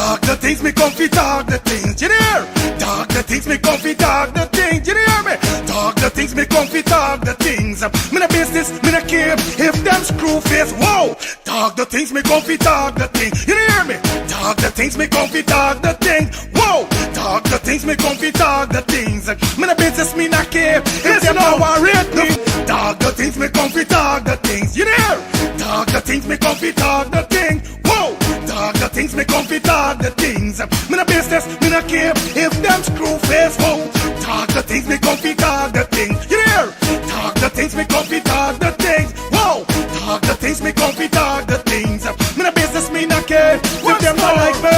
Talk the things, me comfy talk the things, you hear? Talk the things, me comfy talk the things, you hear me? Talk the things, me comfy talk the things. Me no business, me no care if them screw face, whoa. Talk the things, me comfy talk the things, you hear me? Talk the things, me comfy talk the things, whoa. Talk the things, me comfy talk the things. Me no business, me no care if them no worried me. Talk the things, me comfy talk the things, you hear? Talk the things, me comfy talk the things, whoa. Talk the things, me comfy talk the things. Me no business, me no care if them screw face, whoa. Talk the things, me comfy talk the things, you hear? Talk the things, me comfy talk the things, whoa. Talk the things, me comfy talk the things. Me no business, me no care if them not like me.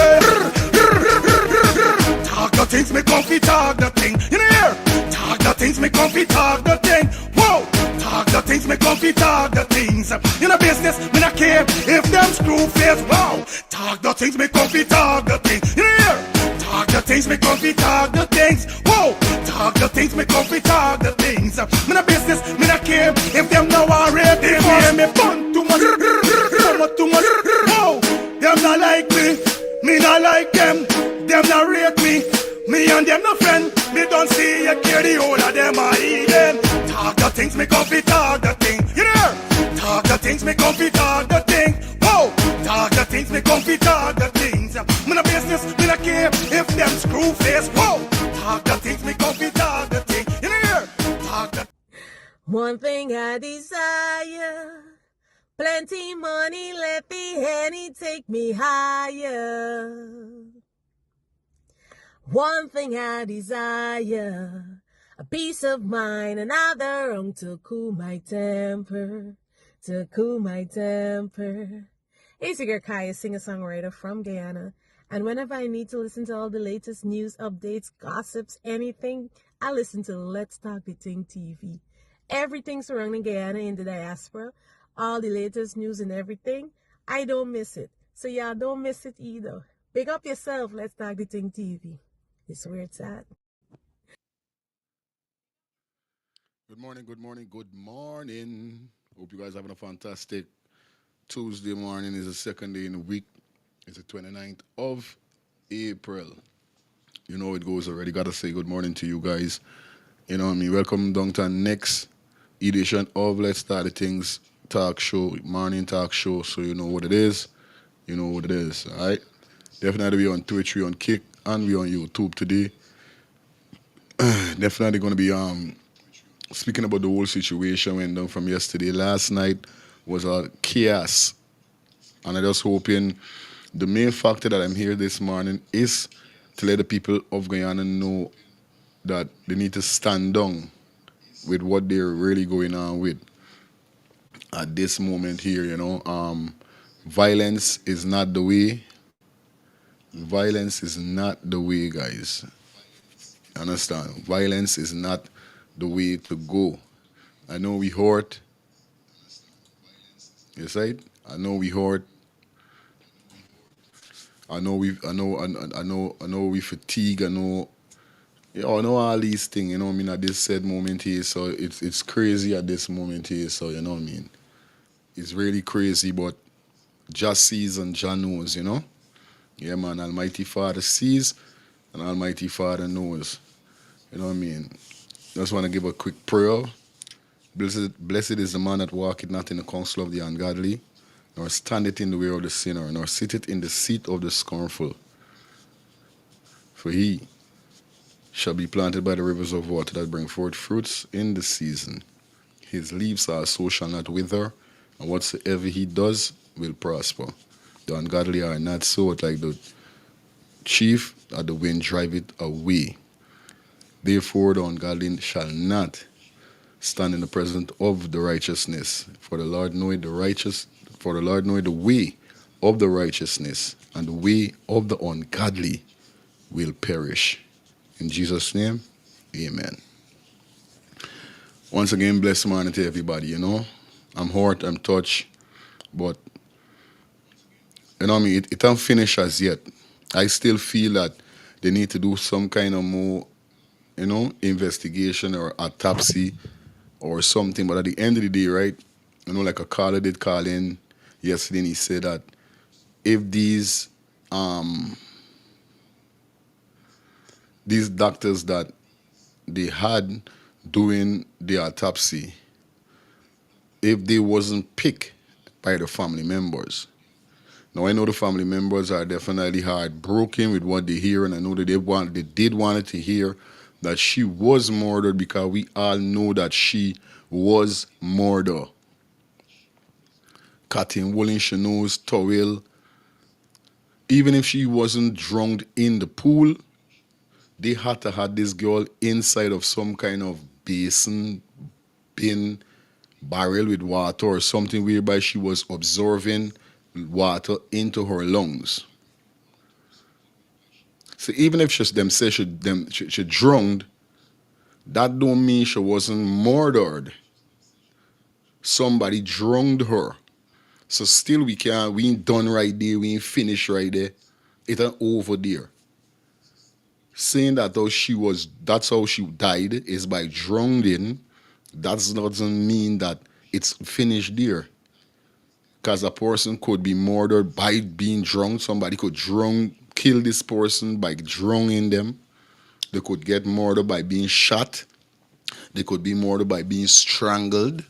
Talk the things, me comfy talk the thing, you hear? Talk the things, me comfy talk the thing, whoa. Talk the things, me comfy talk the things. You know business, me not care if them screw face, wow. Talk the things, me comfy talk the things, you hear? Talk the things, me comfy talk the things, whoa. Talk the things, me comfy talk the things. Me not business, me not care if them now are ready. They hear me fun too much, too much, whoa. Them not like me not like them. Them not rate me and them no friend. Me don't see you care the whole of them are even. Talk the things, me comfy talk the thing, you hear? Talk the things, me comfy talk the thing, whoa. Talk the things, me comfy talk the things. Me no business, me no care if them screw face, whoa. Talk the things, me comfy talk the thing, you hear? Talk the. One thing I desire, plenty money, let the Henny take me higher. One thing I desire, a peace of mind, another rum to cool my temper, to cool my temper. It's your girl Kaya, singer-songwriter from Guyana, and whenever I need to listen to all the latest news, updates, gossips, anything, I listen to Let's Talk the Ting TV. Everything surrounding Guyana in the diaspora, all the latest news and everything, I don't miss it. So y'all don't miss it either. Big up yourself, Let's Talk the Ting TV. It's where it's at. Good morning, good morning, good morning. Hope you guys are having a fantastic Tuesday morning. Is the second day in the week. It's the 29th of April. You know it goes already. Gotta say good morning to you guys. You know what I mean? Welcome down to the next edition of Let's Start the Things talk show, morning talk show. So you know what it is. You know what it is, all right? Definitely we on Twitch, we on Kick, and we on YouTube today. Definitely going to be speaking about the whole situation went down from yesterday. Last night was a chaos, and I just hoping the main factor that I'm here this morning is to let the people of Guyana know that they need to stand down with what they're really going on with at this moment here. You know, violence is not the way. Violence is not the way, guys. Understand? Violence is not the way to go. I know we hurt. Yes, right? I know we hurt. I know we fatigue. I know all these things. You know what I mean? At this said moment here, so it's crazy at this moment here. So you know what I mean? It's really crazy, but Jah sees and Jah knows. You know? Yeah, man. Almighty Father sees, and Almighty Father knows. You know what I mean? Just want to give a quick prayer. Blessed is the man that walketh not in the counsel of the ungodly, nor standeth in the way of the sinner, nor sitteth in the seat of the scornful. For he shall be planted by the rivers of water that bring forth fruits in the season. His leaves also shall not wither, and whatsoever he does will prosper. The ungodly are not so, like the chief that the wind driveth away. Therefore the ungodly shall not stand in the presence of the righteousness. For the Lord knoweth the way of the righteousness, and the way of the ungodly will perish. In Jesus' name, amen. Once again, blessed morning to everybody, you know. I'm hurt, I'm touched, but you know what I mean, it ain't finished as yet. I still feel that they need to do some kind of more, you know, investigation or autopsy or something. But at the end of the day, right, you know, like a caller did call in yesterday and he said that if these these doctors that they had doing the autopsy, if they wasn't picked by the family members. Now I know the family members are definitely heartbroken with what they hear, and I know that they did want to hear that she was murdered, because we all know that she was murdered. Cutting wool in she nose, towel. Even if she wasn't drowned in the pool, they had to have this girl inside of some kind of basin, bin, barrel with water or something, whereby she was absorbing water into her lungs. So even if them say she drowned, that don't mean she wasn't murdered. Somebody drowned her. So still we ain't done right there, we ain't finished right there. It ain't over there. Saying that that's how she died is by drowning, that doesn't mean that it's finished there. Because a person could be murdered by being drowned. Somebody could kill this person by drowning them. They could get murdered by being shot. They could be murdered by being strangled.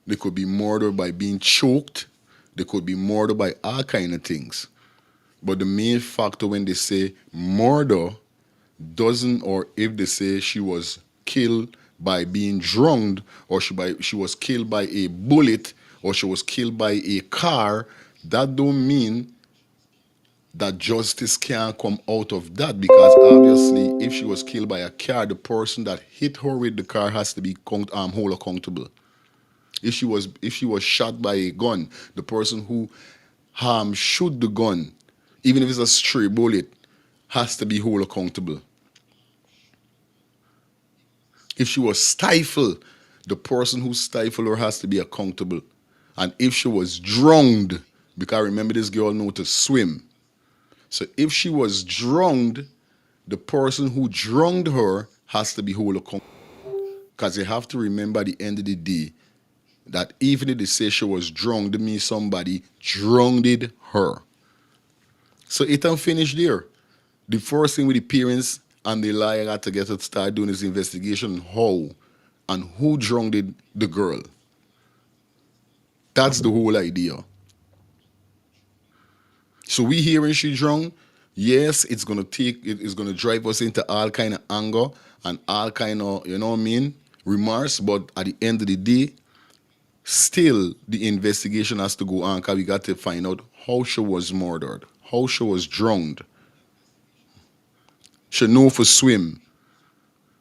They could be murdered by being choked. They could be murdered by all kind of things. But the main factor when they say murder doesn't, or if they say she was killed by being drowned, or she was killed by a bullet, or she was killed by a car, that don't mean that justice can't come out of that, because obviously if she was killed by a car, the person that hit her with the car has to be hold accountable. If she was shot by a gun, the person who shoot the gun, even if it's a stray bullet, has to be hold accountable. If she was stifled, the person who stifled her has to be accountable. And if she was drowned, because remember this girl knew to swim. So if she was drowned, the person who drowned her has to be held accountable. Because you have to remember at the end of the day that even if they say she was drowned, it means somebody drowned her. So it ain't finished there. The first thing with the parents and the lawyer got to get to start doing this investigation, how and who drowned the girl. That's the whole idea. So we hearing she drowned, yes, it's gonna drive us into all kind of anger and all kind of, you know what I mean, remorse. But at the end of the day, still the investigation has to go on, because we got to find out how she was murdered, how she was drowned. She know for swim.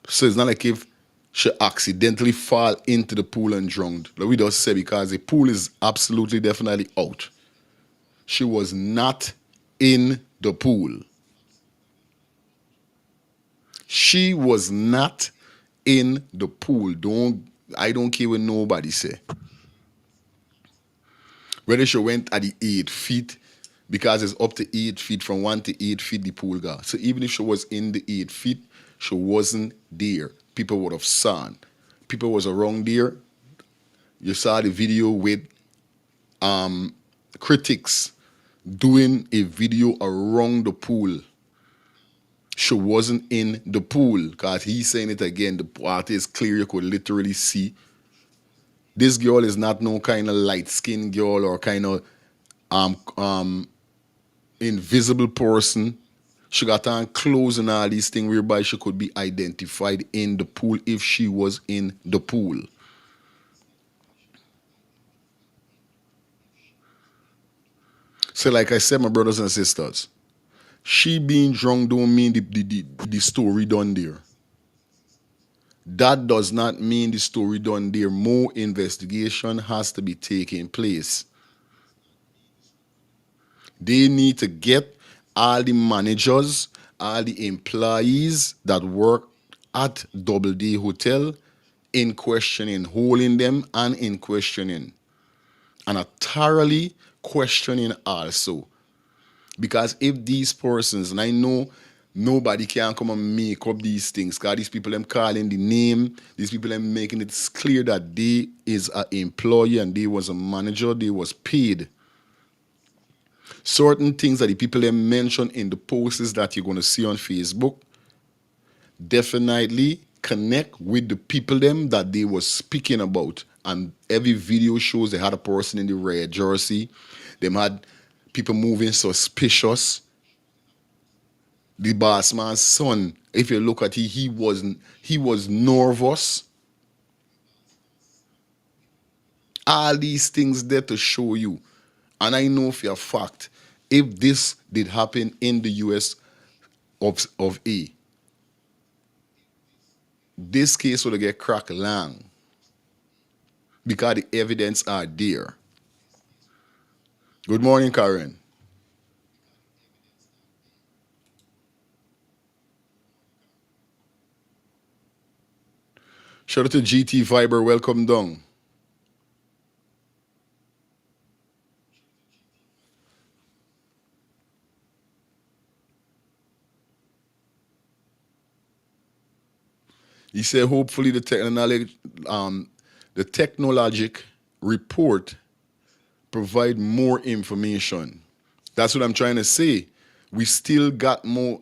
So it's not like if she accidentally fall into the pool and drowned. Like we just said, because the pool is absolutely definitely out. She was not in the pool. She was not in the pool. I don't care what nobody say. Whether she went at the 8 feet, because it's up to 8 feet, from 1 to 8 feet the pool got. So even if she was in the 8 feet, she wasn't there. People would have seen. People was around there. You saw the video with critics doing a video around the pool. She wasn't in the pool, because he's saying it again. The water is clear. You could literally see. This girl is not no kind of light-skinned girl or kind of invisible person. She got on clothes and all these things whereby she could be identified in the pool if she was in the pool. So like I said, my brothers and sisters, she being drunk don't mean the story done there. That does not mean the story done there. More investigation has to be taking place. They need to get all the managers, all the employees that work at Doubleday Hotel in questioning, holding them and in questioning. And a thoroughly questioning also. Because if these persons, and I know nobody can come and make up these things, because these people them calling the name, these people them making it clear that they is an employee and they was a manager, they was paid. Certain things that the people them mention in the posts that you're going to see on Facebook, definitely connect with the people them that they were speaking about. And every video shows they had a person in the red jersey. Them had people moving suspicious. The boss man's son, if you look at it, he was nervous. All these things there to show you. And I know for a fact, if this did happen in the US of A, this case would get cracked long because the evidence are there. Good morning, Karen. Shout out to GT Viber, welcome down. He said, hopefully the technologic report provide more information. That's what I'm trying to say. We still got more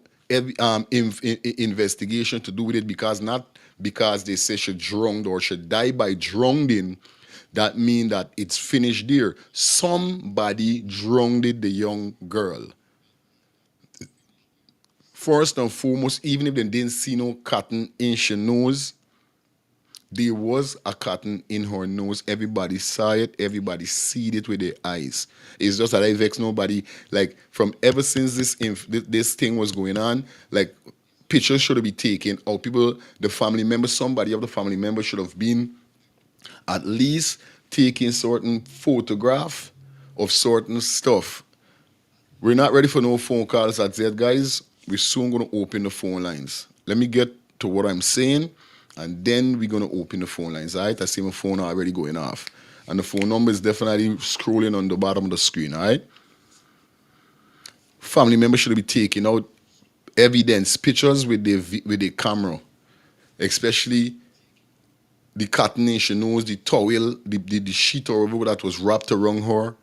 investigation to do with it, because not because they say she drowned or she died by drowning, that mean that it's finished there. Somebody drowned the young girl. First and foremost, even if they didn't see no cotton in her nose, there was a cotton in her nose. Everybody saw it. Everybody seen it with their eyes. It's just that I vex nobody. Like, from ever since this thing was going on, like, pictures should have been taken. Or people, the family member, somebody of the family member should have been at least taking certain photograph of certain stuff. We're not ready for no phone calls at Z, guys. We're soon going to open the phone lines. Let me get to what I'm saying, and then we're going to open the phone lines, all right? I see my phone already going off. And the phone number is definitely scrolling on the bottom of the screen, all right? Family members should be taking out evidence, pictures with the camera, especially the cotton in she nose, the towel, the sheet or whatever that was wrapped around her.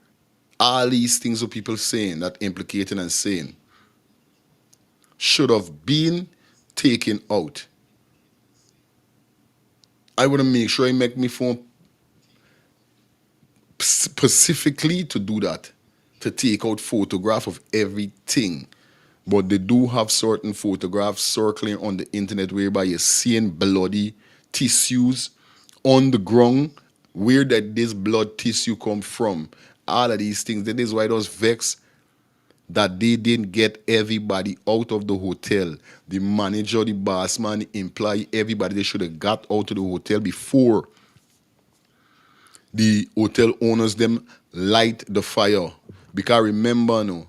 All these things are people saying, that implicating and saying, should have been taken out. I want to make sure I make my phone specifically to do that, to take out photograph of everything. But they do have certain photographs circling on the internet whereby you're seeing bloody tissues on the ground. Where did this blood tissue come from? All of these things. That is why it was vexed that they didn't get everybody out of the hotel. The manager, the boss man, the employee, everybody, they should have got out of the hotel before the hotel owners them light the fire. Because remember,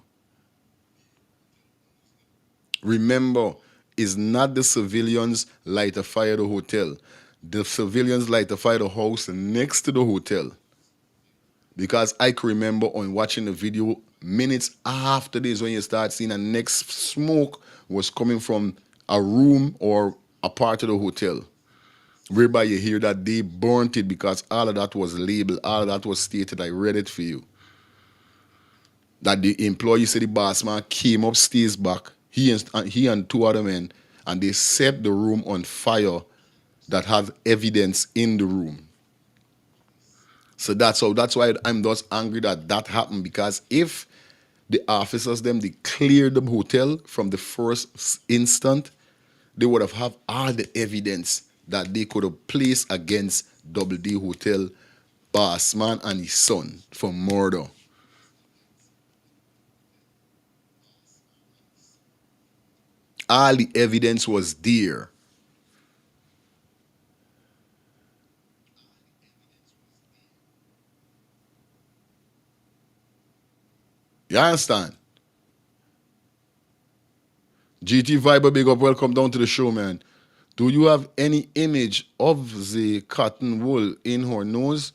it's not the civilians light a fire the hotel. The civilians light a fire the house next to the hotel. Because I can remember on watching the video, minutes after this, when you start seeing the next smoke was coming from a room or a part of the hotel, whereby you hear that they burnt it, because all of that was labeled, all of that was stated. I read it for you. That the employee said the boss man came upstairs back, he and two other men, and they set the room on fire that had evidence in the room. So that's why I'm just angry that happened, because if the officers them they cleared the hotel from the first instant, they would have all the evidence that they could have placed against Double D Hotel boss man and his son for murder. All the evidence was there. You understand? GT Viber, big up, welcome down to the show, man. Do you have any image of the cotton wool in her nose?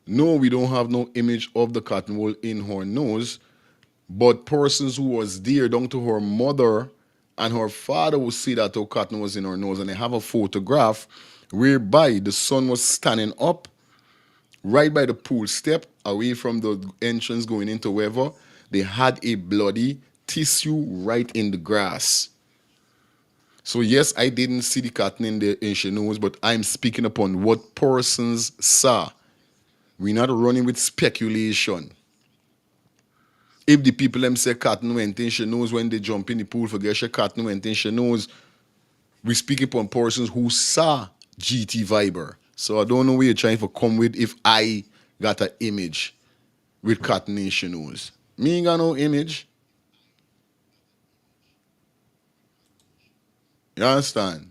No, we don't have no image of the cotton wool in her nose, but persons who was there down to her mother and her father will see that her cotton was in her nose, and they have a photograph whereby the son was standing up right by the pool step, away from the entrance going into wherever. They had a bloody tissue right in the grass. So yes, I didn't see the cotton in she nose, but I'm speaking upon what persons saw. We're not running with speculation. If the people them say cotton went in she nose when they jump in the pool, forget she cotton went in she nose, we speak upon persons who saw GT Viber. So I don't know where you're trying to come with if I got an image with cotton in she nose. Me ain't got no image. You understand?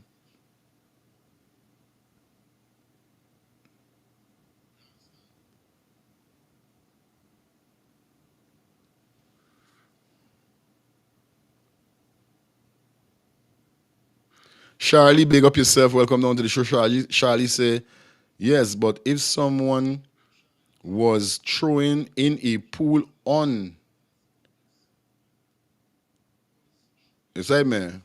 Charlie, big up yourself. Welcome down to the show. Charlie say, yes, but if someone was throwing in a pool on, you say, man,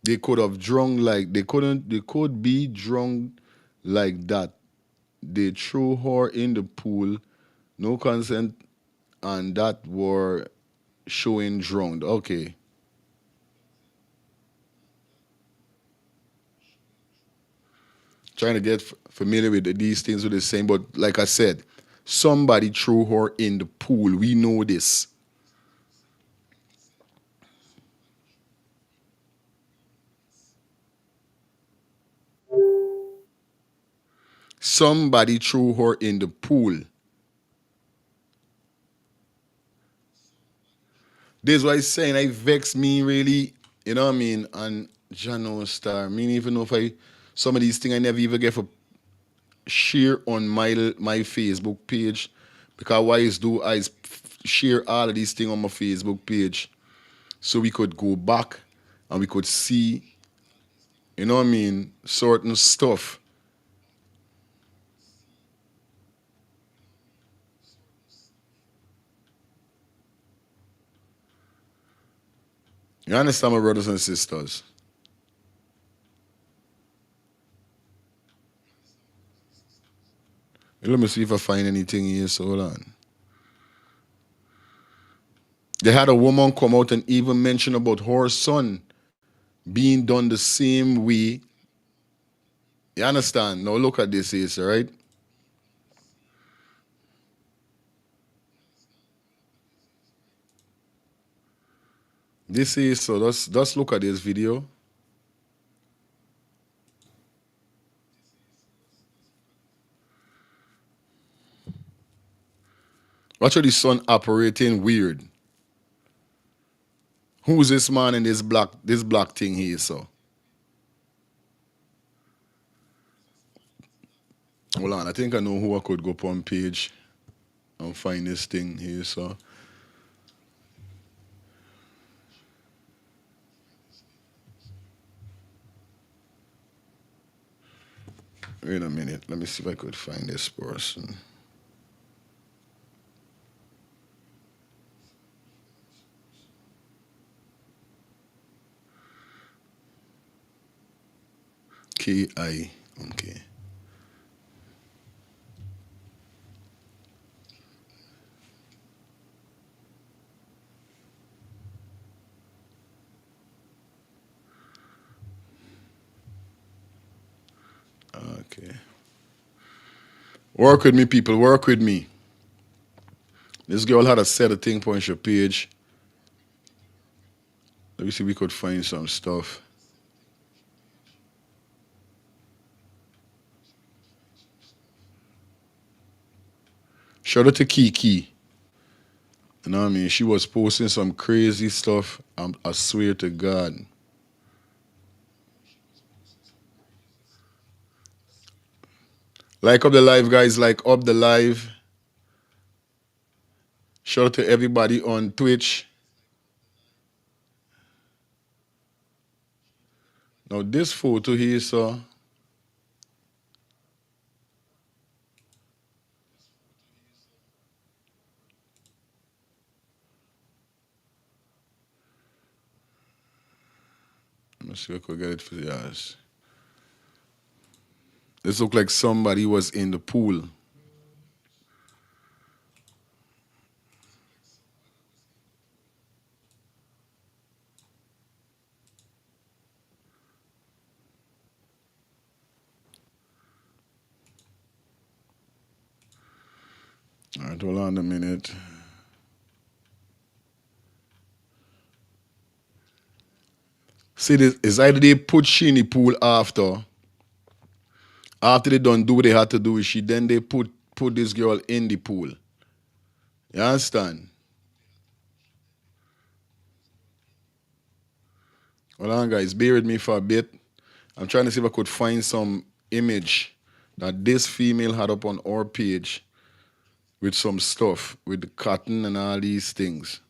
they could have drunk like, they could be drunk like that. They threw her in the pool, no consent, and that were showing drowned. Okay. Trying to get familiar with these things with the same, but like I said, somebody threw her in the pool. We know this. Somebody threw her in the pool. This is why he's saying I vex me really, you know what I mean? And Jano Star. Me even know if I some of these things I never even get for share on my Facebook page. Because what I do is share all of these things on my Facebook page. So we could go back and we could see, you know what I mean, certain stuff. You understand, my brothers and sisters? Let me see if I find anything here. So hold on. They had a woman come out and even mention about her son being done the same way. You understand? Now look at this is right. This is so let's look at this video. Watch how the son operating weird. Who's this man in this black thing here? So hold on, I think I know who I could go up on page and find this thing here. So wait a minute, let me see if I could find this person. KI. Okay. Okay. Work with me, people. Work with me. This girl had a set of thing on your page. Let me see if we could find some stuff. Shout out to Kiki. You know what I mean? She was posting some crazy stuff. I swear to God. Like up the live, guys. Like up the live. Shout out to everybody on Twitch. Now this photo here, so let me see if I could get it for you guys. This looked like somebody was in the pool. Right, hold on a minute. See, this is either they put she in the pool after they done do what they had to do with she, then they put this girl in the pool. You understand? Hold on, guys, bear with me for a bit. I'm trying to see if I could find some image that this female had up on our page with some stuff, with the cotton and all these things.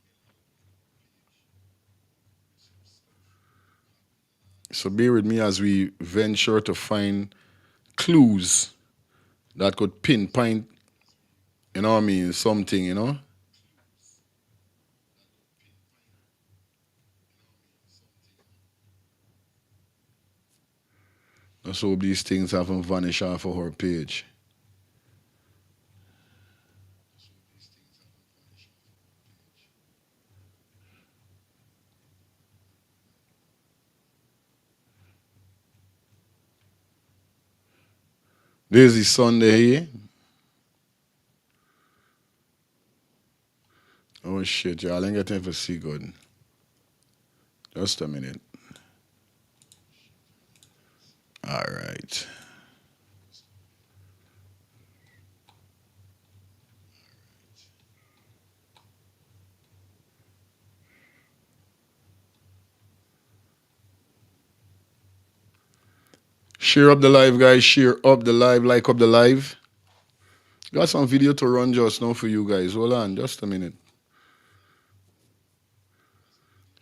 So bear with me as we venture to find clues that could pinpoint, you know what I mean, something, you know? Let's hope these things haven't vanished off of her page. There's the Sunday here. Oh shit, y'all ain't got time for see good. Just a minute. All right. Share up the live, guys. Share up the live, like up the live. Got some video to run just now for you guys. Hold on, just a minute.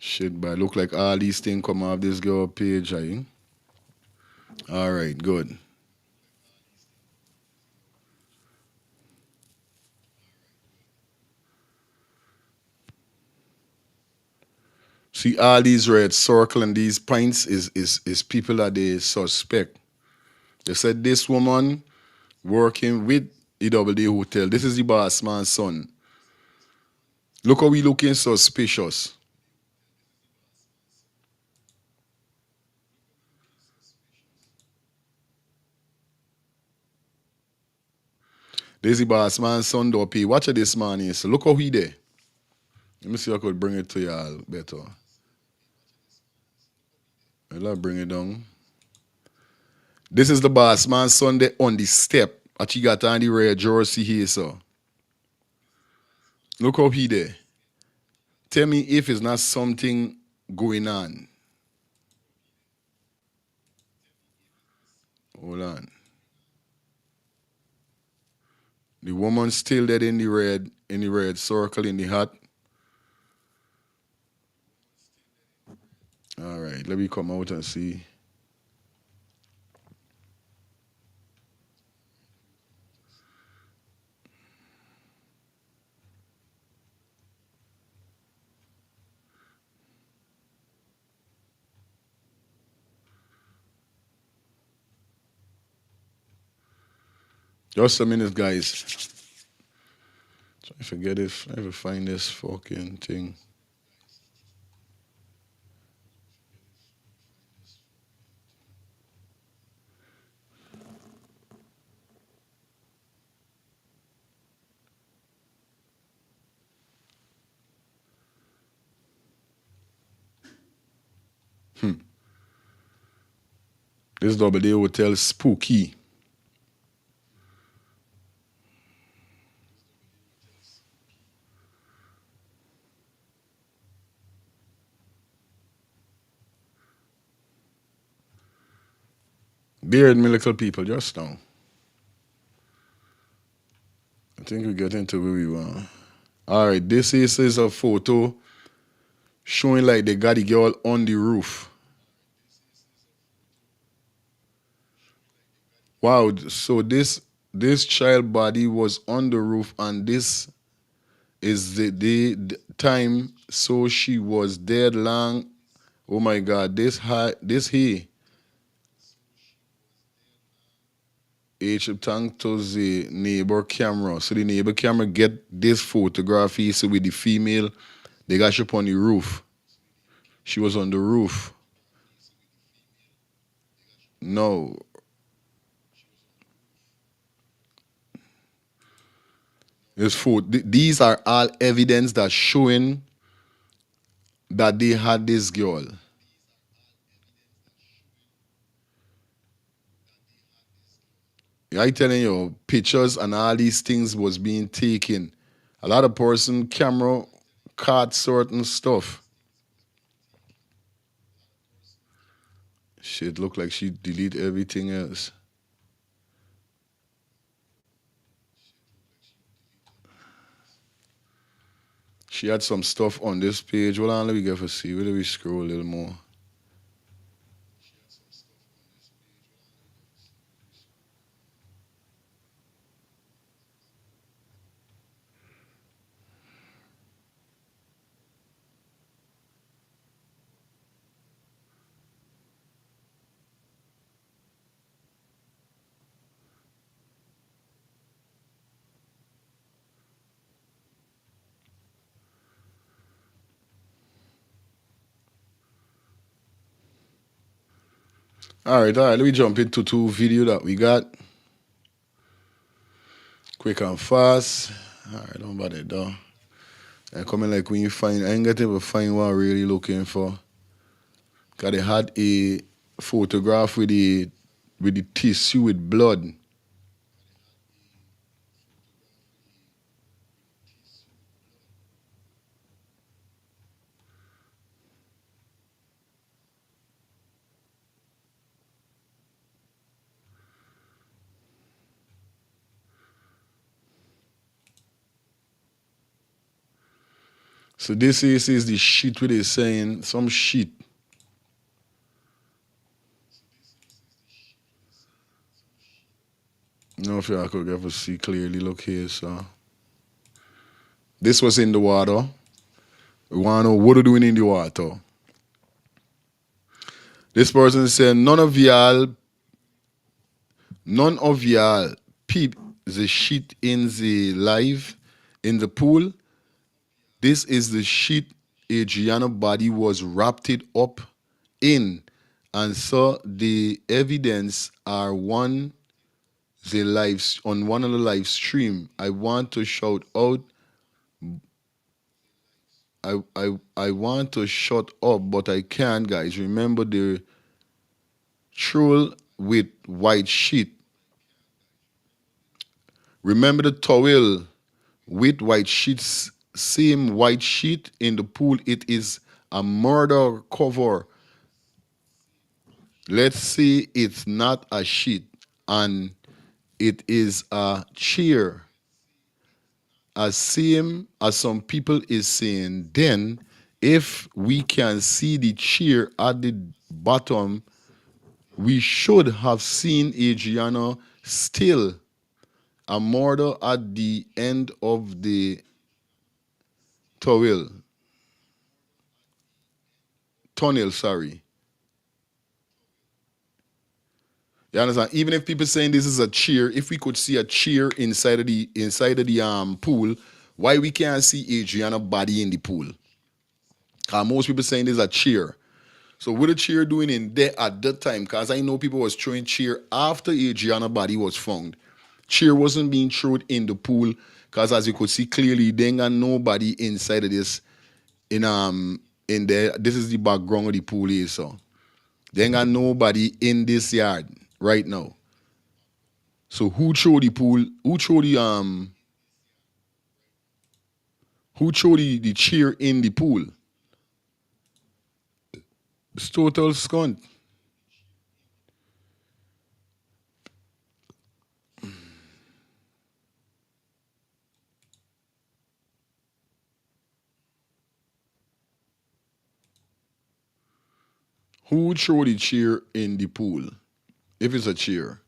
Shit, but look like all these things come off this girl page, eh? All right, good. See, all these red circle and these points is people that they suspect. They said this woman working with EWD Hotel. This is the boss man's son. Look how we looking suspicious. This is the boss man's son, though, P. Watch this man here. So look how he there. Let me see if I could bring it to y'all better. I'll bring it down. This is the boss man son there on the step. That he got on the red jersey here, so. Look how he there. Tell me if it's not something going on. Hold on. The woman still there in the red circle in the hat. All right, let me come out and see. Just a minute, guys. Trying to forget if I ever find this fucking thing. This WD Hotel spooky. Bear with me, little people, just now. I think we get into where we want. All right, this is a photo showing like they got the girl on the roof. Wow, so this child body was on the roof, and this is the time, so she was dead long. Oh my God, this here. H thanks to the neighbor camera. So the neighbor camera get this photograph here, so with the female, they got she up on the roof. She was on the roof. No. It's food. These are all evidence that's showing that they had this girl. I telling you, pictures and all these things was being taken. A lot of person camera caught certain stuff. Shit look like she delete everything else. She had some stuff on this page. Hold on, let me get for see. Where do we scroll a little more? All right. Let me jump into two video that we got. Quick and fast. All right, don't bother it though. I coming like when you find, I ain't got to find what I'm really looking for. Cause they had a photograph with the tissue with blood. So this is the shit where they saying some shit. No, if I could ever see clearly, look here, so. This was in the water. We want to know what are doing in the water. This person said, none of y'all peep the shit in the live, in the pool. This is the shit Adriana body was wrapped it up in. And so the evidence are on one of the live stream. I want to shout out. I want to shut up, but I can't, guys. Remember the troll with white sheet. Remember the towel with white sheets. Same white sheet in the pool. It is a murder cover. Let's say it's not a sheet and it is a chair. As same as some people is saying, then if we can see the chair at the bottom, we should have seen Adriana still a murder at the end of the tunnel, sorry. You understand? Even if people saying this is a chair, if we could see a chair inside of the pool, why we can't see Adriana body in the pool? Cause most people saying this is a chair. So what the chair doing in there at that time? Because I know people was throwing chair after Adriana body was found. Chair wasn't being thrown in the pool because as you could see clearly, there ain't got nobody inside of this in there. This is the background of the pool here, so there ain't got nobody in this yard right now. So who throw the pool? Who throw the chair in the pool? It's total scunt. Who would throw the chair in the pool? If it's a chair.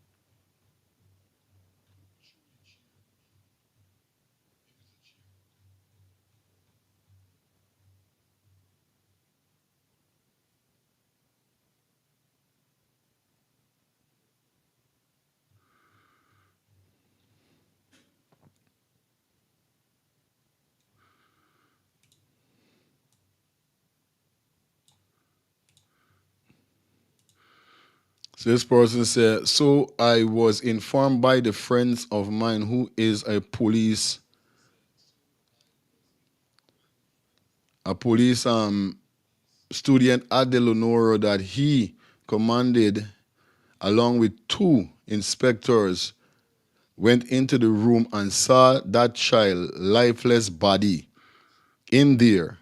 So this person said, so I was informed by the friends of mine who is a police a police student Adelonoro that he commanded along with 2 inspectors went into the room and saw that child lifeless body in there.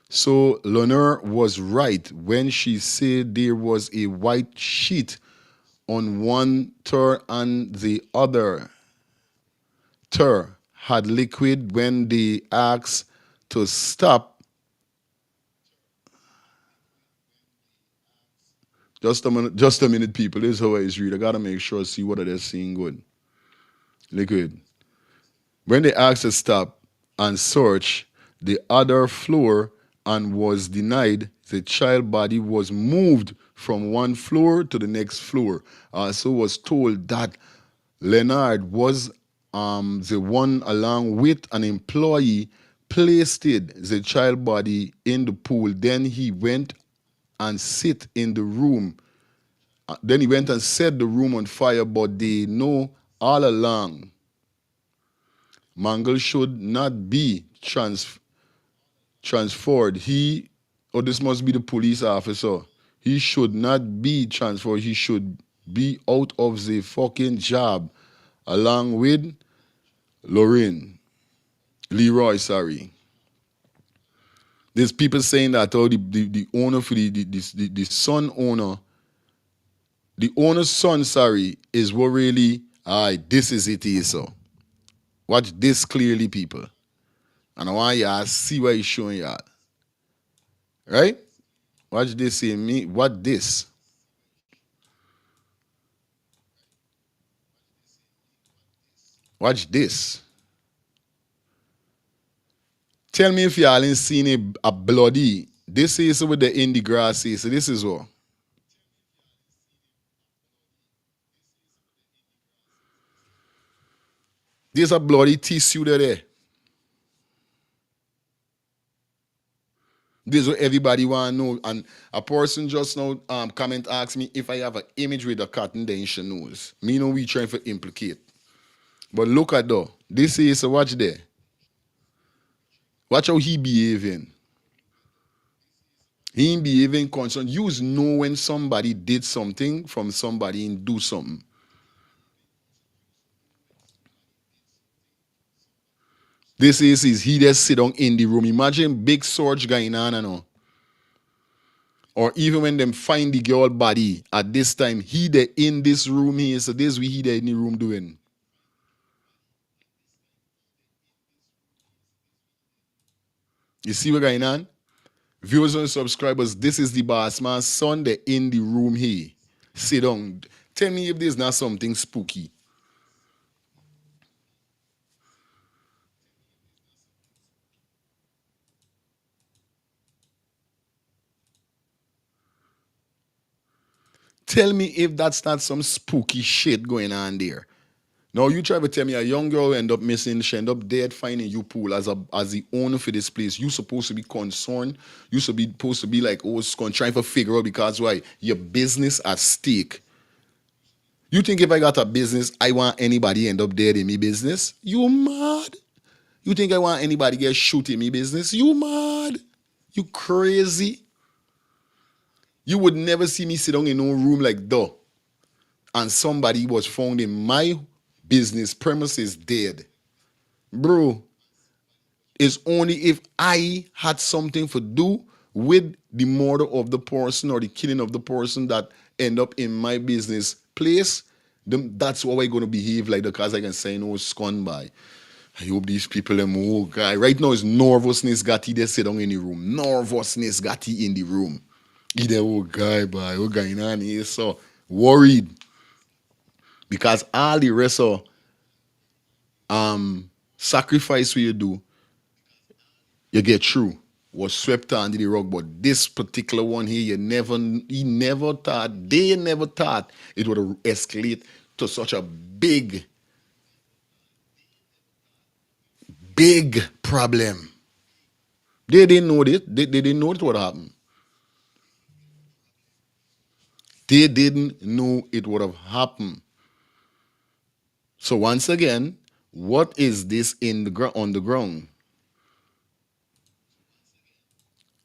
So Lenore was right when she said there was a white sheet on one tur and the other tur had liquid when they asked to stop. Just a minute, people. This is how I read. I gotta make sure I see what they're seeing good. Liquid. When they asked to stop and search the other floor and was denied, the child body was moved from one floor to the next floor. Also was told that Leonard was the one along with an employee placed the child body in the pool. Then he went and sit in the room. Then he went and set the room on fire, but they know all along Mangle should not be transferred. This must be the police officer. He should not be transferred. He should be out of the fucking job along with Leroy, sorry. There's people saying that the owner for the son owner, the owner's son, sorry, is what really, this is it is so. Watch this clearly, people. And I want y'all see what he's showing y'all. Right? Watch this in me. What this? Watch this. Tell me if y'all ain't seen a bloody. This is with the in the grass. So this is what. There's a bloody tissue there. This is what everybody want to know. And a person just now comment asked me if I have an image with a cotton, then she knows. Me know we trying to implicate. But look at though. This is so watch there. Watch how he behaving. He ain't behaving concerned. You know when somebody did something from somebody and do something. This is he just sit down in the room. Imagine big surge going on and all. Or even when them find the girl body at this time, he there in this room here. So this we he there in the room doing. You see what going on? Viewers and subscribers, this is the boss man son there in the room here. Sit down. Tell me if there's not something spooky. Tell me if that's not some spooky shit going on there. Now you try to tell me a young girl end up missing, she end up dead, finding you pool as the owner for this place. You supposed to be concerned. You supposed to be like, oh, trying to figure out because why? Your business at stake. You think if I got a business, I want anybody end up dead in me business? You mad? You think I want anybody get shoot in me business? You mad? You crazy? You would never see me sit down in no room like that and somebody was found in my business premises dead. Bro, it's only if I had something to do with the murder of the person or the killing of the person that end up in my business place, that's how I gonna behave like that because I can say no scun by. I hope these people them oh guy. Right now it's nervousness got he there sit down in the room. Nervousness got he in the room. He there oh guy by oh guy on here so worried. Because all the rest of sacrifice you do, you get through. Was swept under the rug. But this particular one here, they never thought it would escalate to such a big problem. They didn't know it. They didn't know it would happen. They didn't know it would have happened. So once again, What is this in the on the ground?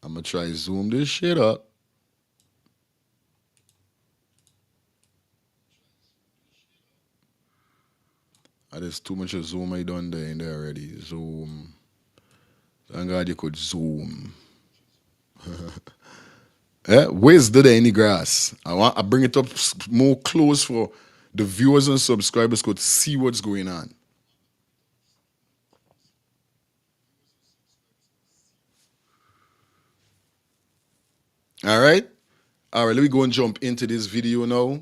I'm gonna try zoom this shit up. There's too much of zoom I done there in there already. Zoom. Thank God you could zoom. Where's the any grass? I bring it up more close for the viewers and subscribers could see what's going on. All right, let me go and jump into this video now.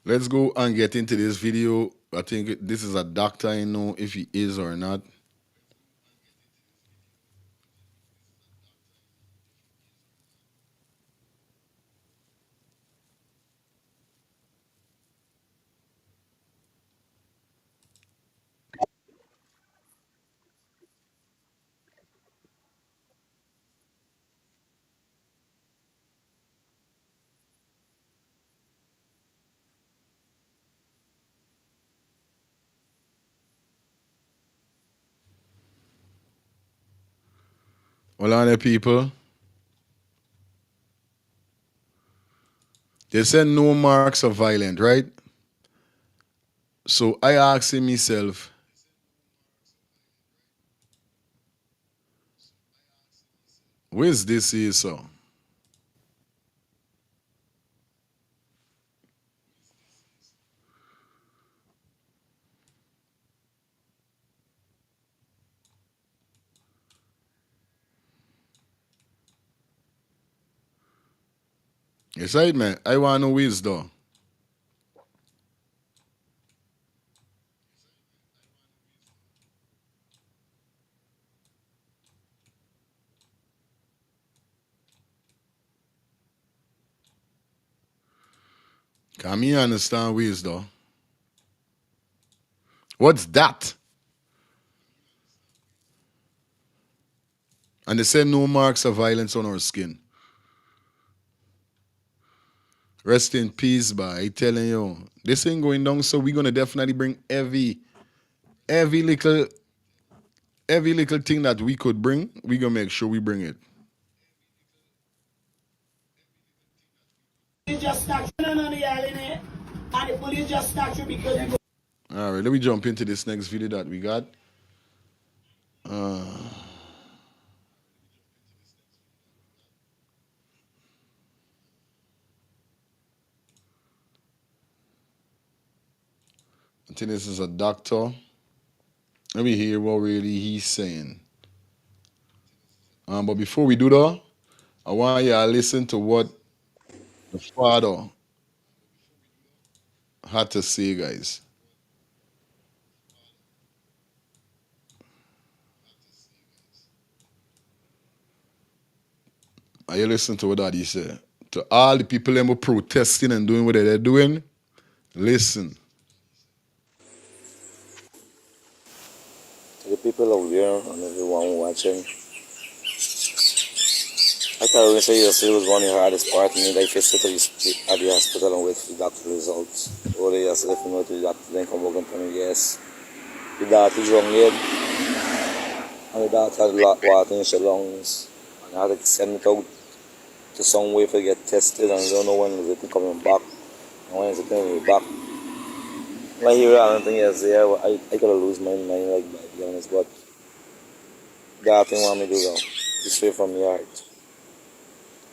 Let's go and get into this video. I think this is a doctor. I know if he is or not. Hold on there, people. They said no marks of violence, right? So I asked myself, where's this here, so? Yes, right, man. I want to know where's though. Can me understand where's though? What's that? And they said no marks of violence on our skin. Rest in peace, boy. I telling you. This ain't going down, so we're gonna definitely bring every little thing that we could bring, we're gonna make sure we bring it. Just snatch you on the island, and the police just snatch you because you go. All right, let me jump into this next video that we got. I think this is a doctor. Let me hear what really he's saying. But before we do that, I want you to listen to what the father had to say, guys. And you listen to what daddy said. To all the people that were protesting and doing what they're doing, listen. To the people out there and everyone watching, I can really say yesterday was one of the hardest part. I mean, I physically at the hospital and wait for the doctor results. All they yesterday, if you know to the doctor, then come back and tell me, yes, the doctor is wrong yet. And the doctor had a lot of water in his lungs. And I had to send it out to some way to get tested, and I don't know when is it coming back. And when is it coming back. When I hear all the thing yesterday, I gotta lose my mind, like, that, to be honest, but that thing want me to do now. It's straight from the heart.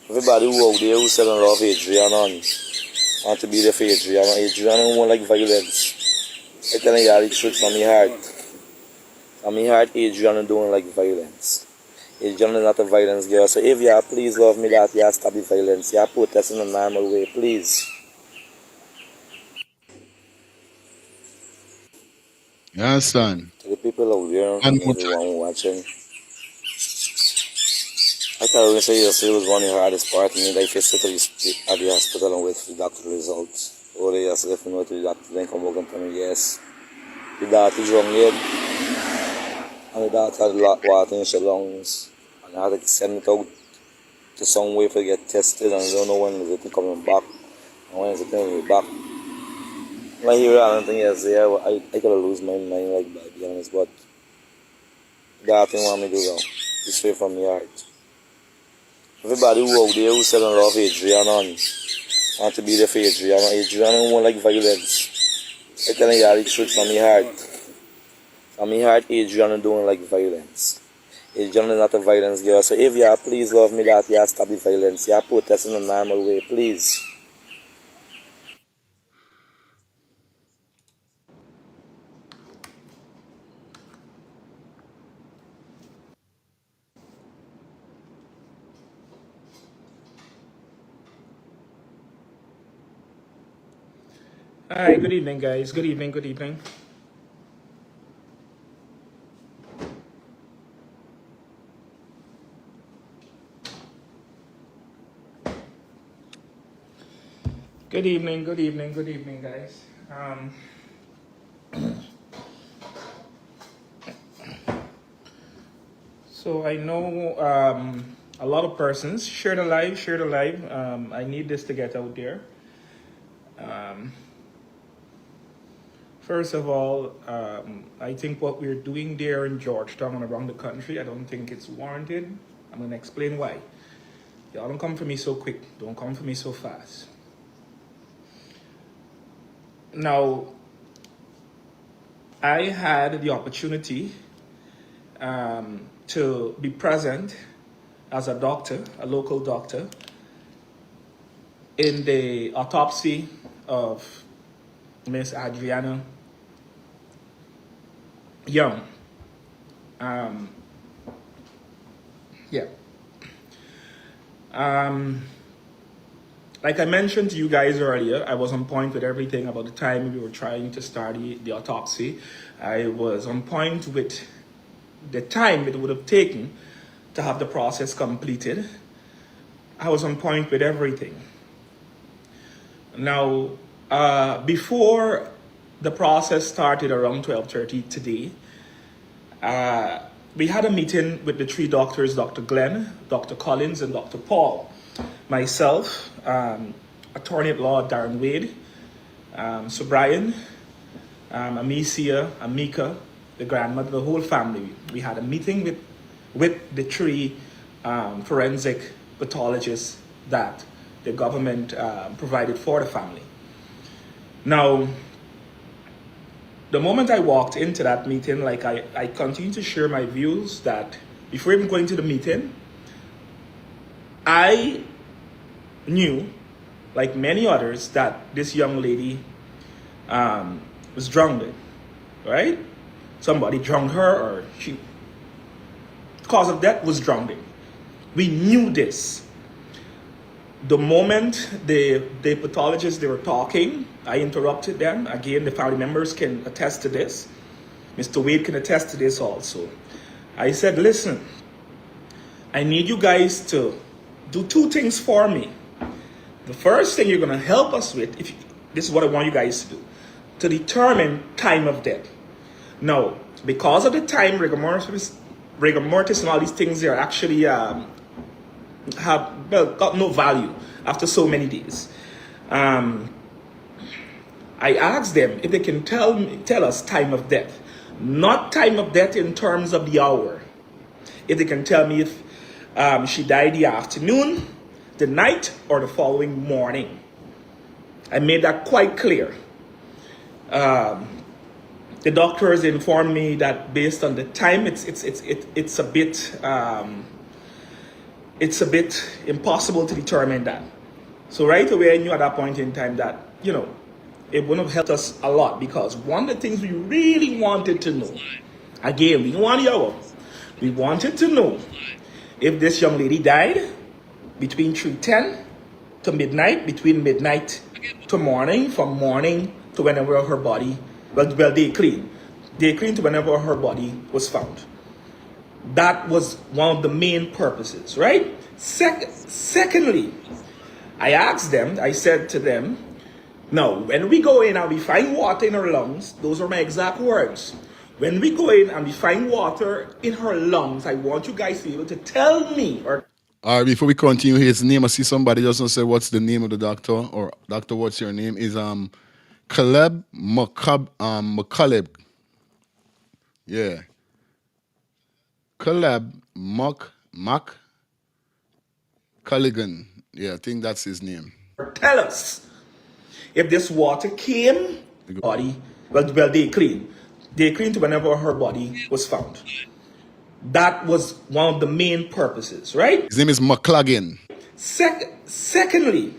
Everybody who out there who said I love Adriana and to be there for Adriana won't like violence. I tell you all the truth from my heart. From my heart, Adriana don't like violence. Adriana is not a violence girl. So if you please love me that you stop the violence. You protest in a normal way, please. You understand? To the people out there And and everyone watching, I can really say yesterday was one of the hardest part. I mean, I physically at the hospital and wait for the doctor results. All they yesterday, if you know to the doctor, then come back and tell me, yes, the doctor is wrong yet. And the doctor had a lot of water in his lungs. And I had to send it out to some way to get tested, and I don't know when is it coming back. And when it's paying me back. When I hear that thing yesterday, I could have lose my mind like that, to be honest, but that thing want me to do now. It's straight from my heart. Everybody who out there who said I love Adriana and want to be there for Adriana. Adriana won't like violence. I'm telling you all the truth from my heart. From my heart, Adriana don't like violence. Adriana is not a violence girl. So if you please love me that you stop the violence. You protest in a normal way, please. Hi, good evening, guys. Good evening, good evening. Good evening, good evening, good evening, guys. So I know a lot of persons share the live, share the live. I need this to get out there. First of all, I think what we're doing there in Georgetown and around the country, I don't think it's warranted. I'm going to explain why. Y'all don't come for me so quick. Don't come for me so fast. Now, I had the opportunity to be present as a doctor, a local doctor, in the autopsy of Miss Adriana Young. Like I mentioned to you guys earlier, I was on point with everything about the time we were trying to start the autopsy. I was on point with the time it would have taken to have the process completed. I was on point with everything. Now, before the process started around 12:30 today, we had a meeting with the three doctors, Dr. Glenn, Dr. Collins, and Dr. Paul. Myself, attorney at law Darren Wade, so Brian, Amicia, Amika, the grandmother, the whole family. We had a meeting with the three forensic pathologists that the government provided for the family. Now, the moment I walked into that meeting, like I continue to share my views that before even going to the meeting, I knew, like many others, that this young lady was drowned, right? Somebody drowned her, or she, cause of death was drowning. We knew this. The moment the pathologists, they were talking, I interrupted them. Again, the family members can attest to this. Mr. Wade can attest to this also. I said, listen, I need you guys to do two things for me. The first thing you're going to help us with, this is what I want you guys to do, to determine time of death. Now, because of the time, rigor mortis and all these things, they're actually got no value after so many days. I asked them if they can tell us time of death, not time of death in terms of the hour. If they can tell me if she died the afternoon, the night, or the following morning. I made that quite clear. The doctors informed me that based on the time, it's a bit impossible to determine that. So right away, I knew at that point in time that, you know, it wouldn't have helped us a lot, because one of the things we really wanted to know, again, we don't want the hour, we wanted to know if this young lady died between 3:10 to midnight, between midnight to morning, from morning to whenever her body, day clean to whenever her body was found. That was one of the main purposes, right? Secondly, I asked them, I said to them, now, when we go in and we find water in her lungs, those are my exact words. When we go in and we find water in her lungs, I want you guys to be able to tell me, or All right, before we continue, his name. I see somebody just say what's the name of the doctor, or doctor, what's your name? Is Caleb McCaleb. Yeah. Caleb Mac Culligan. Yeah, I think that's his name. Tell us if this water came body. Well, they clean. They cleaned whenever her body was found. That was one of the main purposes, right? His name is McClagan. Secondly,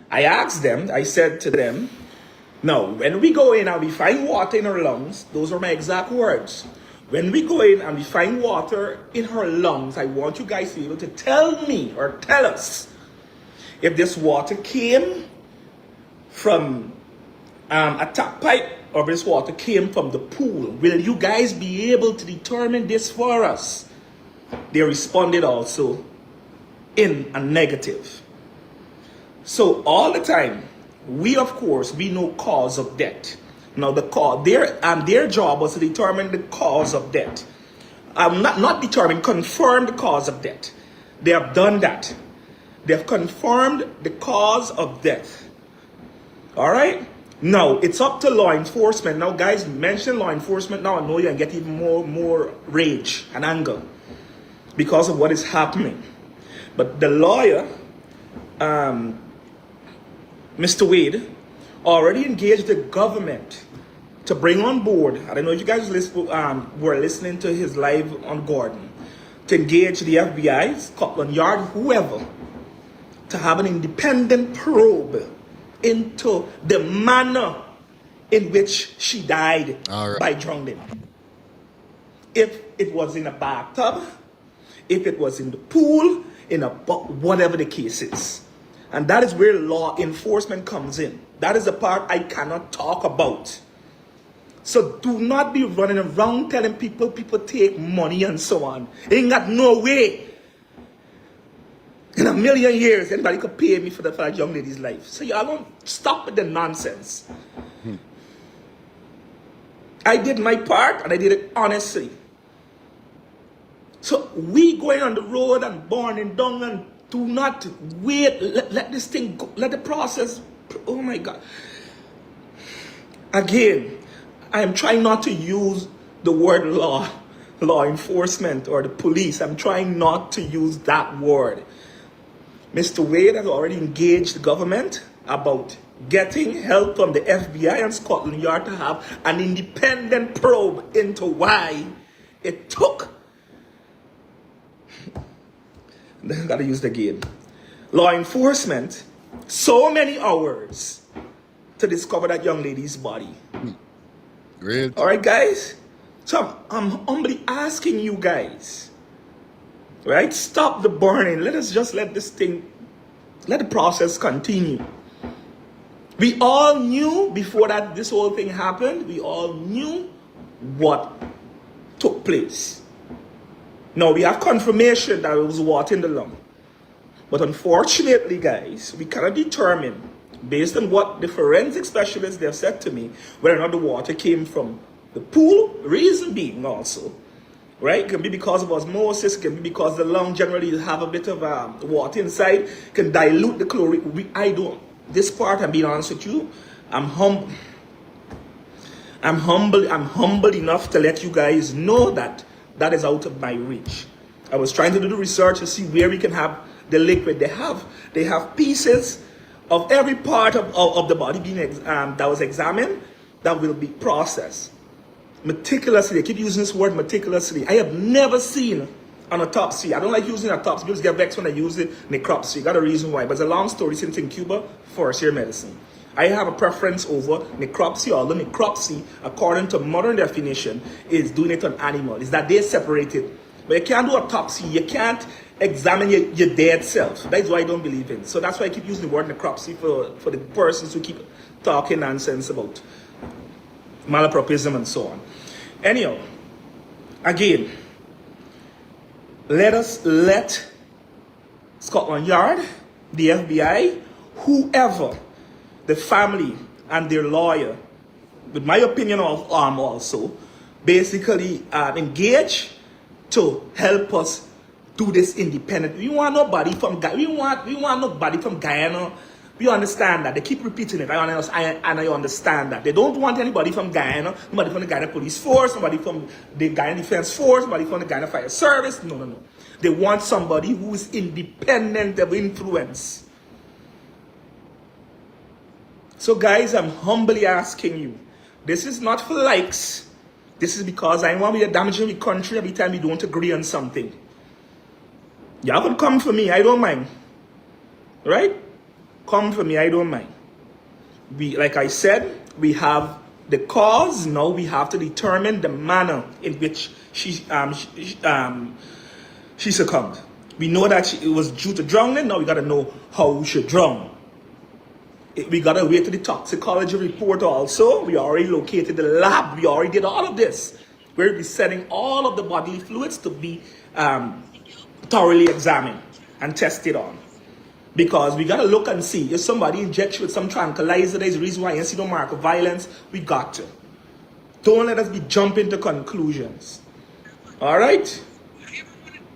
I said to them, now, when we go in and we find water in her lungs, those are my exact words. When we go in and we find water in her lungs, I want you guys to be able to tell me or tell us if this water came from a tap pipe or if this water came from the pool. Will you guys be able to determine this for us? They responded also in a negative. So all the time, we of course, we know cause of death. Now their job was to determine the cause of death. Not determine, confirm the cause of death. They have done that. They have confirmed the cause of death. All right? Now, it's up to law enforcement. Now, guys, mention law enforcement. Now, I know you can get even more rage and anger because of what is happening. But the lawyer, Mr. Wade, already engaged the government to bring on board. I don't know if you guys were listening to his live on Gordon, to engage the FBI, Scotland Yard, whoever, to have an independent probe into the manner in which she died by drowning. If it was in a bathtub, if it was in the pool, in a whatever the case is. And that is where law enforcement comes in. That is the part I cannot talk about. So do not be running around telling people take money and so on. Ain't got no way in a million years anybody could pay me for that young lady's life. So y'all don't stop with the nonsense. I did my part and I did it honestly. So we going on the road and burning down and do not wait. Let this thing go. Let the process. Oh my God. Again, I am trying not to use the word law enforcement or the police. I'm trying not to use that word. Mr. Wade has already engaged the government about getting help from the FBI and Scotland Yard to have an independent probe into why it took. I gotta use it again. Law enforcement, so many hours to discover that young lady's body. Great. All right, guys. So I'm humbly asking you guys, right? Stop the burning. Let us just let the process continue. We all knew before that this whole thing happened, we all knew what took place. Now, we have confirmation that it was water in the lung. But unfortunately, guys, we cannot determine, based on what the forensic specialists they have said to me, whether or not the water came from the pool. Reason being also, right? It can be because of osmosis, it can be because the lung generally have a bit of water inside, can dilute the chlorine. This part, I'm being honest with you, I'm humble enough to let you guys know that that is out of my reach. I was trying to do the research to see where we can have the liquid. They have pieces of every part of the body being that was examined that will be processed meticulously. They keep using this word meticulously. I have never seen an autopsy. I don't like using autopsy. People get vexed when I use it. Necropsy. Got a reason why. But it's a long story since in Cuba, first-year medicine. I have a preference over necropsy, although necropsy, according to modern definition, is doing it on animal. Is that they're separated. But you can't do autopsy. You can't examine your dead self. That is why I don't believe in. So that's why I keep using the word necropsy for the persons who keep talking nonsense about malapropism and so on. Anyhow, again, let Scotland Yard, the FBI, whoever, the family and their lawyer, with my opinion also, basically engage to help us do this independent. We want nobody from nobody from Guyana. We understand that. They keep repeating it. I understand that. They don't want anybody from Guyana, nobody from the Guyana Police Force, nobody from the Guyana Defense Force, nobody from the Guyana Fire Service. No, no, no. They want somebody who is independent of influence. So guys, I'm humbly asking you, this is not for likes. This is because I want to be damaging the country every time we don't agree on something. Y'all can come for me, I don't mind. Right? Come for me, I don't mind. Like I said, we have the cause. Now we have to determine the manner in which she succumbed. We know that it was due to drowning. Now we got to know how she drowned. We got to wait to the toxicology report also. We already located the lab. We already did all of this. We'll be sending all of the bodily fluids to be thoroughly examined and tested on. Because we got to look and see if somebody injects you with some tranquilizer, there's a reason why you see no mark of violence. We got to. Don't let us be jumping to conclusions. All right?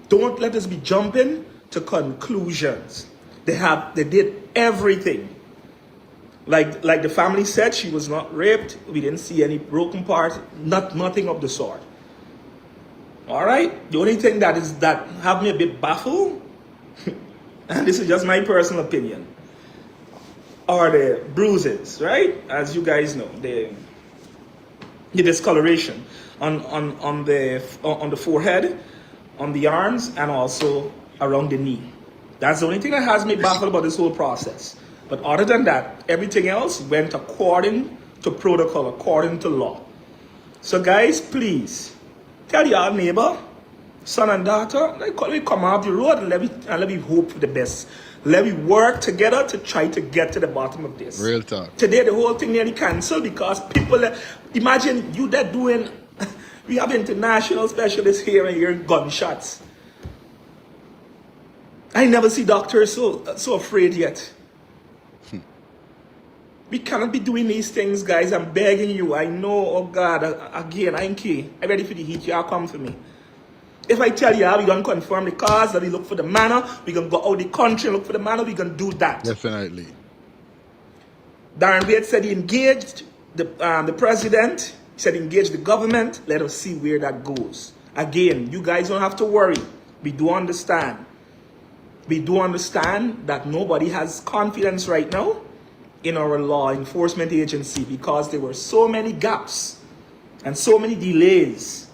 Don't let us be jumping to conclusions. They did everything. Like the family said, she was not raped. We didn't see any broken parts. Nothing of the sort. All right? The only thing that have me a bit baffled, and this is just my personal opinion, are the bruises, right? As you guys know, the discoloration on the forehead, on the arms, and also around the knee. That's the only thing that has me baffled about this whole process. But other than that, everything else went according to protocol, according to law. So guys, please, tell your neighbor, son and daughter, let me come off the road and let me hope for the best. Let me work together to try to get to the bottom of this. Real talk. Today, the whole thing nearly canceled because people, imagine you that doing, we have international specialists here and hearing gunshots. I never see doctors so afraid yet. We cannot be doing these things, guys. I'm begging you. I know, oh God, again, I'm ready for the heat. Y'all come for me. If I tell you, we're going to confirm the cause, that we look for the manner, we're going to go out the country and look for the manner, we're going to do that. Definitely. Darren Wade said he engaged the president. He said he engaged the government. Let us see where that goes. Again, you guys don't have to worry. We do understand. We do understand that nobody has confidence right now in our law enforcement agency because there were so many gaps and so many delays.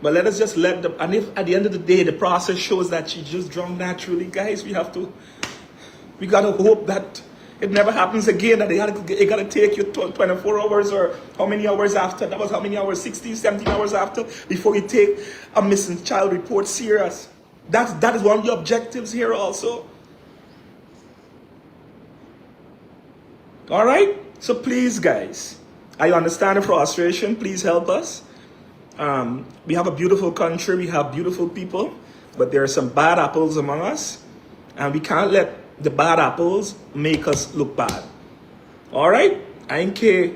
But let us just and if at the end of the day the process shows that she just drowned naturally, guys, we gotta hope that it never happens again, that they gotta take you 24 hours or how many hours after, that was how many hours, 16, 17 hours after, before you take a missing child report serious. That is one of the objectives here also. All right? So please, guys, I understand the frustration. Please help us. We have a beautiful country. We have beautiful people. But there are some bad apples among us. And we can't let the bad apples make us look bad. All right? I ain't care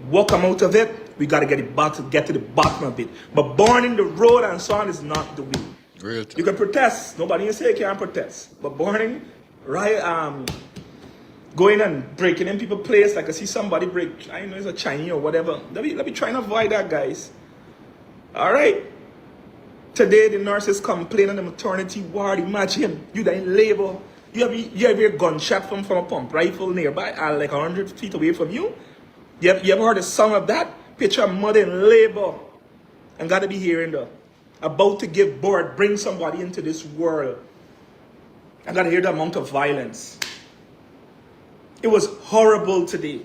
what come out of it. We got to get to the bottom of it. But burning the road and so on is not the way. Real talk. You can protest. Nobody can say you can't protest. But burning, riot, going and breaking in people's place, like I see somebody break, I know it's a Chinese or whatever. Let me try and avoid that, guys. All right. Today, the nurses complain on the maternity ward. Imagine, you that in labor, you have a gunshot from a pump rifle nearby, like 100 feet away from you. You ever heard the sound of that? Picture a mother in labor. And got to be hearing the about to give birth, bring somebody into this world. I got to hear the amount of violence. It was horrible today.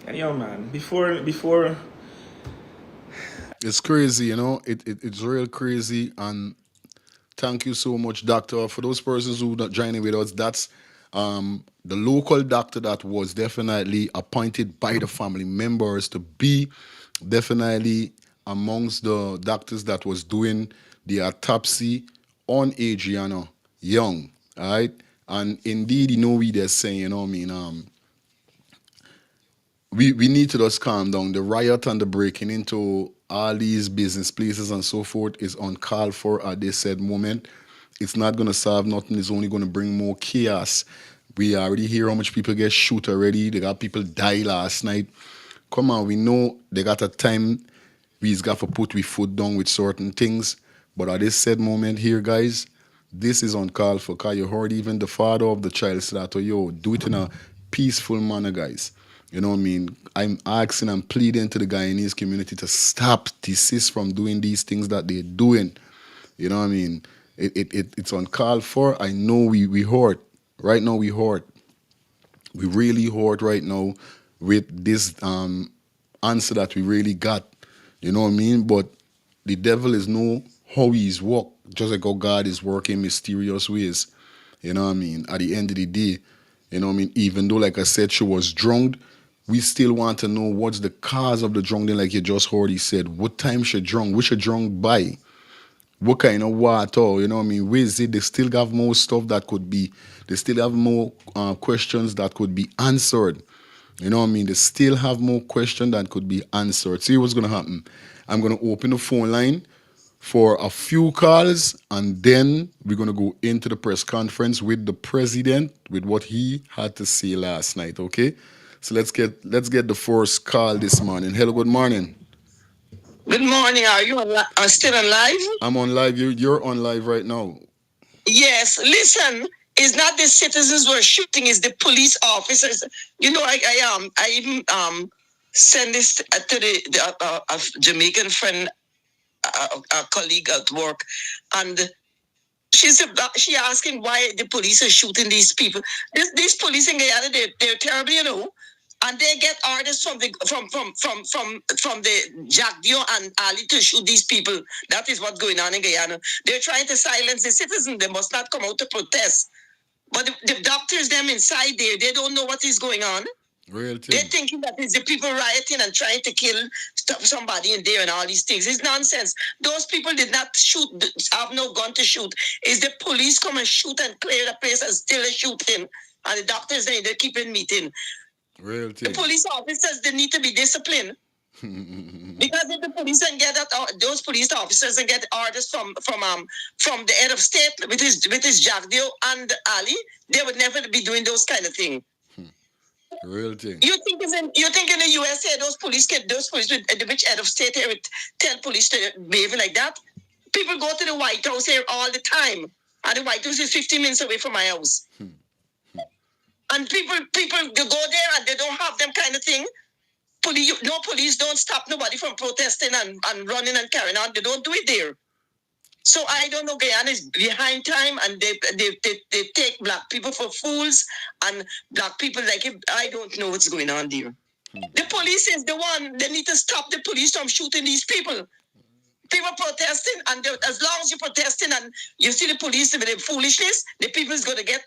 And yo, man, before it's crazy, you know. It's real crazy. And thank you so much, doctor. For those persons who not joining with us, that's the local doctor that was definitely appointed by the family members to be definitely amongst the doctors that was doing the autopsy on Adriana Young. All right. And indeed, you know, we they're saying, you know what I mean, we need to just calm down. The riot and the breaking into all these business places and so forth is uncalled for at this said moment. It's not going to solve nothing. It's only going to bring more chaos. We already hear how much people get shot already. They got people die last night. Come on, we know they got a time we's got to put we foot down with certain things. But at this said moment here, guys, this is uncalled for. Because you heard even the father of the child said that, oh, yo, do it in a peaceful manner, guys. You know what I mean? I'm asking and pleading to the Guyanese community to stop, desist from doing these things that they're doing. You know what I mean? It's uncalled for. I know we hurt. Right now we hurt. We really hurt right now with this answer that we really got. You know what I mean? But the devil is know how he's work, just like how God is working mysterious ways. You know what I mean? At the end of the day, you know what I mean? Even though, like I said, she was drunk, we still want to know what's the cause of the drunk. Like you just already said, what time she drunk? What she drunk by? What kind of water? You know what I mean? Where is it? They still have more stuff that could be, they still have more questions that could be answered. You know what I mean? They still have more questions that could be answered. See what's going to happen. I'm going to open the phone line for a few calls, and then we're going to go into the press conference with the president, with what he had to say last night, okay? So let's get the first call this morning. Hello, good morning. Good morning. Are you still on live? I'm on live. You're on live right now. Yes. Listen, it's not the citizens who are shooting; it's the police officers. You know, I even send this to the Jamaican friend, a colleague at work, and she asking why the police are shooting these people. These police in Guyana, they're terrible, you know. And they get orders from the Jack Dio and Ali to shoot these people. That is what's going on in Guyana. They're trying to silence the citizens. They must not come out to protest. But the doctors, them inside there, they don't know what is going on. Real thing. They're thinking that it's the people rioting and trying to kill somebody in there and all these things. It's nonsense. Those people did not shoot, have no gun to shoot. It's the police come and shoot and clear the place and still a shooting. And the doctors, they're keeping meeting. Real thing. The police officers, they need to be disciplined. Because if the police and get that, those police officers and get orders from the head of state with his Jack Dio and Ali, they would never be doing those kind of things. Real thing. You think in the USA those police with which head of state here would tell police to behave like that? People go to the White House here all the time, and the White House is 15 minutes away from my house. And people they go there and they don't have them kind of thing. Police don't stop nobody from protesting and running and carrying on. They don't do it there. So I don't know. Guyana is behind time, and they take black people for fools, and black people I don't know what's going on there. The police is the one. They need to stop the police from shooting these people. People protesting, and as long as you're protesting and you see the police with the foolishness, the people is going to get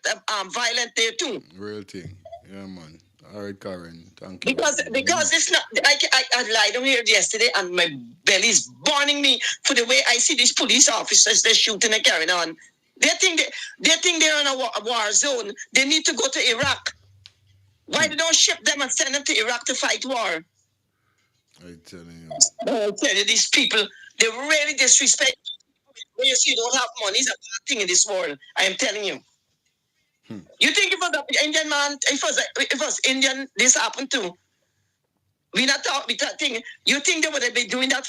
violent there too. Real thing. Yeah, man. All right, Karen. Thank you. Because it's not. I lied down here yesterday, and my belly's burning me for the way I see these police officers. They're shooting and carrying on. They think they're in a war zone. They need to go to Iraq. Why they don't ship them and send them to Iraq to fight war? I'm telling you. I tell you, these people, they really disrespect. When you see you don't have money, it's a bad thing in this world. I am telling you. You think if it was an Indian man, if it was Indian, this happened too? We not thinking. You think they would be doing that?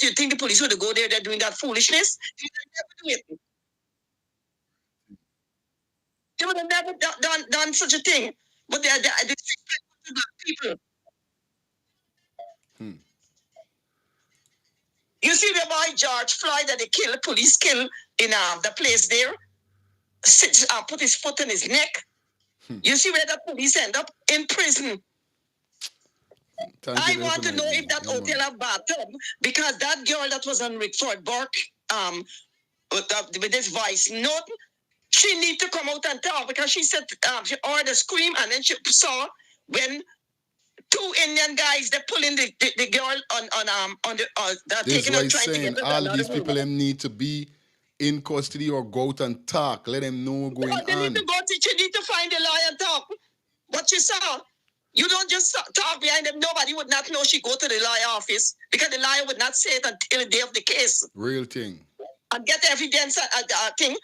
You think the police would go there? They're doing that foolishness? They would never do it. They would have never done such a thing. But they're disrespectful to black people. You see the boy George Floyd that the police kill in the place there, put his foot in his neck. You see where the police end up? In prison. I want to know if that hotel have bathtub, because that girl that was on Rickford Burke with this voice note, she need to come out and talk, because she said she heard a scream, and then she saw when two Indian guys, they pulling the girl on the taking her, trying to get her. All these people them need to be in custody or go out and talk. Let them know what's going on. They need to go. She need to find a lawyer and talk. What you saw. You don't just talk behind them. Nobody would not know she go to the lawyer office because the lawyer would not say it until the day of the case. Real thing. And get evidence thing.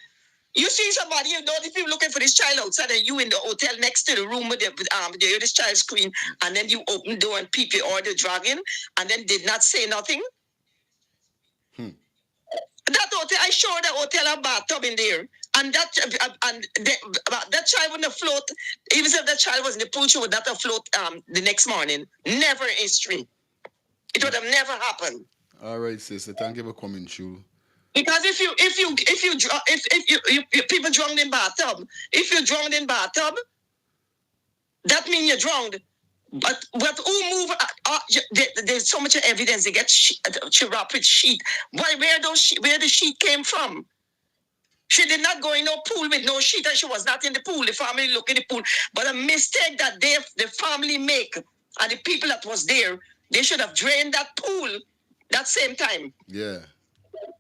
You see somebody, you know, the people looking for this child outside, and you in the hotel next to the room with this child screen, and then you open the door and people order dragging, and then did not say nothing. That hotel, I showed the hotel a bathtub in there. And that child wouldn't float. Even if that child was in the pool, she would not float the next morning. Never in history. It would have never happened. All right, sister. Thank you for coming through. Because if people drowned in bathtub, if you drowned in bathtub, that means you're drowned. But who move? There's so much evidence. They get wrap with sheet. Where the sheet came from? She did not go in no pool with no sheet, and she was not in the pool. The family look in the pool. But a mistake that the family make, and the people that was there, they should have drained that pool that same time. Yeah.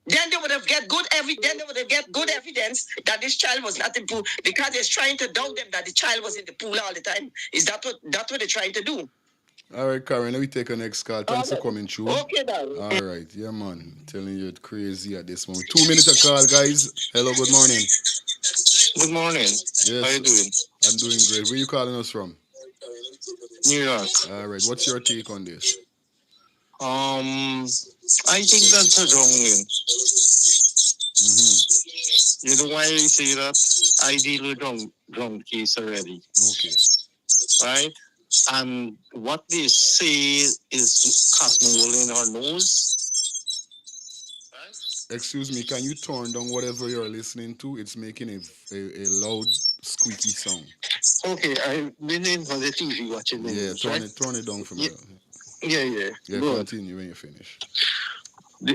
Then they would have get good evidence that this child was not in the pool, because they're trying to doubt them that the child was in the pool all the time. Is that what they're trying to do? All right, Karen, let me take a next call. Thanks for coming through. Okay, darling. All right, yeah, man. I'm telling you, it's crazy at this moment. 2 minutes a call, guys. Hello, good morning. Good morning. Yes. How you doing? I'm doing great. Where you calling us from? New York. All right, what's your take on this? I think that's a wrong win. You know why I say that? I deal with wrong case already. Okay. Right? And what they say is cotton wool in her nose. Right? Excuse me, can you turn down whatever you're listening to? It's making a loud, squeaky sound. Okay, I've been in for the TV watching the Yeah, news, turn it down for me. Yeah. Yeah, Good. continue when you finish.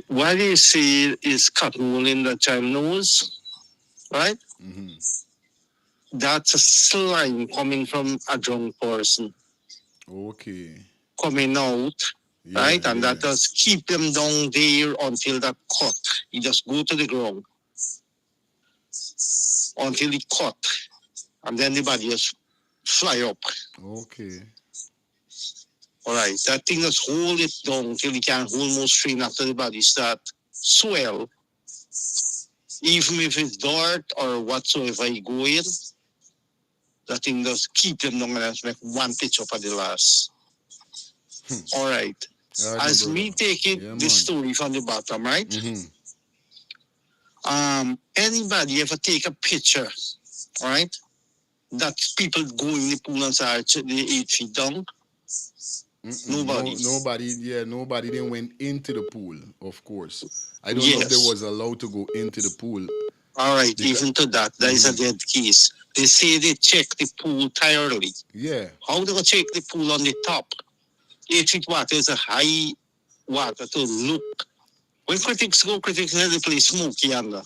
What they say is cotton wool in the child nose, right? That's a slime coming from a drunk person. Okay. Coming out, Yeah, right? And yeah. that does keep them down there until that cut. You just go to the ground until it cut. And then the body just fly up. Okay. All right. That thing just hold it down till it can almost strain after the body start swell. Even if it's dirt or whatsoever you go in, that thing does keep them down and just make one pitch up at the last. All right. As me taking this story from the bottom, right? Anybody ever take a picture, all right? That people go in the pool and start the 8 feet down? Nobody. Nobody then went into the pool, of course. I don't know if they was allowed to go into the pool. All right, even to that is a dead case. They say they check the pool thoroughly. Yeah. How do they check the pool on the top? 8 feet water is a high water to look. When critics go, critics have the place smoky under,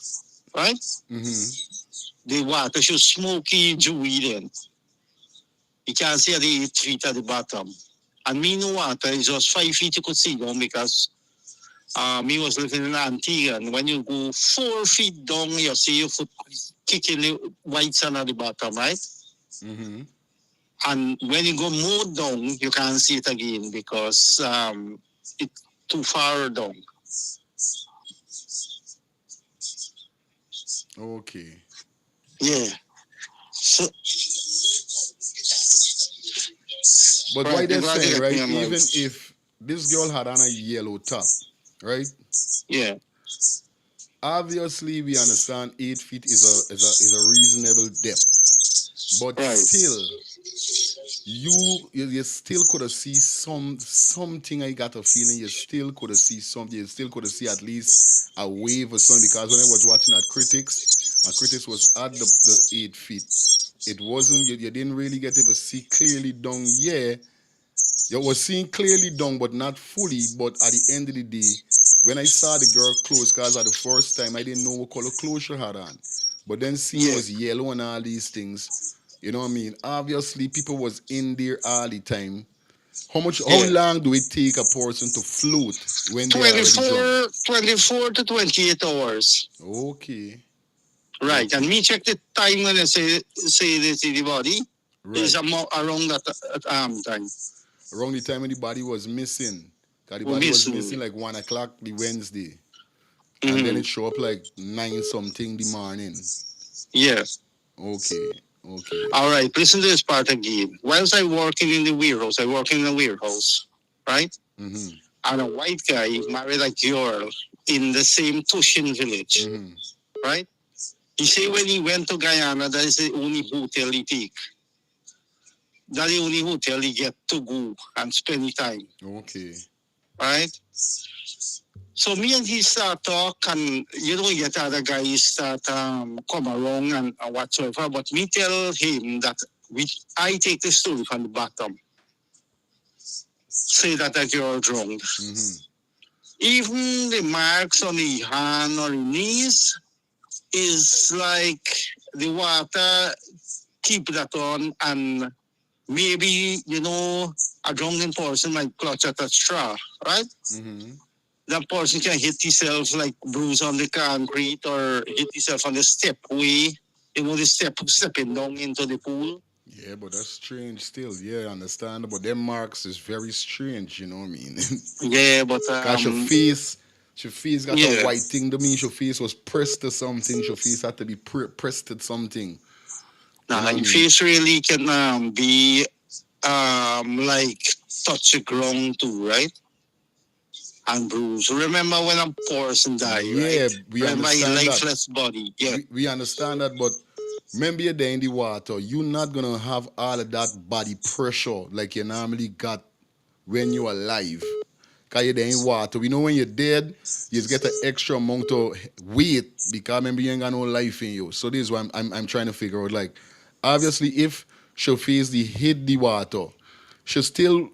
right? The water should smoky, dewy then. You can't see the 8 feet at the bottom. And me no water is just 5 feet you could see down, because me was living in Antigua, and when you go 4 feet down, you see your foot kicking the white sand at the bottom, right? And when you go more down, you can't see it again because it's too far down. Okay. Yeah. So, but why they're saying, right, even if this girl had on a yellow top, right? Yeah. Obviously, we understand 8 feet is a reasonable depth, but still, you still could have seen something. I got a feeling you still could have seen something. You still could have seen at least a wave or something, because when I was watching at Critics, and Critics was at the 8 feet. It wasn't, you didn't really get to see clearly down. Yeah, you was seeing clearly down, but not fully. But at the end of the day, when I saw the girl clothes, because at the first time I didn't know what color clothes she had on, but then seeing it was yellow and all these things, you know what I mean? Obviously, people was in there all the time. How long do it take a person to float when they are 24 to 28 hours. Okay. Right, and me check the time when I say this in the body. Is around that time. Around the time when the body was missing. Because the Was body was missing. missing like 1 o'clock the Wednesday. And then it show up like 9 something the morning. Yes. Okay. All right, listen to this part again. Whilst I working in the warehouse, right? And a white guy married a girl in the same Tushin village, right? He say when he went to Guyana, that is the only hotel he take. That's the only hotel he get to go and spend the time. Okay. Right? So me and he start talk, and you don't get other guys start come around and whatsoever. But me tell him that I take the story from the bottom. Say that girl drowned. Even the marks on the hand or the knees is like the water keep that on, and maybe a drunken person might clutch at a straw, right? That person can hit himself like bruise on the concrete or hit himself on the stepway, the stepping down into the pool. Yeah, but that's strange still. Yeah, I understand. But them marks is very strange, you know what I mean? Yeah, but Cause your face got a white thing. That means your face was pressed to something. Your face had to be pressed to something. Nah, your face really can be like touch the ground too, right? And bruise. Remember when a person died, right? We Remember understand his lifeless body. Yeah. We understand that, but remember you're there in the water, you're not gonna have all of that body pressure like you normally got when you're alive. Cause you're there in water. We know when you're dead, you just get an extra amount of weight because remember you ain't got no life in you. So this is what I'm trying to figure out. Like, obviously if she face hit the water, she still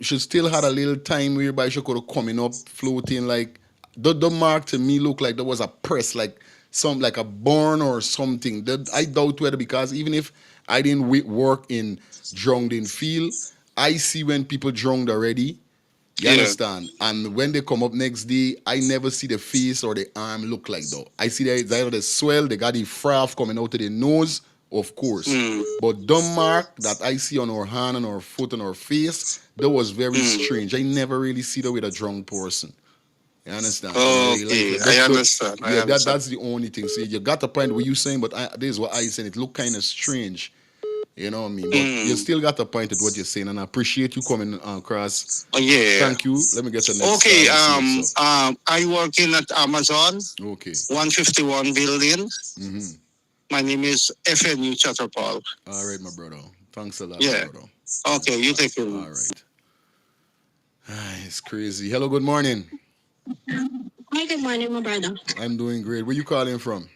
had a little time whereby she could have coming up, floating. Like the mark to me looked like there was a press, like a burn or something. I doubt whether, because even if I didn't work in drowned in field, I see when people drowned already. You understand? And when they come up next day, I never see the face or the arm look like though. I see that either the swell, they got the froth coming out of the nose. Of course. But the mark that I see on her hand and her foot and her face, that was very strange. I never really see that with a drunk person. You understand? Okay, I understand. That's the only thing. See, you got the point what you saying, but this is what I saying. It looked kind of strange. You know what I mean? But you still got the point at what you're saying, and I appreciate you coming across. Yeah. Thank you. Let me get the next. Okay. I work in at Amazon. Okay. 151 building. My name is FNU Chatterpal. All right, my brother. Thanks a lot, yeah. my brother. Okay, you take it. All right. It's crazy. Hello, good morning. Hi, good morning, my brother. I'm doing great. Where you calling from?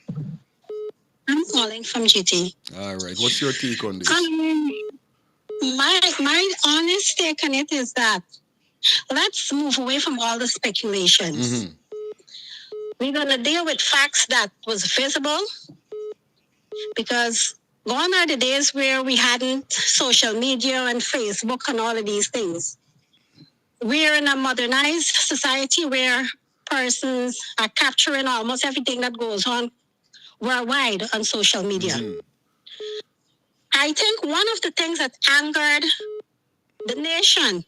I'm calling from GT. All right. What's your take on this? My honest take on it is that let's move away from all the speculations. We're going to deal with facts that was visible, because gone are the days where we hadn't social media and Facebook and all of these things. We're in a modernized society where persons are capturing almost everything that goes on worldwide on social media. I think one of the things that angered the nation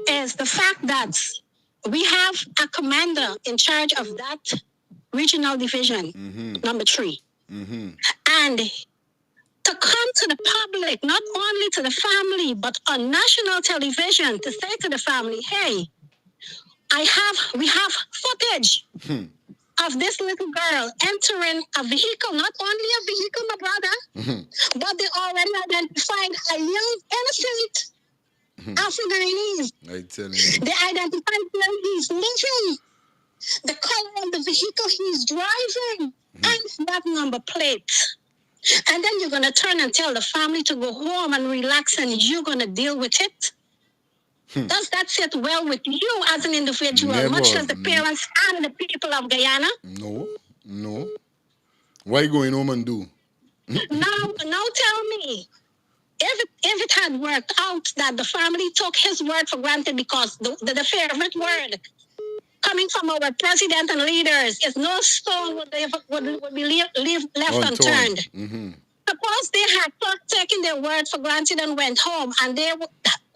is the fact that we have a commander in charge of that regional division, number 3. And to come to the public, not only to the family, but on national television, to say to the family, hey, we have footage of this little girl entering a vehicle, not only a vehicle, my brother, but they already identified a young, innocent Afro-Guyanese. I tell you. They identified where he's living, the color of the vehicle he's driving, and that number plate. And then you're going to turn and tell the family to go home and relax, and you're going to deal with it. Does that sit well with you as an individual, Never. much as the parents and the people of Guyana? No. Why you going home and do? Now tell me, if it had worked out that the family took his word for granted, because the favorite word coming from our president and leaders is no stone would be left unturned. Suppose they had taken their word for granted and went home, and they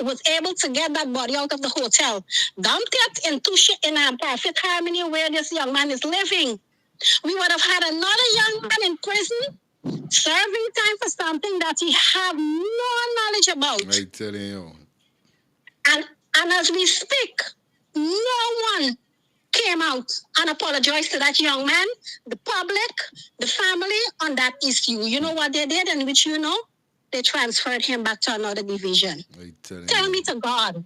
was able to get that body out of the hotel, dumped it in a perfect harmony where this young man is living. We would have had another young man in prison serving time for something that he have no knowledge about. I telling you. And as we speak, no one came out and apologized to that young man, the public, the family on that issue. You know what they did, and which you know? They transferred him back to another division. Tell me to God,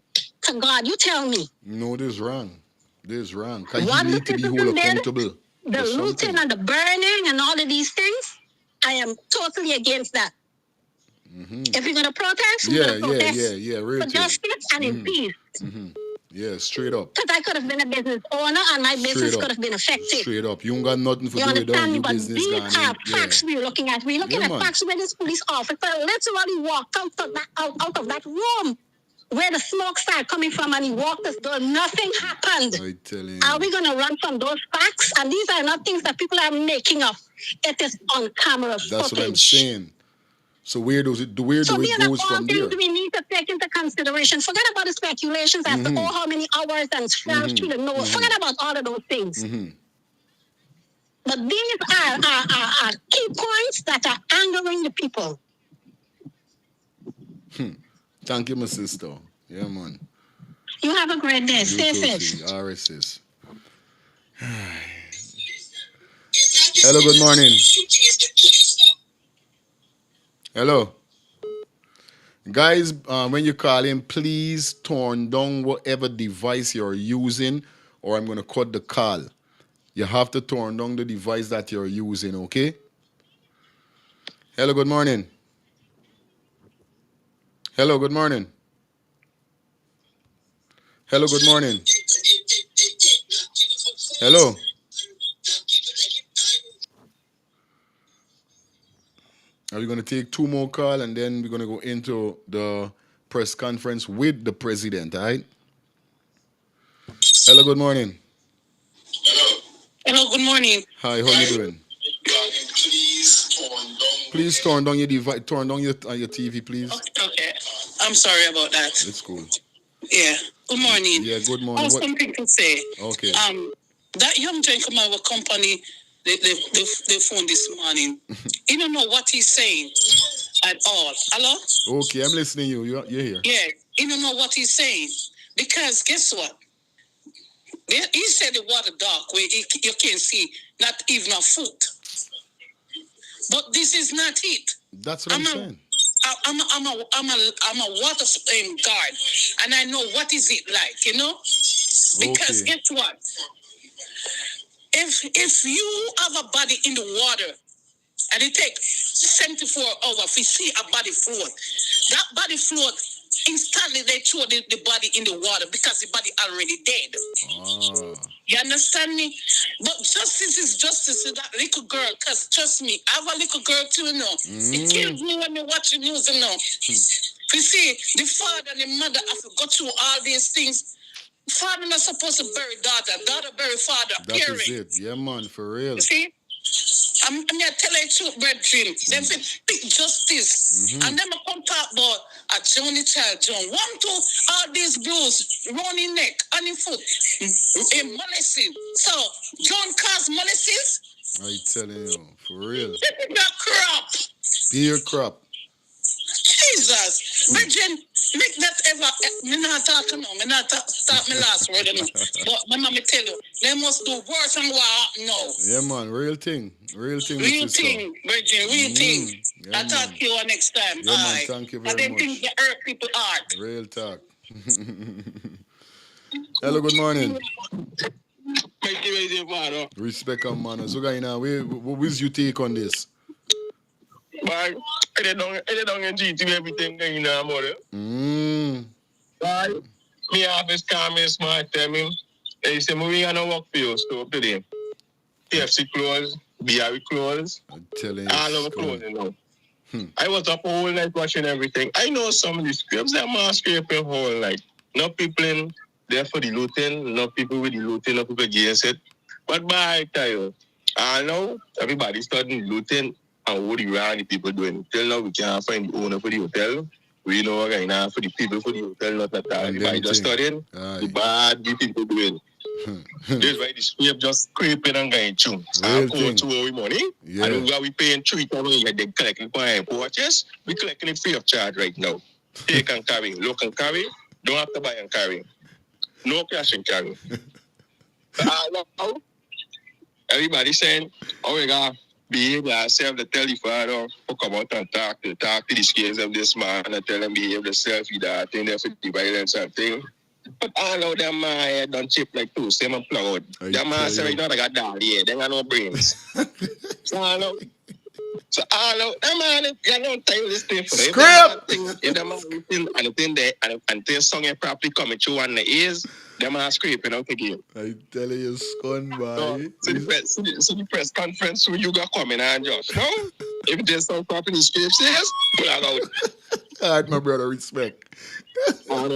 you tell me. No, this is wrong. This is wrong. Because he need to be held accountable. The looting and the burning and all of these things, I am totally against that. Mm-hmm. If you're going to protest, we're going to protest real for justice and in peace. Mm-hmm. Yeah, straight up. Because I could have been a business owner and my business could have been affected. Straight up. You ain't got nothing for doing with your business. These are facts we're looking at. We're looking at facts where this police officer literally walked out of that room where the smoke started coming from, and he walked as though nothing happened. I tell you. Are we going to run from those facts? And these are not things that people are making up. It is on camera footage. That's what I'm saying. So where do it goes from there? We need to take into consideration. Forget about the speculations as to how many hours and flash to the nose. Forget about all of those things. Mm-hmm. But these are key points that are angering the people. Thank you, my sister. Yeah, man. You have a great day. Stay safe. RSS. Hello, good morning. Hello. Guys, when you call in, please turn down whatever device you're using, or I'm going to cut the call. You have to turn down the device that you're using, okay? Hello, good morning. Hello, good morning. Hello, good morning. Hello. Are we going to take 2 more calls, and then we're going to go into the press conference with the president, all right? Hello, good morning. Hello, good morning. Hi, how you doing? Please turn down your device, turn down your TV, please. Okay. I'm sorry about that. It's cool. Yeah. Good morning. Yeah, good morning. I have something to say. Okay. That young gentleman with company, the phone this morning. He don't know what he's saying at all. Hello? Okay, I'm listening to you. You're here. Yeah. He don't know what he's saying. Because guess what? He said the water dark where you can't see not even a foot. But this is not it. That's what I'm saying. I'm a water guard, and I know what is it like, you know. Because guess what? If you have a body in the water, and it takes 74 hours to see a body float, that body float. Instantly, they throw the body in the water because the body already dead. Oh. You understand me? But justice is justice to that little girl. Because trust me, I have a little girl too, you know. It kills me when I watch the news, you know. You see, the father and the mother have to go through all these things. Father not supposed to bury daughter. Daughter bury father. That is it. Yeah, man, for real. You see? I'm going to tell you the truth, brethren. Them say pick justice. And them come talk about a Johnny Child John. 1, 2, all these blues, running neck, on the foot, molesting. So, John caused molests? I telling you, for real. That crap. Beer crap. Jesus. Brethren, make that ever. Me not talk now. Me not talk my last word now. But my mama tell you, they must do worse than what happen now. Yeah, man. Real thing. Real thing. Real thing, Bridget. Real thing. Yeah, I'll talk to you next time. Yeah, man. Thank you very much. I didn't think they hurt people heart. Real talk. Hello, good morning. Respect and manners. So, guys, now, what is your take on this? But they don't GT everything you know about it. Right? Me office call me smart tell me. They say we gonna work for you so today. TFC closed, BRE closed. I'm telling you. All over closed, you know. I was up all night watching everything. I know some of the scripts that man scraping whole night. No people in there for the looting, no people with the looting, no people against it. But by I tell you, I know everybody starting looting. And what the Rani people doing? Till now, we can't find the owner for the hotel. We know right now for the people for the hotel, not at all. Everybody just studying. The bad the people doing. That's why the scrape just scraping and going through. And pour 2 hour money. Yeah. And we paying 3,000, they collecting for airports. We collecting it free of charge right now. Take and carry, look and carry. Don't have to buy and carry. No cash and carry. Everybody saying, oh, we got behave yourself to tell the father to come out and talk to the scales of this man and tell him behave yourself, that thing there for the violence and thing. But all of them head don't chip like two, same and plug out. Them man say right now they got down here, they got no brains. So all of them man, you don't tell this thing for them. Script! If them man and the thing there, and this song ain't properly coming through on the ears, them man scraping out again. I tell you, scun, boy. So the press conference where you got coming and just, no? If there's some properly scrape says, pull it out. All right, my brother, respect. All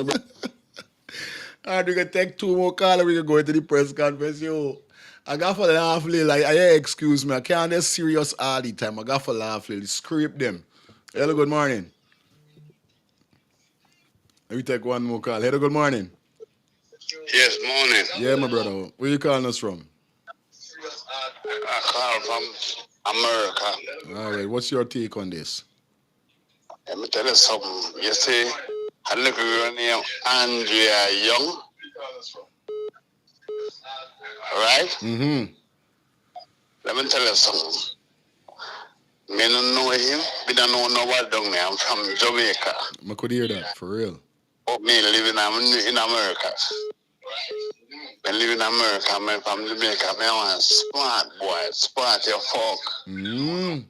right, we can take 2 more calls and we can go into the press conference. Yo, I got for laugh little. Like, excuse me, I can't get serious all the time. I got for laugh little. Scrape them. Hello, good morning. Let me take 1 more call. Hello, good morning. Yes, morning. Yeah, my brother. Where you calling us from? I call from America. All right, what's your take on this? Let me tell you something. You see, I look at your name, Adriana Young. Right? Mm-hmm. Let me tell you something. Me don't know him. Me don't know nobody down there. I'm from Jamaica. I could hear that, for real. But me living in America. Me live in America. I'm from Jamaica. Me want smart boy. Smart your fuck. Mm-hmm.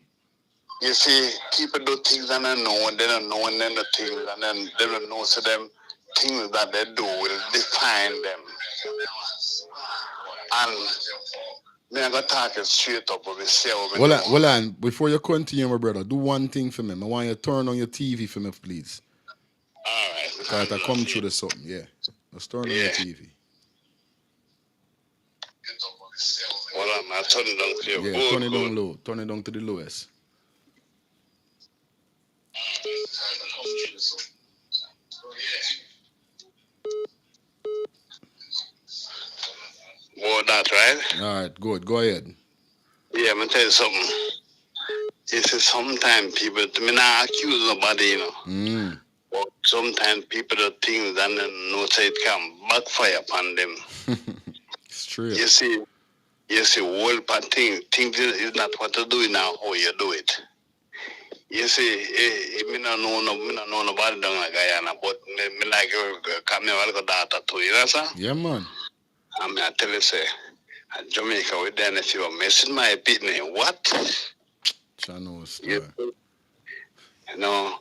You see, people do things and they know, and they don't know, and then the things, and then they don't know, so them things that they do will define them. And me, I'm going to talk it straight up with myself. Hold on, before you continue, my brother, do one thing for me. I want you to turn on your TV for me, please. All right. Because I come through the something, yeah. Let's turn on your TV. Hold on, I'll turn it down for you. Yeah, turn it down low. Turn it down to the lowest. Well, that's right. All right, good. Go ahead. Yeah, I'm going to tell you something. You see, sometimes people, me not accuse nobody, you know. But sometimes people do things and then know say it can backfire upon them. It's true. You see, whole part thing is not what to do now, how you do it. You see, me not know nobody down in Guyana, but me like come here, go data too, you know, sir? Yeah, man. And I tell you, say, Jamaica, we done if you are messing my business, what? Channels. You know,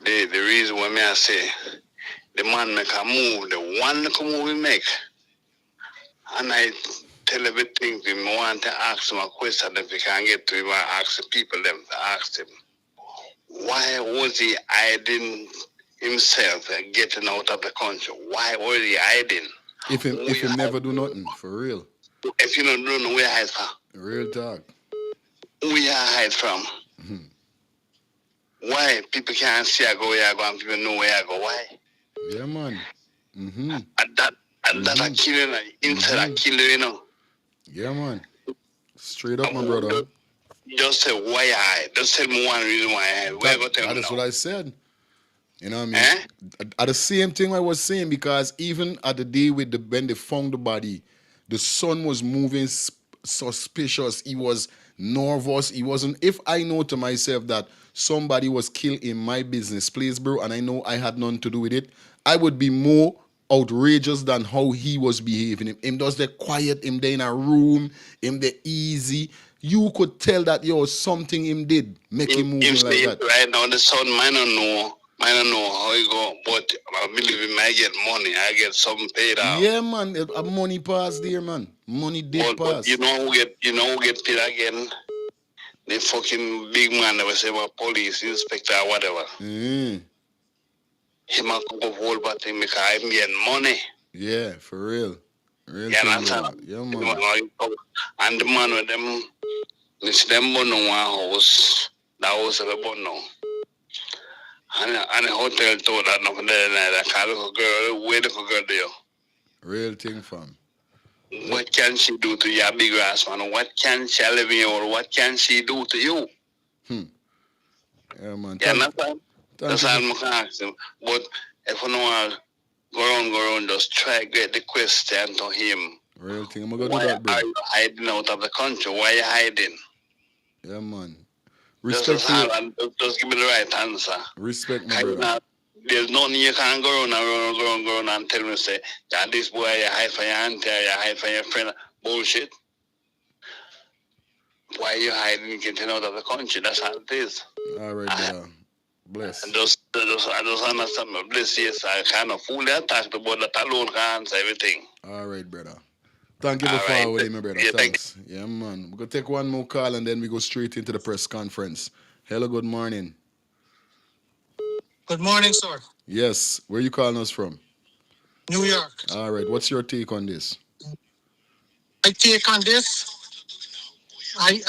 the reason why me I say, the man make a move, the one move we make, and I tell everything, we want to ask him a question, if we can get to him, I ask the people them to ask him. Why was he hiding himself and getting out of the country? Why was he hiding? If he never do nothing, for real. If you don't know where I hide from. Real talk. Where I hide from. Why? People can't see I go where I go and people know where I go. Why? Yeah, man. And that a killing, inside a killer, you know. Yeah, man. Straight up, my brother. Just say why I hide. Just tell me one reason why I hide. Where I go tell me That's now. what I said. You know what I mean? At the same thing I was saying, because even at the day when they found the body, the son was moving suspicious. He was nervous. He wasn't. If I know to myself that somebody was killed in my business place, bro, and I know I had nothing to do with it, I would be more outrageous than how he was behaving. Him does the quiet, him there in a room, him the easy. You could tell that, something him did make him moving like that. Right now, the son might not know how he go, but I believe he might get money. I get something paid out. Yeah, man, money pass there, man. Money did pass. But you know who get paid again? The fucking big man that was say about police inspector or whatever. He might go whole bad thing because I'm getting money. Yeah, for real. Real yeah, thing, man. Yeah, man. And the man with them It's them born one house. That house is born now. And the hotel told that nothing there. That kind of girl, where the girl there. Real thing, fam. What can she do to your big ass man? What can she live in or what can she do to you? Yeah, man. You understand? That's all I'm asking. But if you know go around, just try to get the question to him. Real thing. I'm gonna do Why that, bro. are you hiding out of the country? Why are you hiding? Yeah, man. Just give me the right answer. Respect, my brother. There's nothing you can go around and tell me, say, that this boy, you hide for your auntie, you hide for your friend. Bullshit. Why are you hiding, getting out of the country? That's how it is. All right, brother. Bless. I just understand my bliss. Yes, I kind of fully attack the board that alone can answer everything. All right, brother. Thank you for forwarding, my brother. Thanks. Yeah, man. We're going to take one more call and then we go straight into the press conference. Hello, good morning. Good morning, sir. Yes. Where you calling us from? New York. All right. What's your take on this? I take on this. I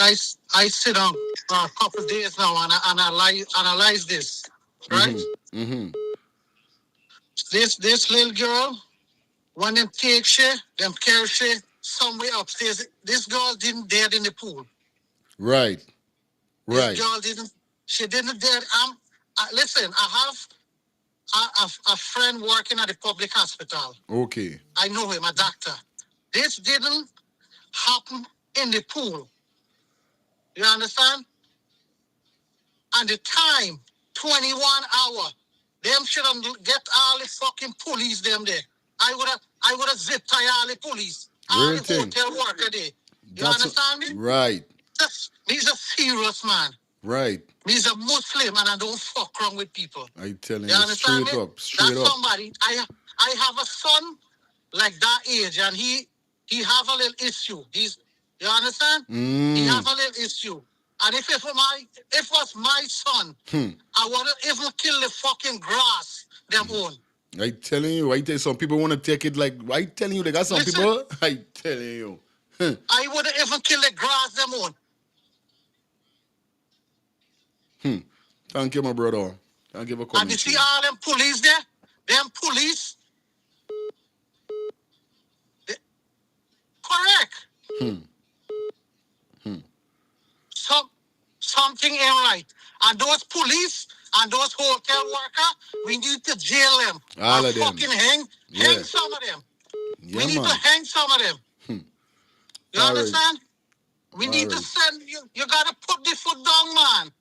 sit down for a couple of days now and I analyze this. Right? Mm-hmm. This little girl, when them take she, them carry she somewhere upstairs. This girl didn't dead in the pool. Right. This girl didn't. She didn't dead. Listen, I have a friend working at the public hospital. Okay. I know him, a doctor. This didn't happen in the pool. You understand? And the time, 21 hour. Them should have get all the fucking police them there. I would have zip tie all the police. All the hotel worker there. You understand me? Right. He's a serious man. Right. He's a Muslim and I don't fuck wrong with people. I telling you understand straight me? up. Straight That's up. somebody. I have a son like that age and he have a little issue. You understand? He have a little issue. And if it was my son, I wouldn't even kill the fucking grass them own. I telling you, some people want to take it like, I telling you, they got some people, I telling you. I wouldn't even kill the grass them own. Thank you, my brother. Thank you for coming. And you see all them police there? Them police? Correct. Something ain't right. And those police and those hotel workers, we need to jail them. All of them. Fucking hang some of them. Yeah, we need to hang some of them. You understand? We need to send you. You gotta put the foot down, man.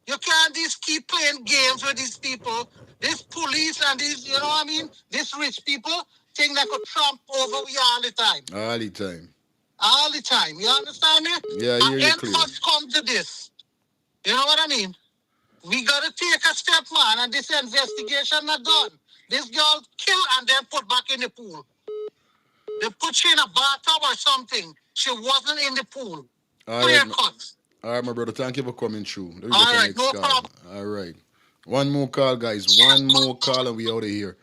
You can't just keep playing games with these people. This police and these, you know what I mean? These rich people think they could trump over we all the time. All the time. All the time. You understand me? Yeah, I hear you clear. Must come to this. You know what I mean? We gotta take a step, man, and this investigation not done. This girl killed and then put back in the pool. They put she in a bathtub or something. She wasn't in the pool. Clear cut. All right, my brother. Thank you for coming through. All right, no problem. All right. One more call, guys. One more call and we out of here.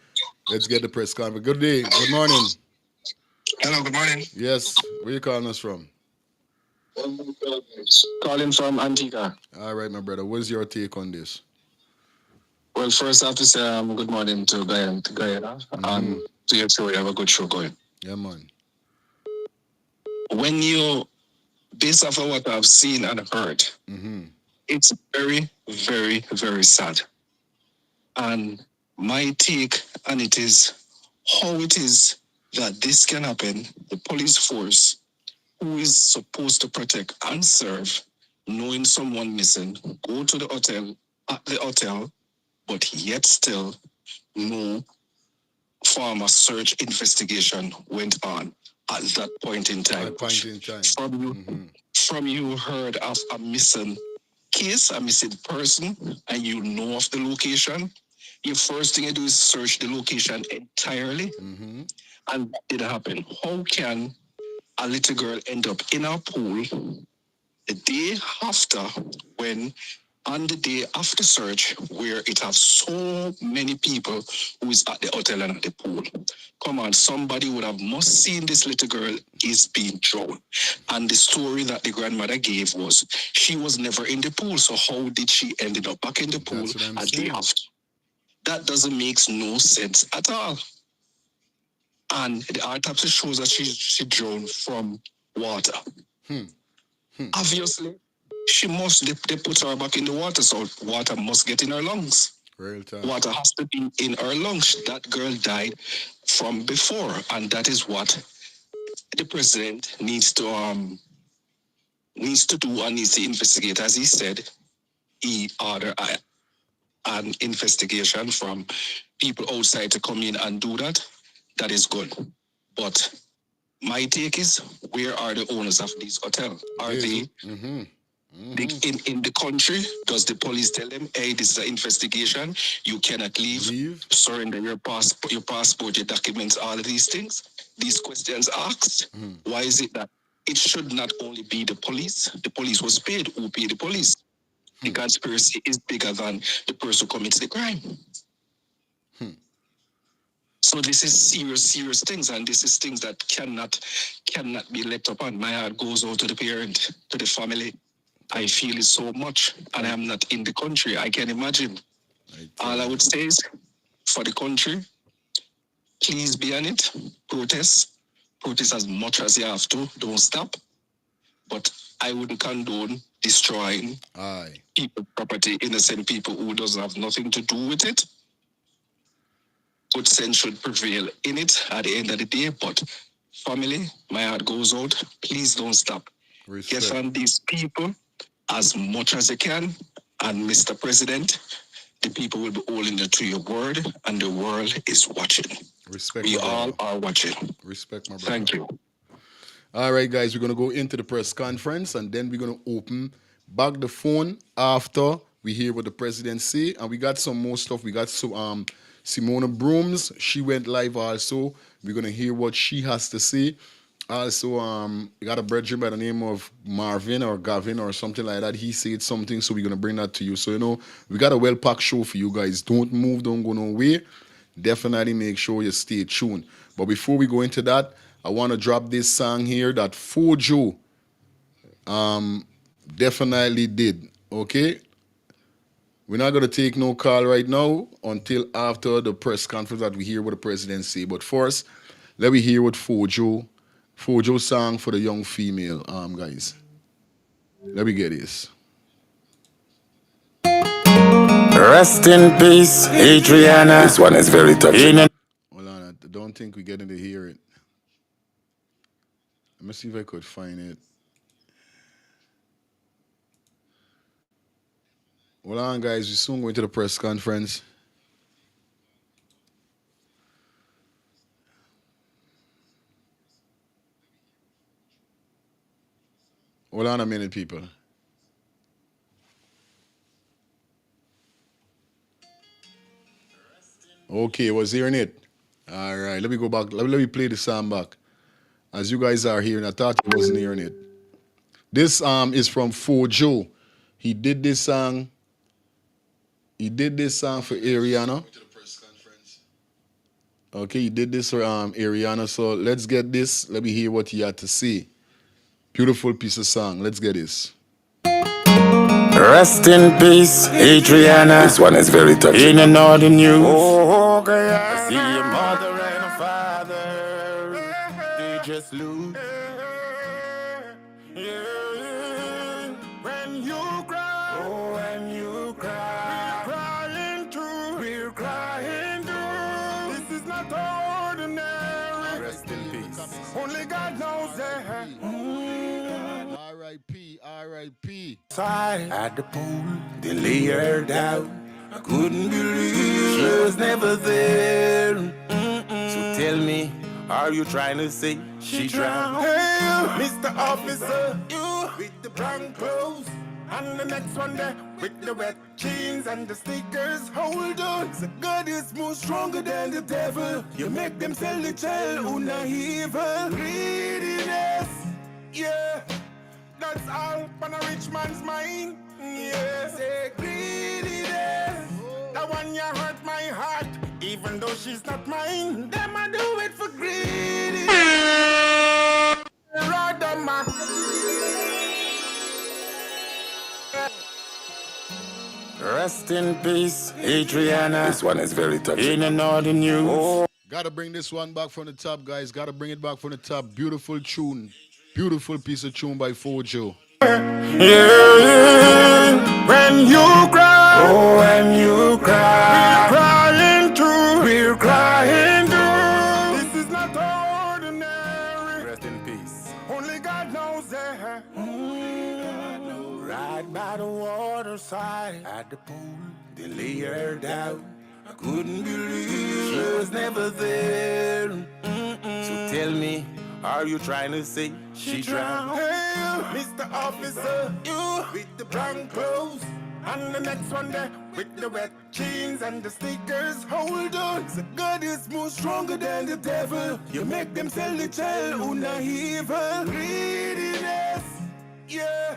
Let's get the press conference. Good day. Good morning. Hello, good morning. Yes. Where you calling us from? Calling from Antigua. All right, my brother. What's your take on this? Well, first I have to say good morning to Guyana. And to your show, you have a good show going. Yeah, man. When you, based off of what I've seen and heard, it's very, very, very sad. And my take on it is how it is that this can happen. The police force, who is supposed to protect and serve, knowing someone missing, go to the hotel, but yet still no formal search investigation went on at that point in time. From you heard of a missing case, a missing person, and you know of the location. Your first thing you do is search the location entirely, and that did happen. How can a little girl end up in a pool the day after when on the day after search, where it has so many people who is at the hotel and at the pool. Come on, somebody would have must seen this little girl is being drowned. And the story that the grandmother gave was she was never in the pool. So how did she ended up back in the pool a day after? That doesn't make no sense at all. And the autopsy shows that she drowned from water. Obviously, she must, they put her back in the water, so water must get in her lungs. Real time. Water has to be in her lungs. That girl died from before, and that is what the president needs to do and needs to investigate. As he said, he ordered an investigation from people outside to come in and do that. That is good. But my take is, where are the owners of these hotels? Are they in the country? Does the police tell them, hey, this is an investigation, you cannot leave. Surrender your passport, your documents, all of these things? These questions asked. Why is it that it should not only be the police? The police was paid. Who paid the police? The conspiracy is bigger than the person who commits the crime. So this is serious things, and this is things that cannot be let upon. My heart goes out to the parent, to the family. I feel it so much, and I'm not in the country. I can imagine. All I would say is, for the country, please be on it. Protest as much as you have to. Don't stop. But I wouldn't condone destroying people's property, innocent people who doesn't have nothing to do with it. Good sense should prevail in it at the end of the day. But family, my heart goes out. Please don't stop. Get on these people as much as you can. And Mr. President, the people will be holding you to your word, and the world is watching. We all are watching. Respect, my brother. Thank you. All right, guys, we're going to go into the press conference, and then we're going to open back the phone after we hear what the president say. And we got some more stuff. We got some Simona Brooms. She went live also. We're going to hear what she has to say. Also, we got a brethren by the name of Marvin or Gavin or something like that. He said something, so we're going to bring that to you. So, we got a well-packed show for you guys. Don't move, don't go nowhere. Definitely make sure you stay tuned. But before we go into that, I want to drop this song here that Fojo definitely did, okay? We're not going to take no call right now until after the press conference that we hear what the president say. But first, let me hear what Fojo sang for the young female, guys. Let me get this. Rest in peace, Adriana. This one is very touching. Hold on, I don't think we're getting to hear it. Let me see if I could find it. Hold on, guys. We're soon going to the press conference. Hold on a minute, people. Okay, was hearing it. All right, let me go back. Let me play the song back. As you guys are hearing, I thought I wasn't hearing it. This is from Fojo. He did this song. He did this song for Adrianna. Okay, he did this for Adrianna. So let's get this. Let me hear what he had to say. Beautiful piece of song. Let's get this. Rest in peace, Adriana. This one is very touching. In all the news. Oh, okay. I see your mother and a father. They just lose. When you cry, oh, when you cry, we're crying through. This is not ordinary. Rest in peace. Only God knows that. R.I.P. R.I.P. At the pool, they lay her down. I couldn't believe she was never there. So tell me, are you trying to say she drowned? Hey, Mr. Officer, you with the brown clothes. And the next one there with the wet jeans and the sneakers. Hold on, the God is more stronger than the devil. You make them sell the child who not evil. Greediness, yeah. That That's all on a rich man's mind. Yes, say greediness. That one you hurt my heart, even though she's not mine. Them I do it for greediness. Rather my rest in peace, Adriana. This one is very touching. In and all the news. Oh. Gotta bring this one back from the top, guys. Gotta bring it back from the top. Beautiful tune. Beautiful piece of tune by Fojo. Yeah, when you cry, oh, when you cry, we're crying too. This is not ordinary. Rest in peace. Only God knows that. Right by the waterside, at the pool, they lay her down. I couldn't believe she was never there. So tell me, are you trying to say she drowned? Hey, Mr. Officer, you with the brown clothes, and the next one there with the wet jeans and the sneakers. Hold on, the God is more stronger than the devil. You make them sell the child who not evil. Greediness, yeah,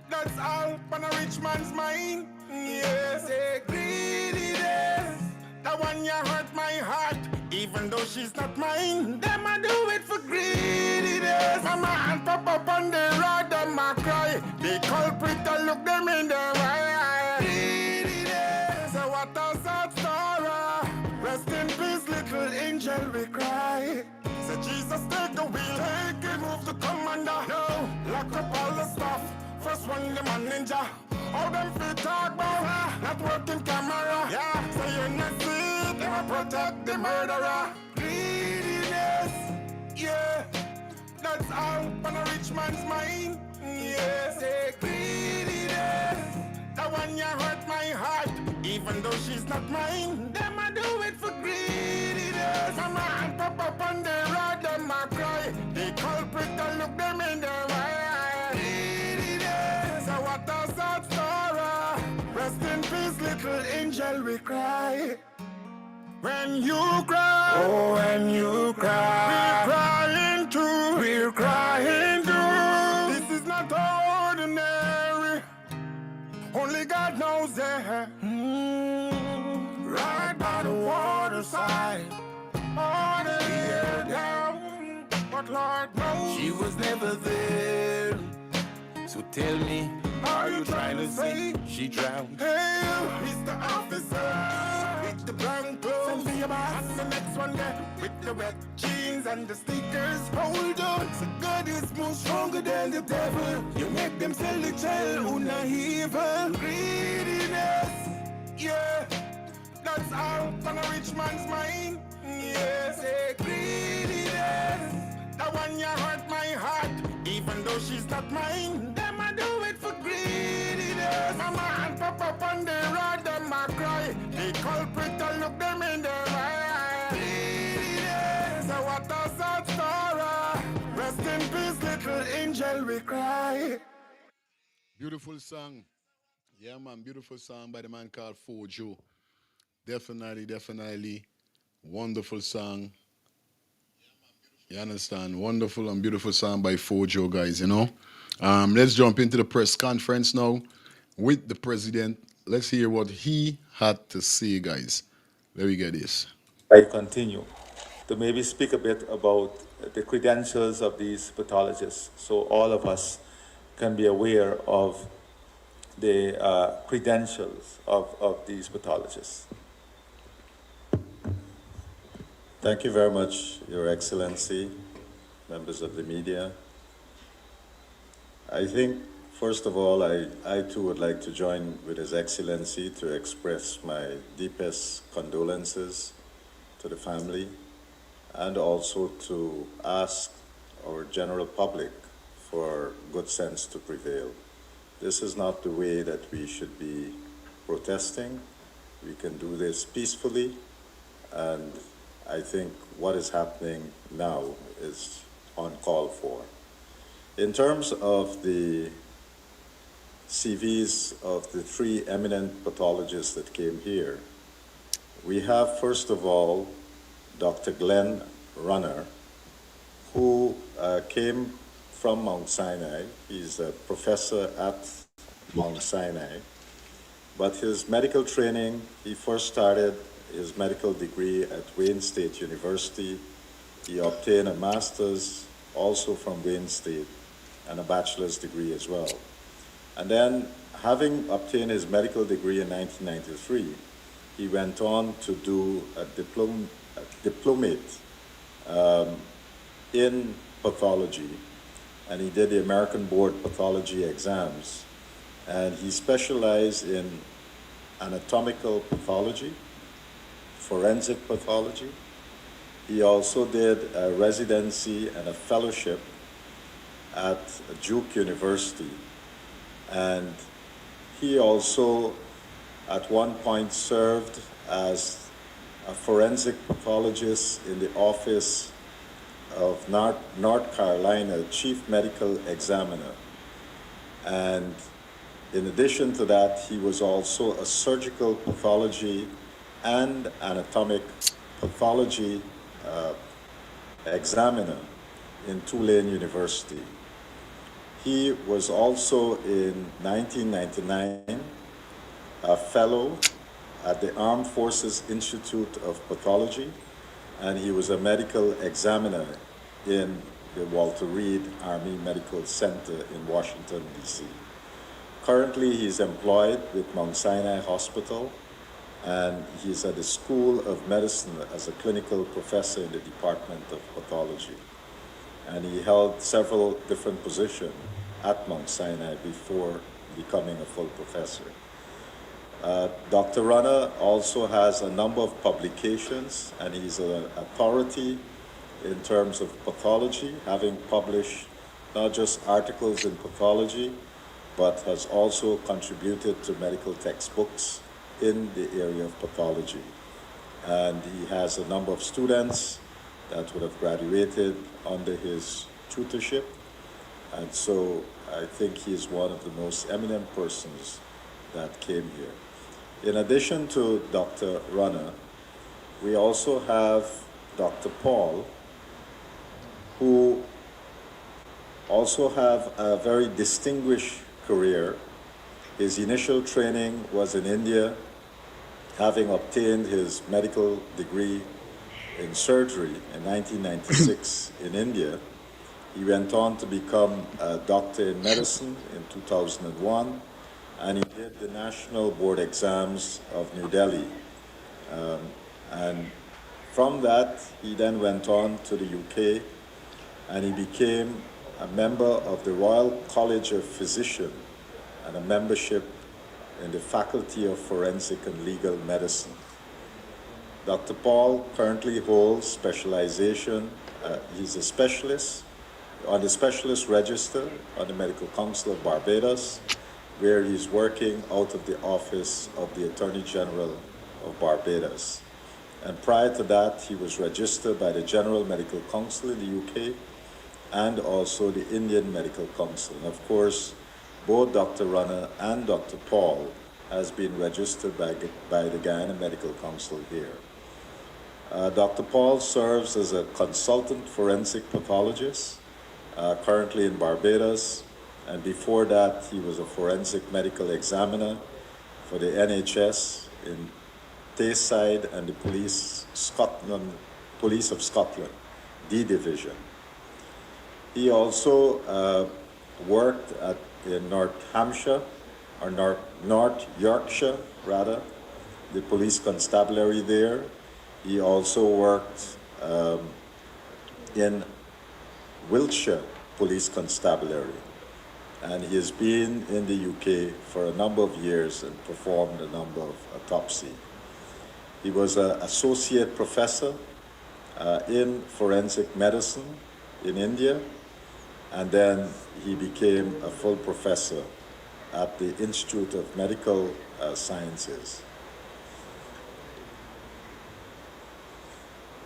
that's all on a rich man's mind. Yeah, say greediness. That one you hurt my heart, even though she's not mine. Them I do it for greediness. Mama and Papa on the road, them I cry. The culprit, I look them in the eye. Greediness, so what a sad story. Rest in peace, little angel, we cry. Say Jesus, take the wheel, take it, move the commander. No, lock up all the stuff. First one, them a ninja. All them feet talk about not working camera. Yeah, so you not see them a protect the murderer. Greediness, yeah, that's all on a rich man's mind. Yeah, say greediness. That one you hurt my heart, even though she's not mine. Them I do it for greediness. Mama and Papa on the road, them I cry. The culprit, I look them in the eye. Greediness, so what a sad story. Rest in peace, little angel, we cry. When you cry, oh, when you cry, we're crying too, we're crying too. This is not ordinary. Only God knows that. Right by the waterside, all the year down. But Lord knows she was never there. So tell me, are you trying to say she drowned? Hey, Mr. Officer, with the brown clothes, and the next one there with the red jeans and the sneakers. Hold on, so God is more stronger than the devil. You make them sell the child who not evil. Greediness, yeah, that's all on a rich man's mind. Yeah, say greediness. That one you hurt my heart, even though she's not mine. Them I do it for greediness. Mama and Papa on the road, them I cry. The culprit, I look them in the eye. Greediness, so what a sad story. Rest in peace, little angel, we cry. Beautiful song. Yeah, man, beautiful song by the man called Fojo. Definitely. Wonderful song. You understand? Wonderful and beautiful song by Fojo, guys, you know. Let's jump into the press conference now with the president. Let's hear what he had to say, guys. Let me get this. I continue to maybe speak a bit about the credentials of these pathologists so all of us can be aware of the credentials of these pathologists. Thank you very much, Your Excellency, members of the media. I think, first of all, I too would like to join with His Excellency to express my deepest condolences to the family and also to ask our general public for good sense to prevail. This is not the way that we should be protesting. We can do this peacefully, and I think what is happening now is uncalled for. In terms of the CVs of the three eminent pathologists that came here, we have, first of all, Dr. Glenn Runner, who came from Mount Sinai. He's a professor at Mount Sinai. But his medical training, he first started his medical degree at Wayne State University. He obtained a master's also from Wayne State and a bachelor's degree as well. And then, having obtained his medical degree in 1993, he went on to do a diplomate in pathology, and he did the American Board Pathology exams, and he specialized in anatomical pathology, forensic pathology. He also did a residency and a fellowship at Duke University, and he also at one point served as a forensic pathologist in the office of North Carolina Chief Medical Examiner. And in addition to that, he was also a surgical pathology and anatomic pathology examiner in Tulane University. He was also in 1999 a fellow at the Armed Forces Institute of Pathology, and he was a medical examiner in the Walter Reed Army Medical Center in Washington, D.C. Currently, he's employed with Mount Sinai Hospital, and he's at the School of Medicine as a clinical professor in the Department of Pathology. And he held several different positions at Mount Sinai before becoming a full professor. Dr. Runner also has a number of publications, and he's an authority in terms of pathology, having published not just articles in pathology, but has also contributed to medical textbooks in the area of pathology. And he has a number of students that would have graduated under his tutorship. And so I think he's one of the most eminent persons that came here. In addition to Dr. Runner, we also have Dr. Paul, who also have a very distinguished career. His initial training was in India, having obtained his medical degree in surgery in 1996 in India. He went on to become a doctor in medicine in 2001, and he did the National Board exams of New Delhi. And from that, he then went on to the UK, and he became a member of the Royal College of Physicians and a membership in the Faculty of Forensic and Legal Medicine. Dr. Paul currently holds specialization. He's a specialist on the Specialist Register on the Medical Council of Barbados, where he's working out of the office of the Attorney General of Barbados. And prior to that, he was registered by the General Medical Council in the UK and also the Indian Medical Council. And of course, both Dr. Runner and Dr. Paul has been registered by the Guyana Medical Council here. Dr. Paul serves as a consultant forensic pathologist, currently in Barbados, and before that he was a forensic medical examiner for the NHS in Tayside and the Police of Scotland, D Division. He also worked in North Hampshire, or North Yorkshire rather, the police constabulary there. He also worked in Wiltshire Police Constabulary, and he has been in the UK for a number of years and performed a number of autopsy. He was an associate professor in forensic medicine in India, and then he became a full professor at the Institute of Medical Sciences.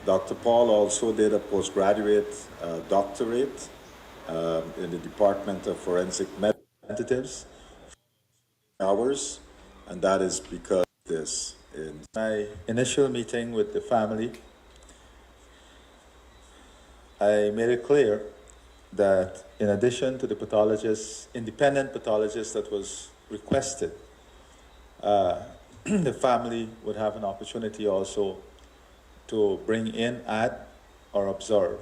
Dr. Paul also did a postgraduate doctorate in the Department of Forensic Representatives hours, and that is because of this. In my initial meeting with the family, I made it clear that in addition to the pathologist, independent pathologist that was requested, the family would have an opportunity also to bring in, add, or observe.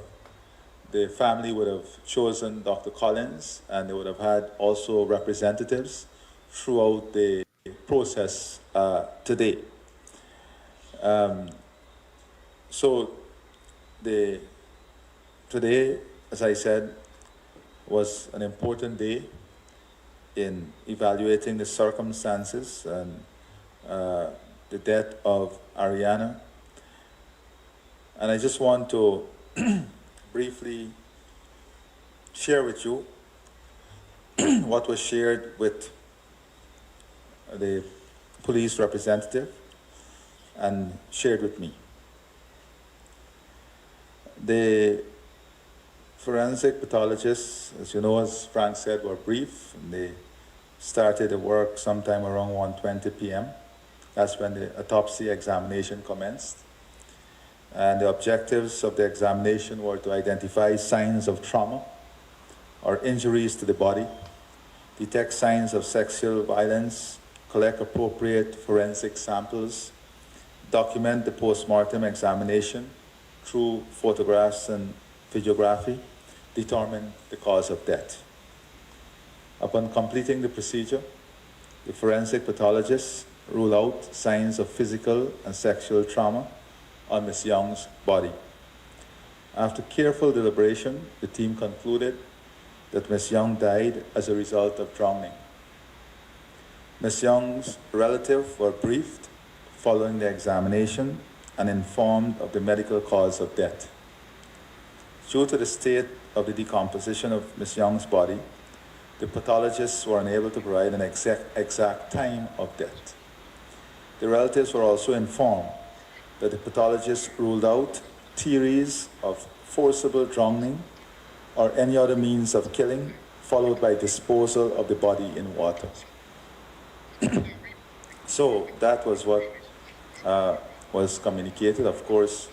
The family would have chosen Dr. Collins, and they would have had also representatives throughout the process today. So today, as I said, was an important day in evaluating the circumstances and the death of Adrianna. And I just want to briefly share with you what was shared with the police representative and shared with me. The forensic pathologists, as you know, as Frank said, were brief. And they started the work sometime around 1:20 p.m. That's when the autopsy examination commenced. And the objectives of the examination were to identify signs of trauma or injuries to the body, detect signs of sexual violence, collect appropriate forensic samples, document the post-mortem examination through photographs and videography, determine the cause of death. Upon completing the procedure, the forensic pathologists rule out signs of physical and sexual trauma on Ms. Young's body. After careful deliberation, the team concluded that Ms. Young died as a result of drowning. Ms. Young's relatives were briefed following the examination and informed of the medical cause of death. Due to the state of the decomposition of Ms. Young's body, the pathologists were unable to provide an exact time of death. The relatives were also informed that the pathologists ruled out theories of forcible drowning or any other means of killing, followed by disposal of the body in water. So that was what was communicated. Of course,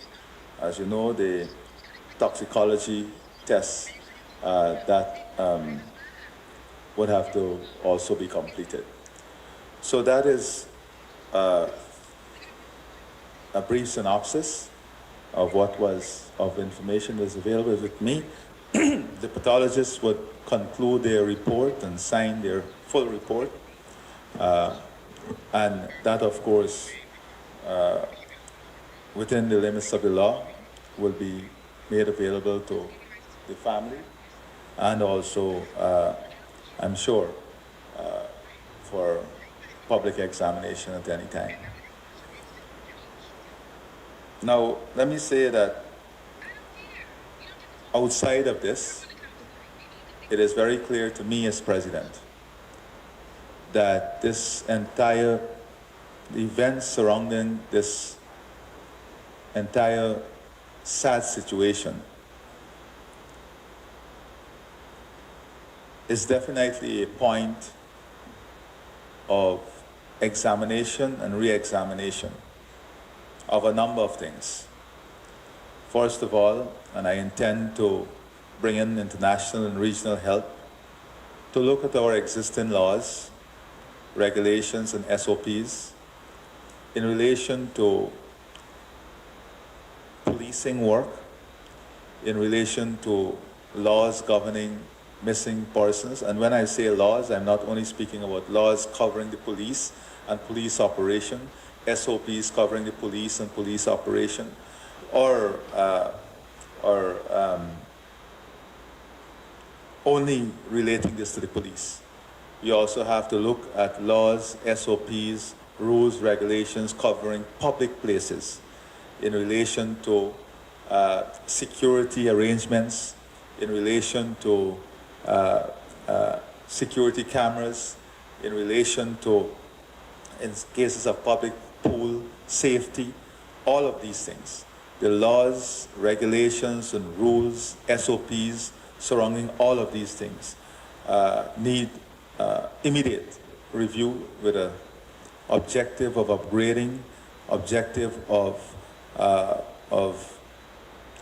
as you know, the toxicology tests that would have to also be completed. So that is a brief synopsis of what was of information that is available with me. The pathologists would conclude their report and sign their full report, and that, of course, within the limits of the law, will be made available to the family, and also, I'm sure, for public examination at any time. Now, let me say that outside of this, it is very clear to me as president that this entire, the events surrounding this entire sad situation is definitely a point of examination and re-examination of a number of things. First of all, and I intend to bring in international and regional help to look at our existing laws, regulations, and SOPs in relation to policing work, in relation to laws governing missing persons. And when I say laws, I'm not only speaking about laws covering the police and police operation, SOPs covering the police and police operation, or only relating this to the police. We also have to look at laws, SOPs, rules, regulations covering public places in relation to security arrangements, in relation to security cameras, in relation to, in cases of public pool safety, all of these things. The laws, regulations, and rules, SOPs surrounding all of these things need immediate review with an objective of upgrading, objective of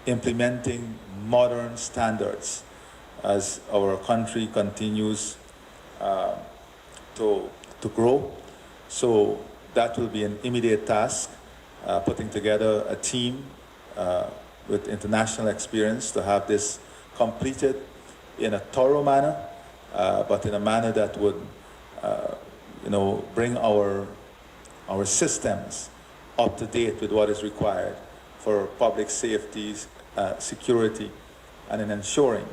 implementing modern standards as our country continues to grow. So that will be an immediate task, putting together a team with international experience to have this completed in a thorough manner, but in a manner that would, bring our systems up to date with what is required for public safety, security, and in ensuring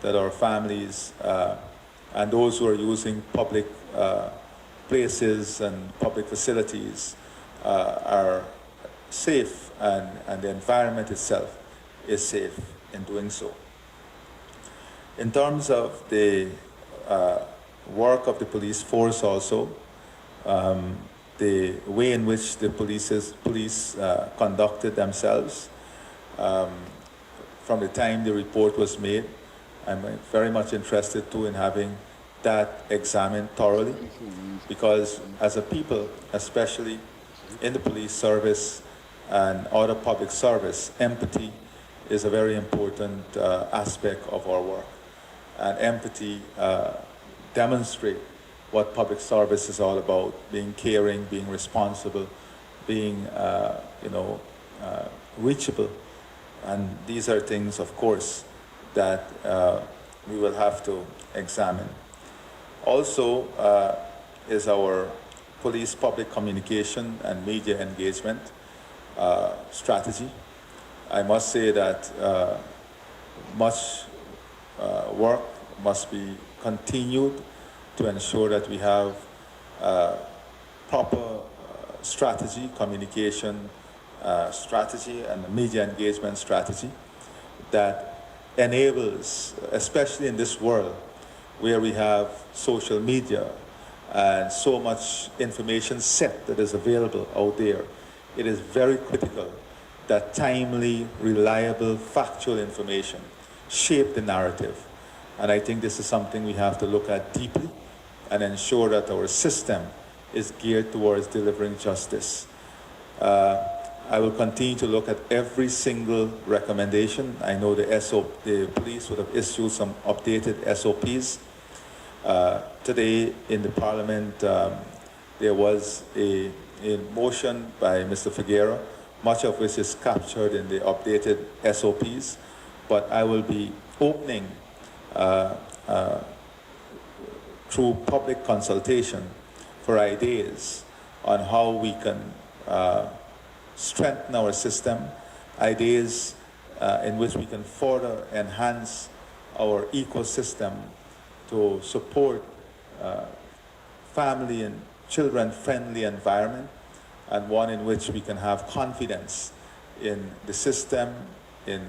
that our families and those who are using public places and public facilities are safe, and the environment itself is safe in doing so. In terms of the work of the police force also, the way in which the police conducted themselves from the time the report was made, I'm very much interested too in having that examined thoroughly, because as a people, especially in the police service and other public service, empathy is a very important aspect of our work. And empathy demonstrates what public service is all about: being caring, being responsible, being reachable. And these are things, of course, that we will have to examine. Also is our police public communication and media engagement strategy. I must say that much work must be continued to ensure that we have proper strategy, communication strategy, and media engagement strategy that enables, especially in this world where we have social media and so much information set that is available out there, it is very critical that timely, reliable, factual information shape the narrative. And I think this is something we have to look at deeply and ensure that our system is geared towards delivering justice. I will continue to look at every single recommendation. I know the police would have issued some updated SOPs. Today in the Parliament, there was a motion by Mr. Figueroa, much of which is captured in the updated SOPs, but I will be opening through public consultation for ideas on how we can strengthen our system, ideas in which we can further enhance our ecosystem to support family and children-friendly environment, and one in which we can have confidence in the system, in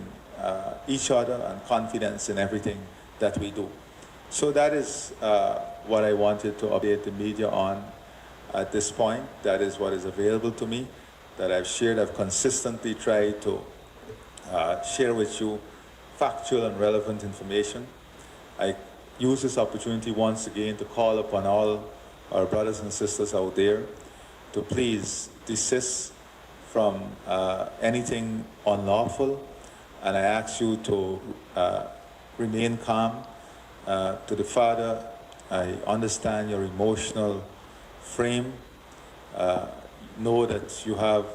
each other, and confidence in everything that we do. So that is what I wanted to update the media on at this point. That is what is available to me, that I've shared. I've consistently tried to share with you factual and relevant information. I use this opportunity once again to call upon all our brothers and sisters out there to please desist from anything unlawful, and I ask you to remain calm. To the Father, I understand your emotional frame. Know that you have,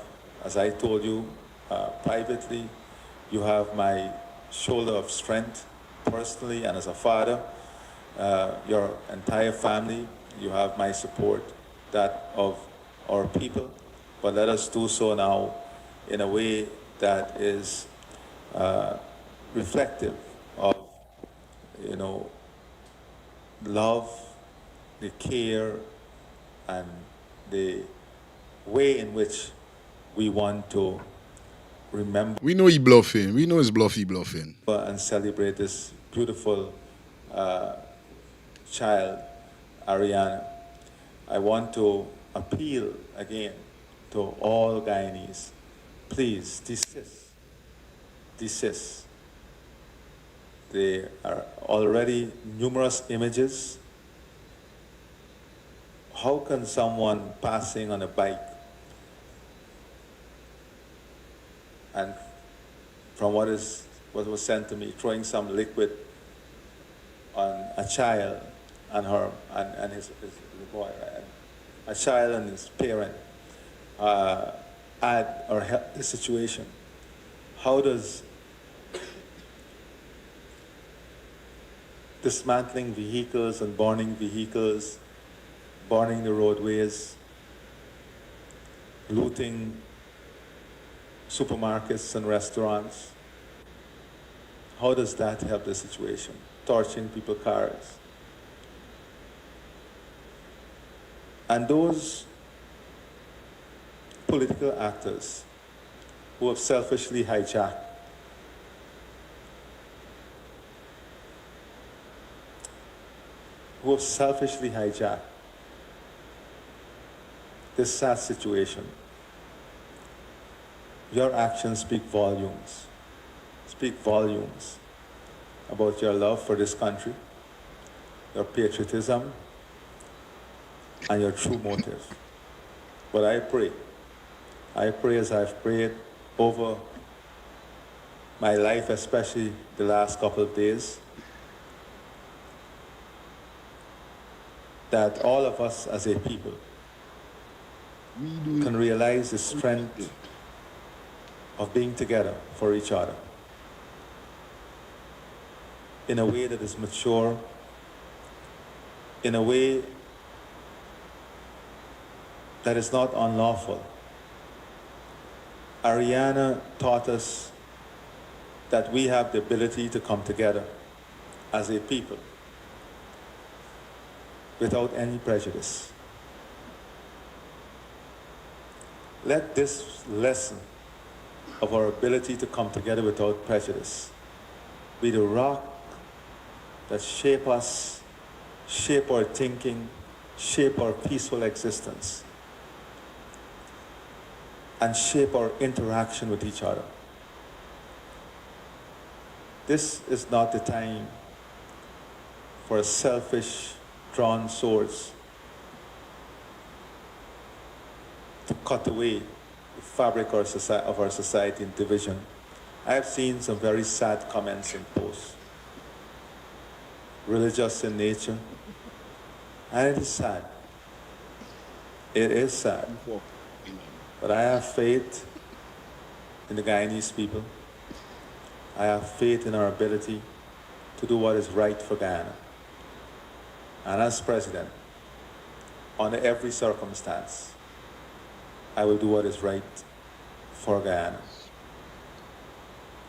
as I told you privately, you have my shoulder of strength personally and as a father. Your entire family, you have my support, that of our people. But let us do so now in a way that is reflective of, love, the care, and the way in which we want to remember. We know he bluffing. We know he's bluffing. And celebrate this beautiful child, Adrianna. I want to appeal again to all Guyanese. Please desist. There are already numerous images. How can someone passing on a bike and from what was sent to me, throwing some liquid on a child and his boy, right? A child and his parent add or help the situation? How does dismantling vehicles and burning vehicles, burning the roadways, looting supermarkets and restaurants, how does that help the situation? Torching people's cars. And those political actors who have selfishly hijacked this sad situation, your actions speak volumes about your love for this country, your patriotism, and your true motive. But I pray as I've prayed over my life, especially the last couple of days, that all of us as a people can realize the strength of being together for each other in a way that is mature, in a way that is not unlawful. Adriana taught us that we have the ability to come together as a people without any prejudice. Let this lesson of our ability to come together without prejudice be the rock that shape us, shape our thinking, shape our peaceful existence, and shape our interaction with each other. This is not the time for selfish, drawn swords to cut away the fabric of our society in division. I have seen some very sad comments in posts, religious in nature, and it is sad. It is sad. But I have faith in the Guyanese people. I have faith in our ability to do what is right for Guyana. And as president, under every circumstance, I will do what is right for Guyana.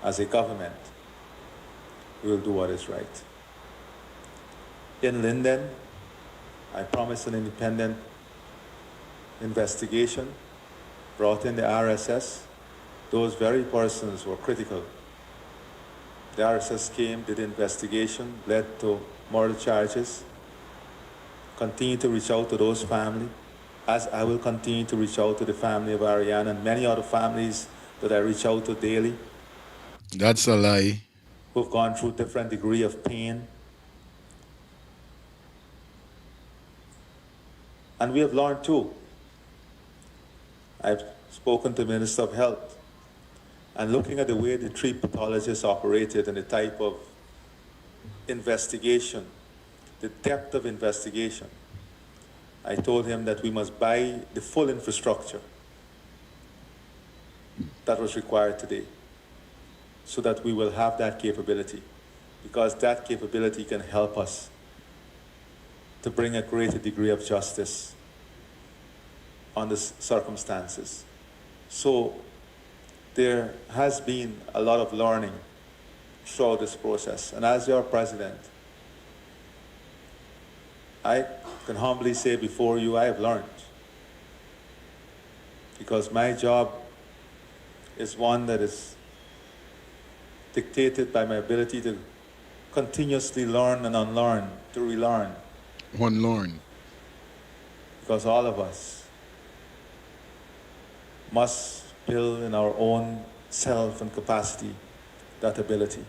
As a government, we will do what is right. In Linden, I promised an independent investigation, brought in the RSS. Those very persons were critical. The RSS came, did investigation, led to murder charges. Continue to reach out to those families, as I will continue to reach out to the family of Adriana and many other families that I reach out to daily. That's a lie. Who've gone through different degree of pain. And we have learned too. I've spoken to the Minister of Health, and looking at the way the three pathologists operated and the type of investigation, the depth of investigation, I told him that we must buy the full infrastructure that was required today so that we will have that capability, because that capability can help us to bring a greater degree of justice on the circumstances. So there has been a lot of learning throughout this process. And as your president, I can humbly say before you, I have learned. Because my job is one that is dictated by my ability to continuously learn and unlearn, to relearn. Unlearn. Because all of us must build in our own self and capacity that ability.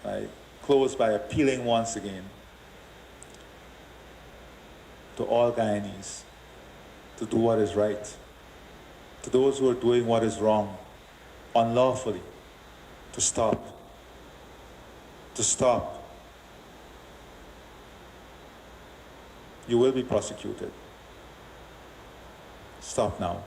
I close by appealing once again to all Guyanese to do what is right, to those who are doing what is wrong, unlawfully, to stop, You will be prosecuted. Stop now.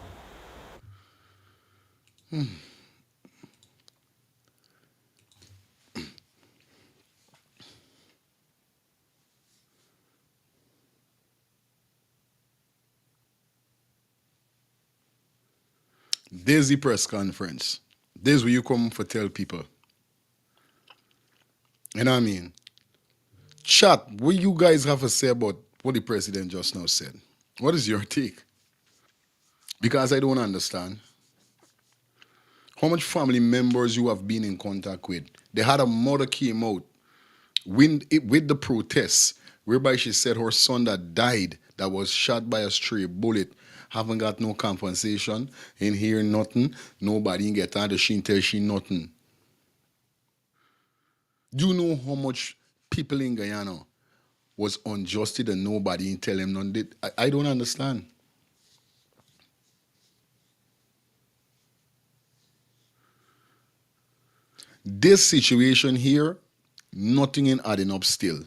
There's the press conference. There's where you come for tell people. You know what I mean? Chat, what you guys have to say about what the president just now said? What is your take? Because I don't understand. How much family members you have been in contact with? They had a mother came out with the protests, whereby she said her son that died, that was shot by a stray bullet, haven't got no compensation, ain't hear nothing, nobody get out, she ain't tell she nothing. Do you know how much people in Guyana was unjusted and nobody ain't tell him nothing? I don't understand. This situation here, nothing in adding up still.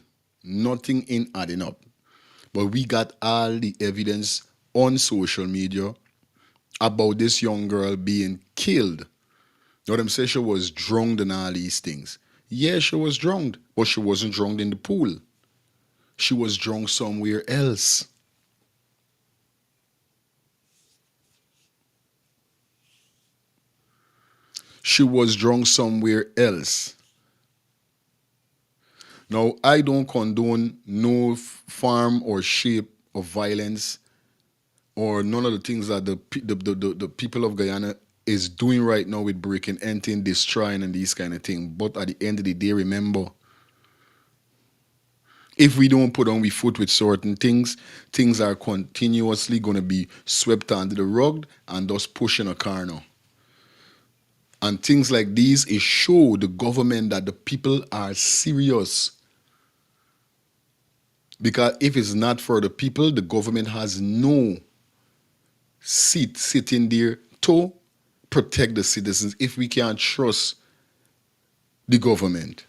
Nothing in adding up. But we got all the evidence on social media about this young girl being killed. You know what I'm saying? She was drowned and all these things. Yeah, she was drowned, but she wasn't drowned in the pool. She was drowned somewhere else. She was drowned somewhere else. Now, I don't condone no form or shape of violence or none of the things that the people of Guyana is doing right now with breaking, entering, destroying, and these kind of things. But at the end of the day, remember, if we don't put on we foot with certain things, things are continuously going to be swept under the rug and thus pushing a corner. And things like these, it show the government that the people are serious. Because if it's not for the people, the government has no seat sitting there to protect the citizens if we can't trust the government.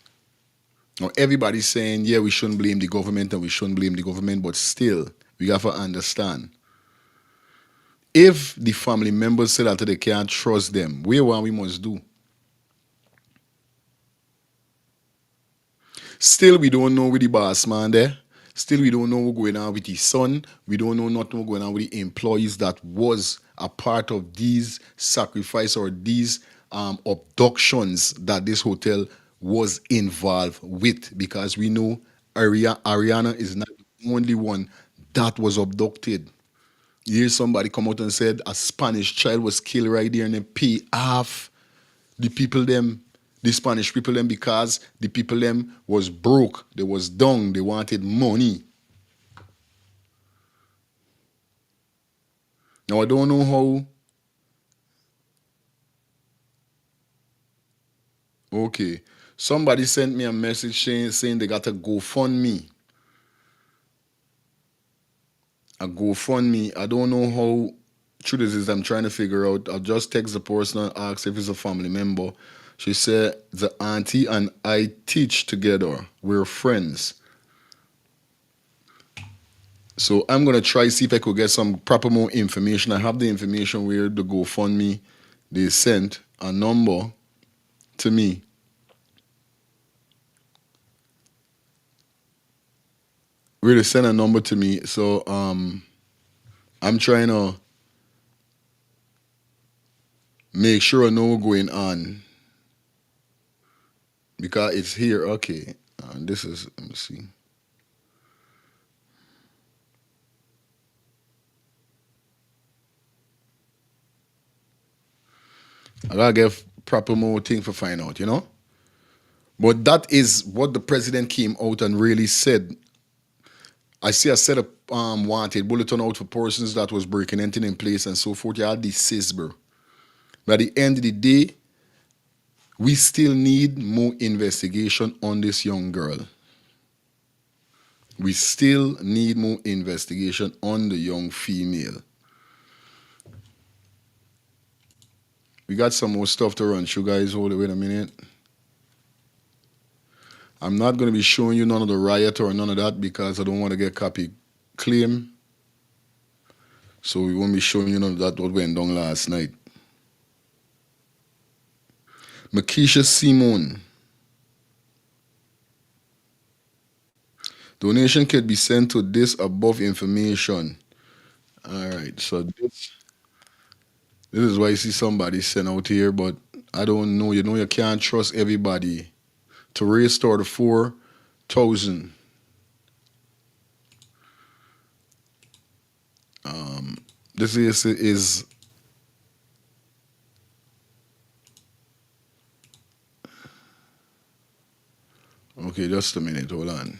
Now, everybody's saying, yeah, we shouldn't blame the government and we shouldn't blame the government, but still, we have to understand. If the family members say that they can't trust them, what we must do? Still, we don't know with the boss man there. Still, we don't know what's going on with his son. We don't know nothing what's going on with the employees that was a part of these sacrifice or these abductions that this hotel was involved with. Because we know Ariana is not the only one that was abducted. Here somebody come out and said a Spanish child was killed right there and they pay off the people them, the Spanish people them, because the people them was broke, they was down, they wanted money. Now I don't know how. Okay. Somebody sent me a message saying they got a GoFundMe. A GoFundMe. I don't know how true this is. I'm trying to figure out. I'll just text the person and ask if it's a family member. She said, the auntie and I teach together. We're friends. So I'm going to try see if I could get some proper more information. I have the information where the GoFundMe, they sent a number to me. Where they sent a number to me. So I'm trying to make sure I know what's going on. Because it's here. Okay. This is, let me see. I gotta get proper more thing for find out, you know? But that is what the president came out and really said. I see a set of wanted bulletin out for persons that was breaking anything in place and so forth. You had this CISBR. But at the end of the day, we still need more investigation on this young girl. We still need more investigation on the young female. We got some more stuff to run through, guys. Hold it, wait a minute. I'm not going to be showing you none of the riot or none of that because I don't want to get claim. So we won't be showing you that what went down last night. Makisha Simone. Donation can be sent to this above information. All right, so this is why you see somebody sent out here, but I don't know. You can't trust everybody to restore the 4,000. This is okay. Just a minute. Hold on.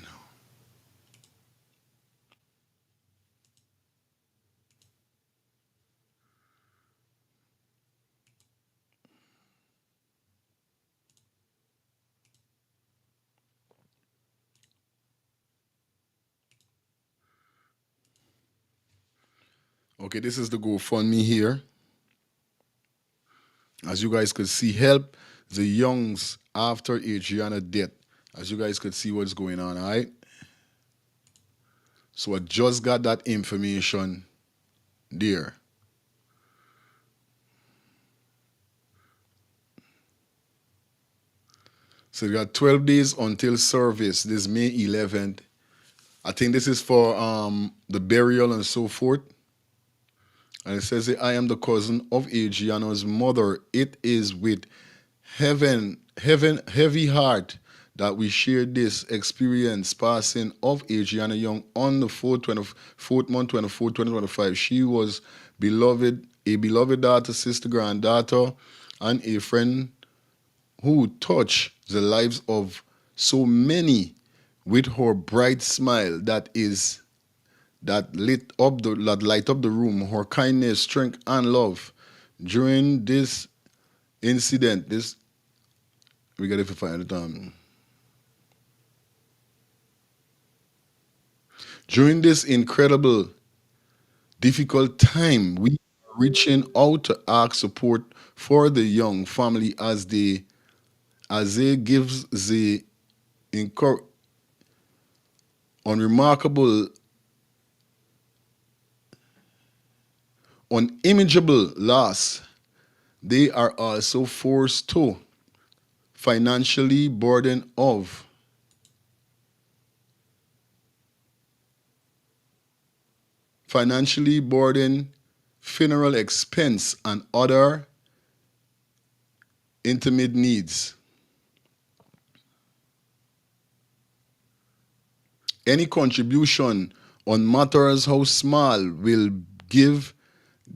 Okay, this is the GoFundMe here. As you guys could see, help the Youngs after Adriana death. As you guys could see what's going on, all right? So I just got that information there. So you got 12 days until service. This May 11th. I think this is for the burial and so forth. And it says, I am the cousin of Adriana's mother. It is with heavy heart that we share this experience passing of Adriana Young on the 4th month, 2025. She was a beloved daughter, sister, granddaughter, and a friend who touched the lives of so many with her bright smile that light up the room, her kindness, strength, and love. During this incident, we got to find it. During this incredible, difficult time, we are reaching out to ask support for the Young family as they gives the unremarkable, unimaginable loss. They are also forced to financially burden funeral expense and other intimate needs. Any contribution on matters how small will give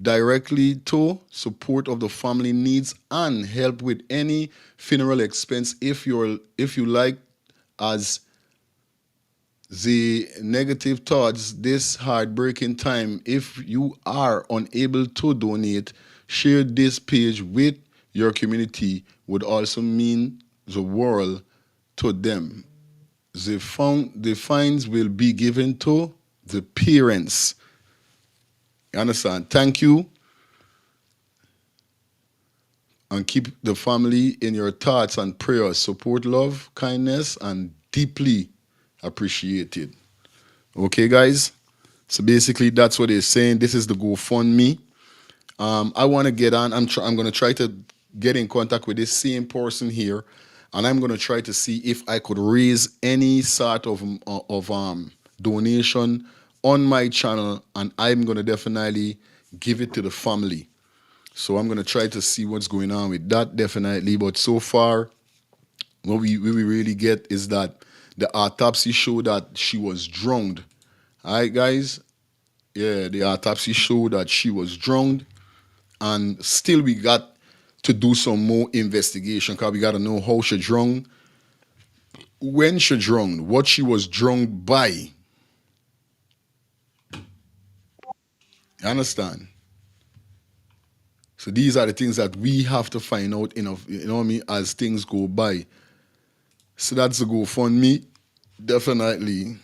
directly to support of the family needs and help with any funeral expense if you like, as the negative thoughts this heartbreaking time. If you are unable to donate, share this page with your community would also mean the world to them. The fines will be given to the parents. You understand? Thank you. And keep the family in your thoughts and prayers. Support, love, kindness, and deeply appreciated. Okay, guys? So basically, that's what they're saying. This is the GoFundMe. I want to get on. I'm going to try to get in contact with this same person here, and I'm going to try to see if I could raise any sort of donation on my channel, and I'm going to definitely give it to the family. So I'm going to try to see what's going on with that, definitely. But so far, what we really get is that the autopsy showed that she was drowned. All right, guys? Yeah, the autopsy showed that she was drowned. And still we got to do some more investigation because we got to know how she drowned, when she drowned, what she was drowned by. You understand? So these are the things that we have to find out, you know what I mean, as things go by. So that's the GoFundMe. Definitely.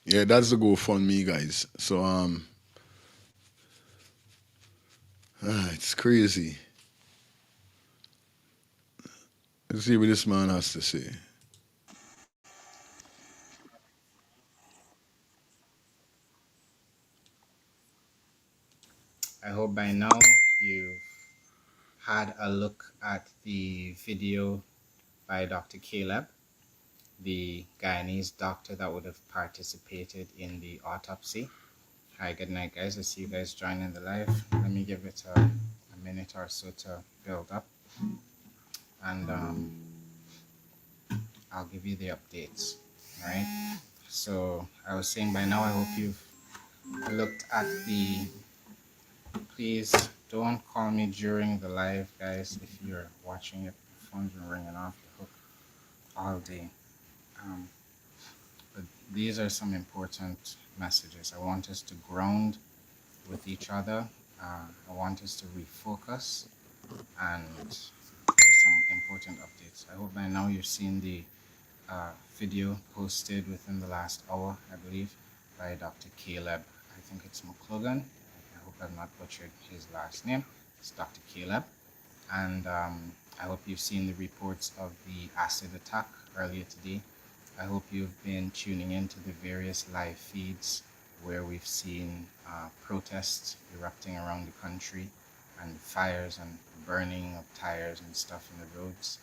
Yeah, that's the GoFundMe, guys. So it's crazy. Let's see what this man has to say. I hope by now you've had a look at the video by Dr. Caleb, the Guyanese doctor that would have participated in the autopsy. Hi, good night, guys. I see you guys joining the live. Let me give it a minute or so to build up, and I'll give you the updates. All right. So I was saying by now, I hope you've looked at the. Please don't call me during the live, guys. If you're watching it, the phone's been ringing off the hook all day. But these are some important messages. I want us to ground with each other. I want us to refocus, and there's some important updates. I hope by now you've seen the video posted within the last hour, I believe, by Dr. Caleb. I think it's McClogan. I hope I've not butchered his last name. It's Dr. Caleb. And I hope you've seen the reports of the acid attack earlier today. I hope you've been tuning into the various live feeds where we've seen protests erupting around the country, and fires and burning of tires and stuff in the roads.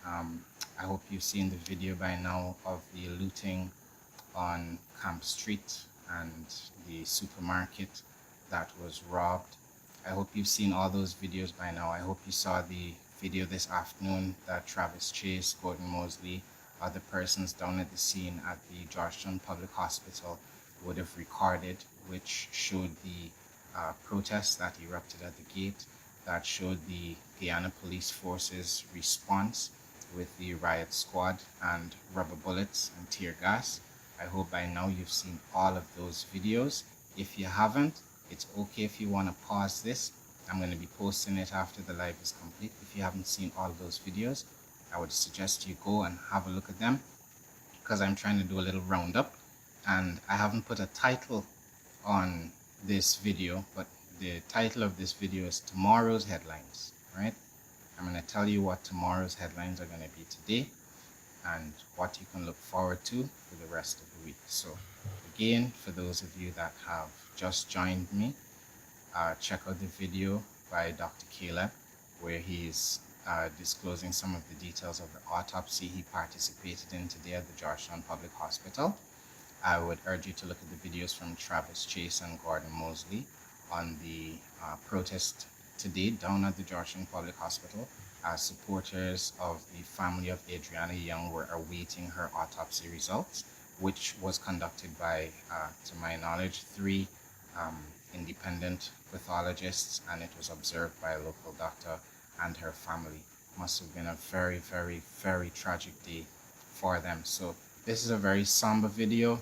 I hope you've seen the video by now of the looting on Camp Street and the supermarket that was robbed. I hope you've seen all those videos by now. I hope you saw the video this afternoon that Travis Chase, Gordon Mosley, other persons down at the scene at the Georgetown Public Hospital would have recorded, which showed the protests that erupted at the gate, that showed the Guyana Police Force's response with the riot squad and rubber bullets and tear gas. I hope by now you've seen all of those videos. If you haven't, it's okay if you want to pause this. I'm going to be posting it after the live is complete. If you haven't seen all of those videos, I would suggest you go and have a look at them, because I'm trying to do a little roundup, and I haven't put a title on this video, but the title of this video is Tomorrow's Headlines, right? I'm going to tell you what tomorrow's headlines are going to be today and what you can look forward to for the rest of the week. So again, for those of you that have just joined me, check out the video by Dr. Caleb where he's disclosing some of the details of the autopsy he participated in today at the Georgetown Public Hospital. I would urge you to look at the videos from Travis Chase and Gordon Mosley on the protest today down at the Georgetown Public Hospital, as supporters of the family of Adriana Young were awaiting her autopsy results, which was conducted by, to my knowledge, 3 independent pathologists, and it was observed by a local doctor and her family. Must have been a very, very, very tragic day for them. So this is a very somber video.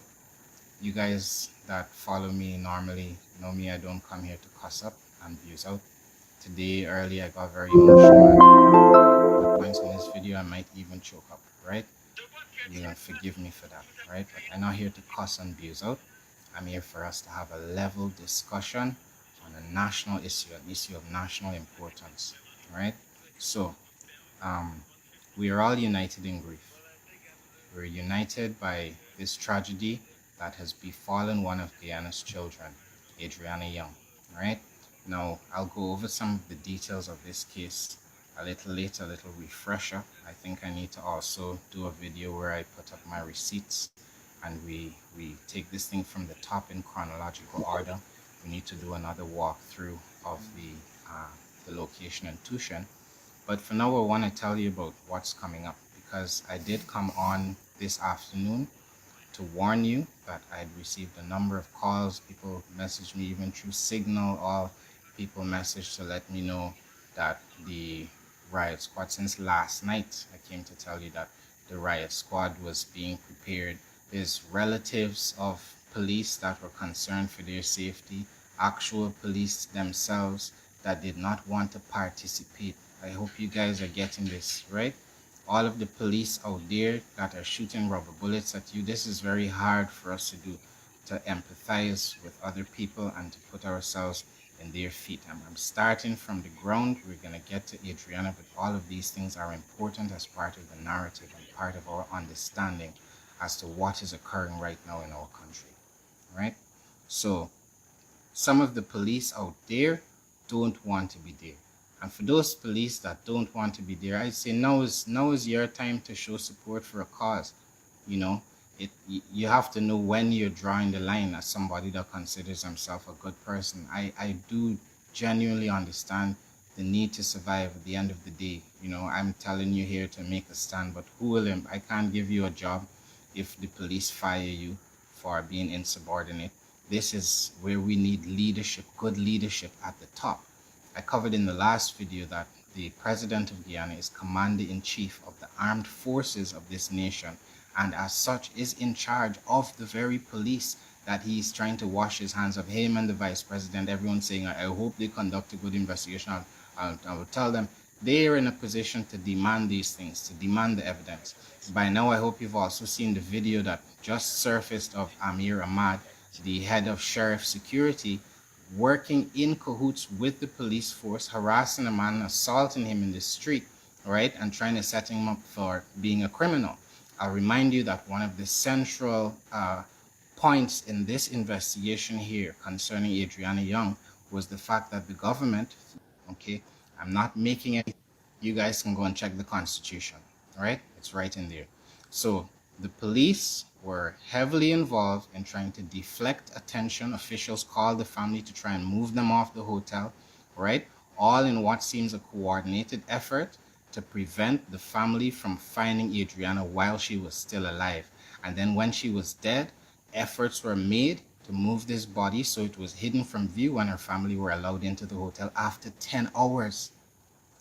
You guys that follow me normally know me. I don't come here to cuss up and abuse out. Today, early, I got very emotional. At points in this video, I might even choke up, right? You know, forgive me for that, right? But I'm not here to cuss and abuse out. I'm here for us to have a level discussion on a national issue, an issue of national importance, right? So, we are all united in grief. We're united by this tragedy that has befallen one of Guyana's children, Adriana Young, right? Now, I'll go over some of the details of this case a little later, a little refresher. I think I need to also do a video where I put up my receipts and we take this thing from the top in chronological order. We need to do another walkthrough of the location and Tushan. But for now, I want to tell you about what's coming up, because I did come on this afternoon to warn you that I had received a number of calls. People messaged me even through Signal, or people messaged to let me know that the riot squad, since last night, I came to tell you that the riot squad was being prepared. There's relatives of police that were concerned for their safety, actual police themselves that did not want to participate. I hope you guys are getting this, right? All of the police out there that are shooting rubber bullets at you, this is very hard for us to do, to empathize with other people and to put ourselves in their feet. I'm starting from the ground. We're going to get to Adriana, but all of these things are important as part of the narrative and part of our understanding as to what is occurring right now in our country, right? So some of the police out there don't want to be there. And for those police that don't want to be there, I say now is your time to show support for a cause. You know, you have to know when you're drawing the line as somebody that considers himself a good person. I do genuinely understand the need to survive at the end of the day. You know, I'm telling you here to make a stand, but who will I can't give you a job if the police fire you for being insubordinate. This is where we need leadership, good leadership at the top. I covered in the last video that the president of Guyana is commander-in-chief of the armed forces of this nation, and as such is in charge of the very police that he's trying to wash his hands of. Him and the vice president, everyone's saying, I hope they conduct a good investigation. I will tell them they are in a position to demand these things, to demand the evidence. By now, I hope you've also seen the video that just surfaced of Amir Ahmad, the head of sheriff security, working in cahoots with the police force, harassing a man, assaulting him in the street, right, and trying to set him up for being a criminal. I'll remind you that one of the central points in this investigation here concerning Adriana Young was the fact that the government, okay, I'm not making any, you guys can go and check the Constitution, right? It's right in there. So the police were heavily involved in trying to deflect attention. Officials called the family to try and move them off the hotel, right? All in what seems a coordinated effort to prevent the family from finding Adriana while she was still alive. And then when she was dead, efforts were made to move this body so it was hidden from view when her family were allowed into the hotel after 10 hours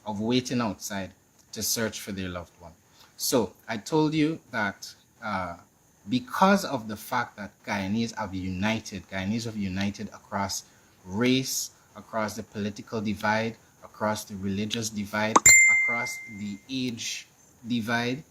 of waiting outside to search for their loved one. So I told you that because of the fact that Guyanese have united across race, across the political divide, across the religious divide, across the age divide,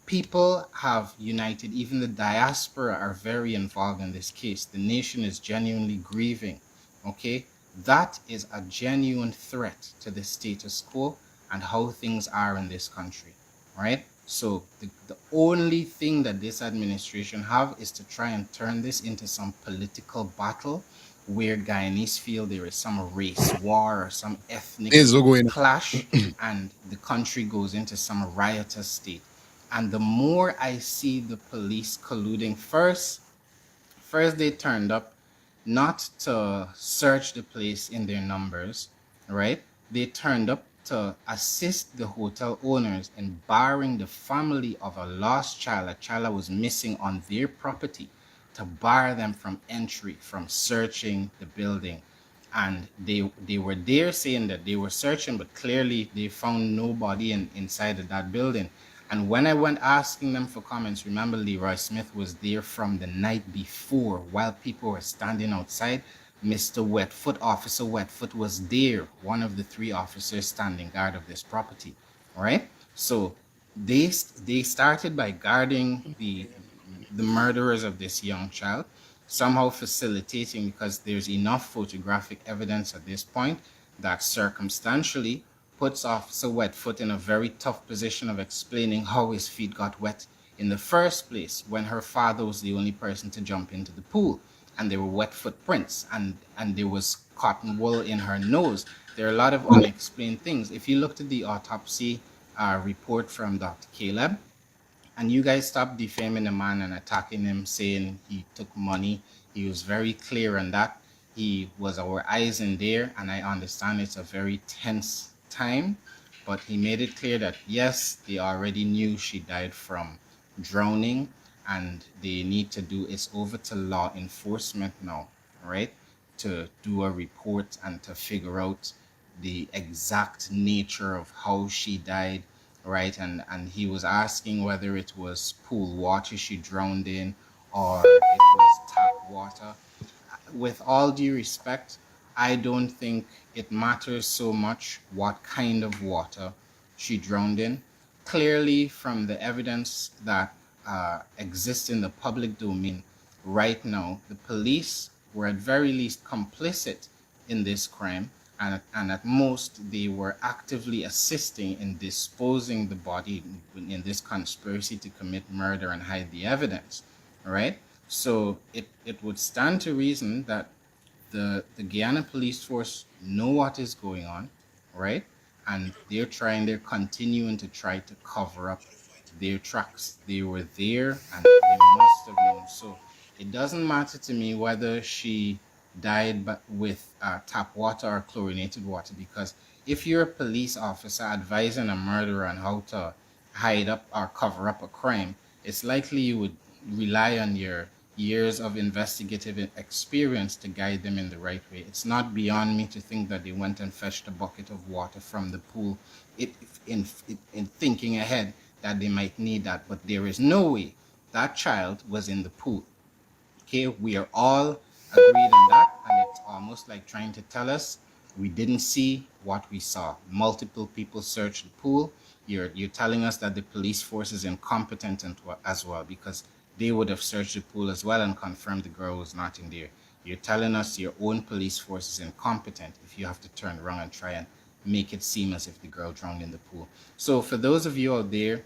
people have united. Even the diaspora are very involved in this case. The nation is genuinely grieving, okay? That is a genuine threat to the status quo and how things are in this country, right? So the only thing that this administration have is to try and turn this into some political battle where Guyanese feel there is some race war or some ethnic clash and the country goes into some riotous state. And the more I see the police colluding, first they turned up not to search the place in their numbers, right? They turned up to assist the hotel owners in barring the family of a lost child, a child that was missing on their property, to bar them from entry, from searching the building. And they were there saying that they were searching, but clearly they found nobody inside of that building. And when I went asking them for comments, remember Leroy Smith was there from the night before while people were standing outside. Mr. Wetfoot, Officer Wetfoot was there, one of the 3 officers standing guard of this property, right? So they started by guarding the murderers of this young child, somehow facilitating, because there's enough photographic evidence at this point that circumstantially puts Officer Wetfoot in a very tough position of explaining how his feet got wet in the first place when her father was the only person to jump into the pool, and there were wet footprints, and there was cotton wool in her nose. There are a lot of unexplained things. If you looked at the autopsy report from Dr. Caleb, and you guys stop defaming the man and attacking him, saying he took money. He was very clear on that. He was our eyes in there, and I understand it's a very tense time, but he made it clear that yes, they already knew she died from drowning, and they need to do, it's over to law enforcement now, right, to do a report and to figure out the exact nature of how she died, right? And he was asking whether it was pool water she drowned in or it was tap water. With all due respect, I don't think it matters so much what kind of water she drowned in. Clearly, from the evidence that exists in the public domain right now, the police were at very least complicit in this crime, and at most they were actively assisting in disposing the body in this conspiracy to commit murder and hide the evidence. All right. So it would stand to reason that the Guyana police force know what is going on, right? And they're continuing to try to cover up their tracks. They were there and they must have known. So it doesn't matter to me whether she died with tap water or chlorinated water, because if you're a police officer advising a murderer on how to hide up or cover up a crime, it's likely you would rely on your years of investigative experience to guide them in the right way. It's not beyond me to think that they went and fetched a bucket of water from the pool in thinking ahead that they might need that. But there is no way that child was in the pool. Okay, we are all agreed on that, and it's almost like trying to tell us we didn't see what we saw. Multiple people searched the pool. You're telling us that the police force is incompetent as well, because they would have searched the pool as well and confirmed the girl was not in there. You're telling us your own police force is incompetent if you have to turn around and try and make it seem as if the girl drowned in the pool. So for those of you out there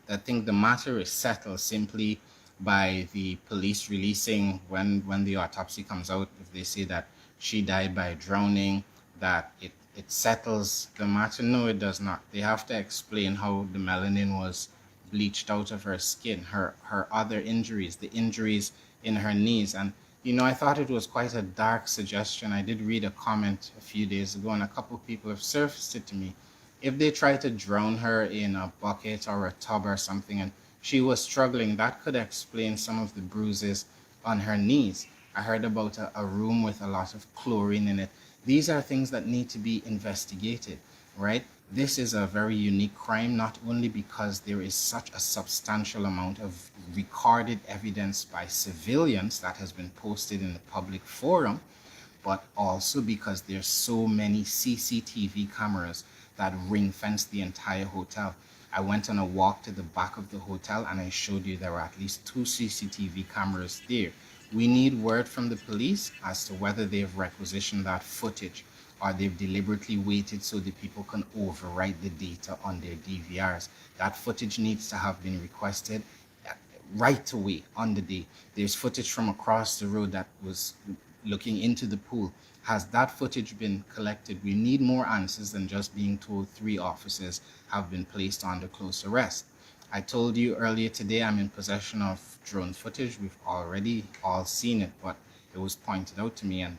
that think the matter is settled simply by the police releasing when the autopsy comes out, if they say that she died by drowning, that it settles the matter. No, it does not. They have to explain how the melanin was bleached out of her skin, her other injuries, the injuries in her knees. And I thought it was quite a dark suggestion. I did read a comment a few days ago, and a couple of people have surfaced it to me. If they tried to drown her in a bucket or a tub or something and she was struggling, that could explain some of the bruises on her knees. I heard about a room with a lot of chlorine in it. These are things that need to be investigated, right? This is a very unique crime, not only because there is such a substantial amount of recorded evidence by civilians that has been posted in the public forum, but also because there's so many CCTV cameras that ring fence the entire hotel. I went on a walk to the back of the hotel and I showed you there were at least 2 CCTV cameras there. We need word from the police as to whether they've requisitioned that footage or they've deliberately waited so the people can overwrite the data on their DVRs. That footage needs to have been requested right away on the day. There's footage from across the road that was looking into the pool. Has that footage been collected? We need more answers than just being told 3 officers have been placed under close arrest. I told you earlier today I'm in possession of drone footage. We've already all seen it, but it was pointed out to me, and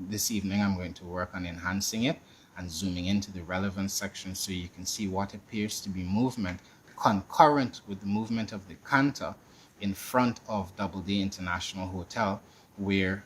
this evening I'm going to work on enhancing it and zooming into the relevant section so you can see what appears to be movement concurrent with the movement of the canter in front of Doubleday International Hotel, where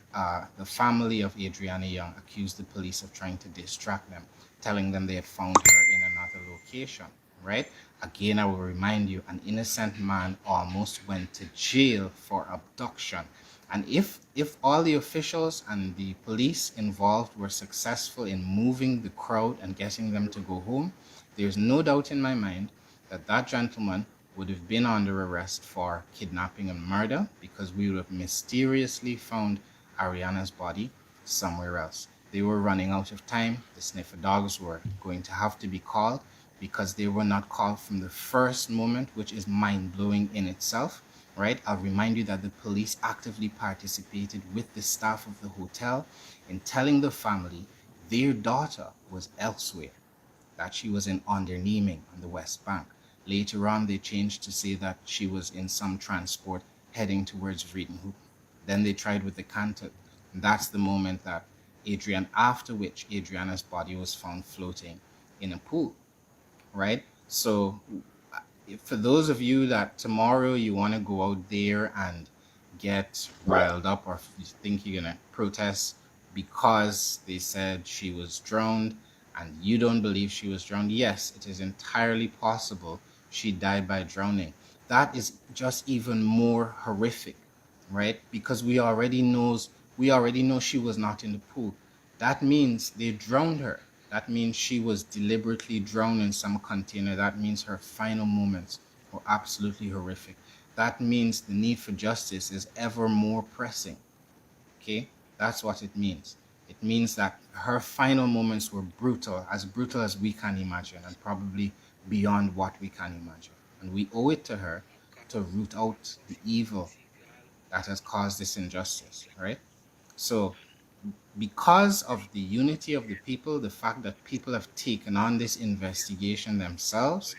the family of Adriana Young accused the police of trying to distract them, telling them they had found her in another location, right? Again, I will remind you, an innocent man almost went to jail for abduction. And if all the officials and the police involved were successful in moving the crowd and getting them to go home, there's no doubt in my mind that that gentleman would have been under arrest for kidnapping and murder, because we would have mysteriously found Ariana's body somewhere else. They were running out of time. The sniffer dogs were going to have to be called, because they were not called from the first moment, which is mind-blowing in itself, right? I'll remind you that the police actively participated with the staff of the hotel in telling the family their daughter was elsewhere, that she was in Onderneming on the West Bank. Later on, they changed to say that she was in some transport heading towards Vredenhoek. Then they tried with the canter. That's the moment that after which Adriana's body was found floating in a pool, right? So for those of you that tomorrow you want to go out there and get riled up, or if you think you're going to protest because they said she was drowned and you don't believe she was drowned, yes, it is entirely possible she died by drowning. That is just even more horrific, right? Because we already know she was not in the pool. That means they drowned her. That means she was deliberately drowned in some container. That means her final moments were absolutely horrific. That means the need for justice is ever more pressing. Okay? That's what it means. It means that her final moments were brutal as we can imagine, and probably beyond what we can imagine. And we owe it to her to root out the evil that has caused this injustice, right? So, because of the unity of the people, the fact that people have taken on this investigation themselves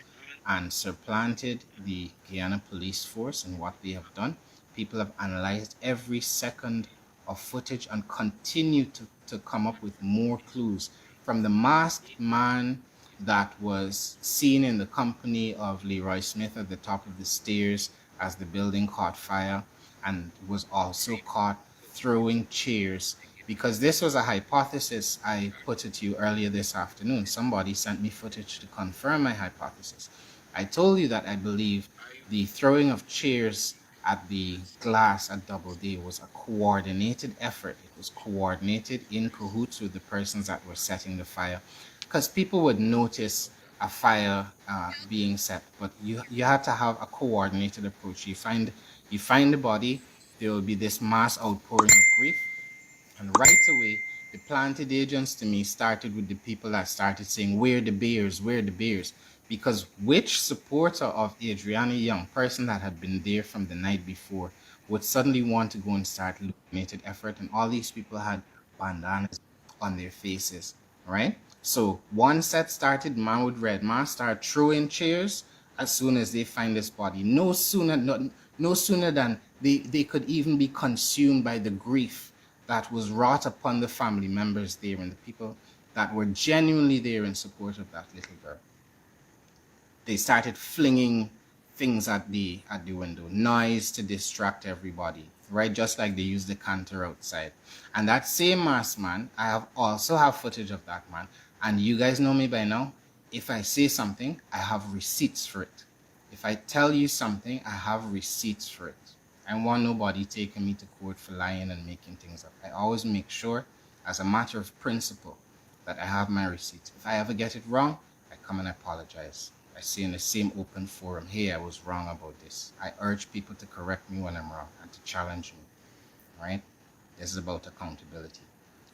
and supplanted the Guyana police force in what they have done, people have analyzed every second of footage and continue to come up with more clues. From the masked man that was seen in the company of Leroy Smith at the top of the stairs as the building caught fire, and was also caught throwing chairs, because this was a hypothesis I put it to you earlier this afternoon. Somebody sent me footage to confirm my hypothesis. I told you that I believe the throwing of chairs at the glass at Doubleday was a coordinated effort. It was coordinated in cahoots with the persons that were setting the fire, because people would notice a fire being set, but you had to have a coordinated approach. You find the body, there will be this mass outpouring of grief, and right away, the planted agents to me started with the people that started saying, "Where the bears? Where the bears?" Because which supporter of Adriana Young, person that had been there from the night before, would suddenly want to go and start coordinated effort? And all these people had bandanas on their faces, right? So one set started, man with red man start throwing chairs as soon as they find this body. No sooner than they could even be consumed by the grief that was wrought upon the family members there and the people that were genuinely there in support of that little girl. They started flinging things at the window, noise to distract everybody, right? Just like they used the canter outside. And that same masked man, I also have footage of that man. And you guys know me by now. If I say something, I have receipts for it. If I tell you something, I have receipts for it. I want nobody taking me to court for lying and making things up. I always make sure, as a matter of principle, that I have my receipts. If I ever get it wrong, I come and apologize. I say in the same open forum, "Hey, I was wrong about this." I urge people to correct me when I'm wrong and to challenge me, right? This is about accountability.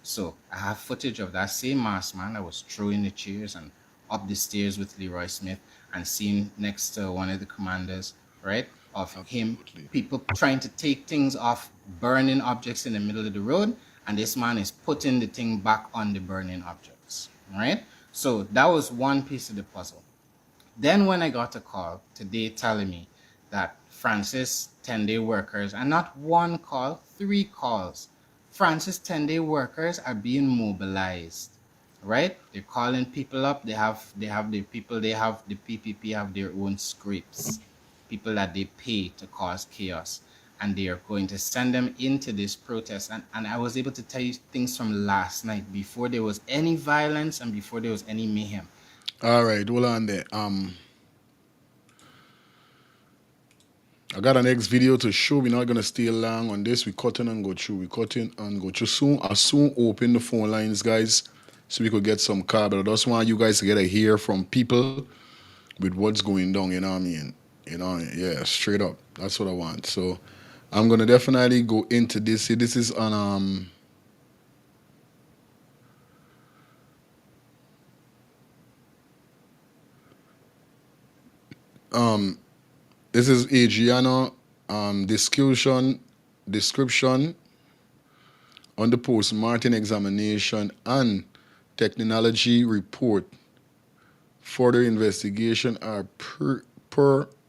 So I have footage of that same masked man that was throwing the chairs and up the stairs with Leroy Smith, and seen next to one of the commanders, right? Of him, people trying to take things off burning objects in the middle of the road, and this man is putting the thing back on the burning objects, right? So that was one piece of the puzzle. Then when I got a call today telling me that Francis 10-day workers, and not one call, 3 calls, Francis 10-day workers are being mobilized, right? They're calling people up. They have their people. They have the PPP have their own scripts, people that they pay to cause chaos, and they are going to send them into this protest. And I was able to tell you things from last night before there was any violence and before there was any mayhem. All right, hold on there. I got an next video to show. We're not gonna stay long on this. We cut in and go through. We cut in and go through. Soon, I soon open the phone lines, guys, so we could get some call. But I just want you guys to get a hear from people with what's going down. You know what I mean? You know, yeah, straight up. That's what I want. So I'm gonna definitely go into this. See, this is on this is Adriana description on the post-mortem examination and technology report. Further investigation are per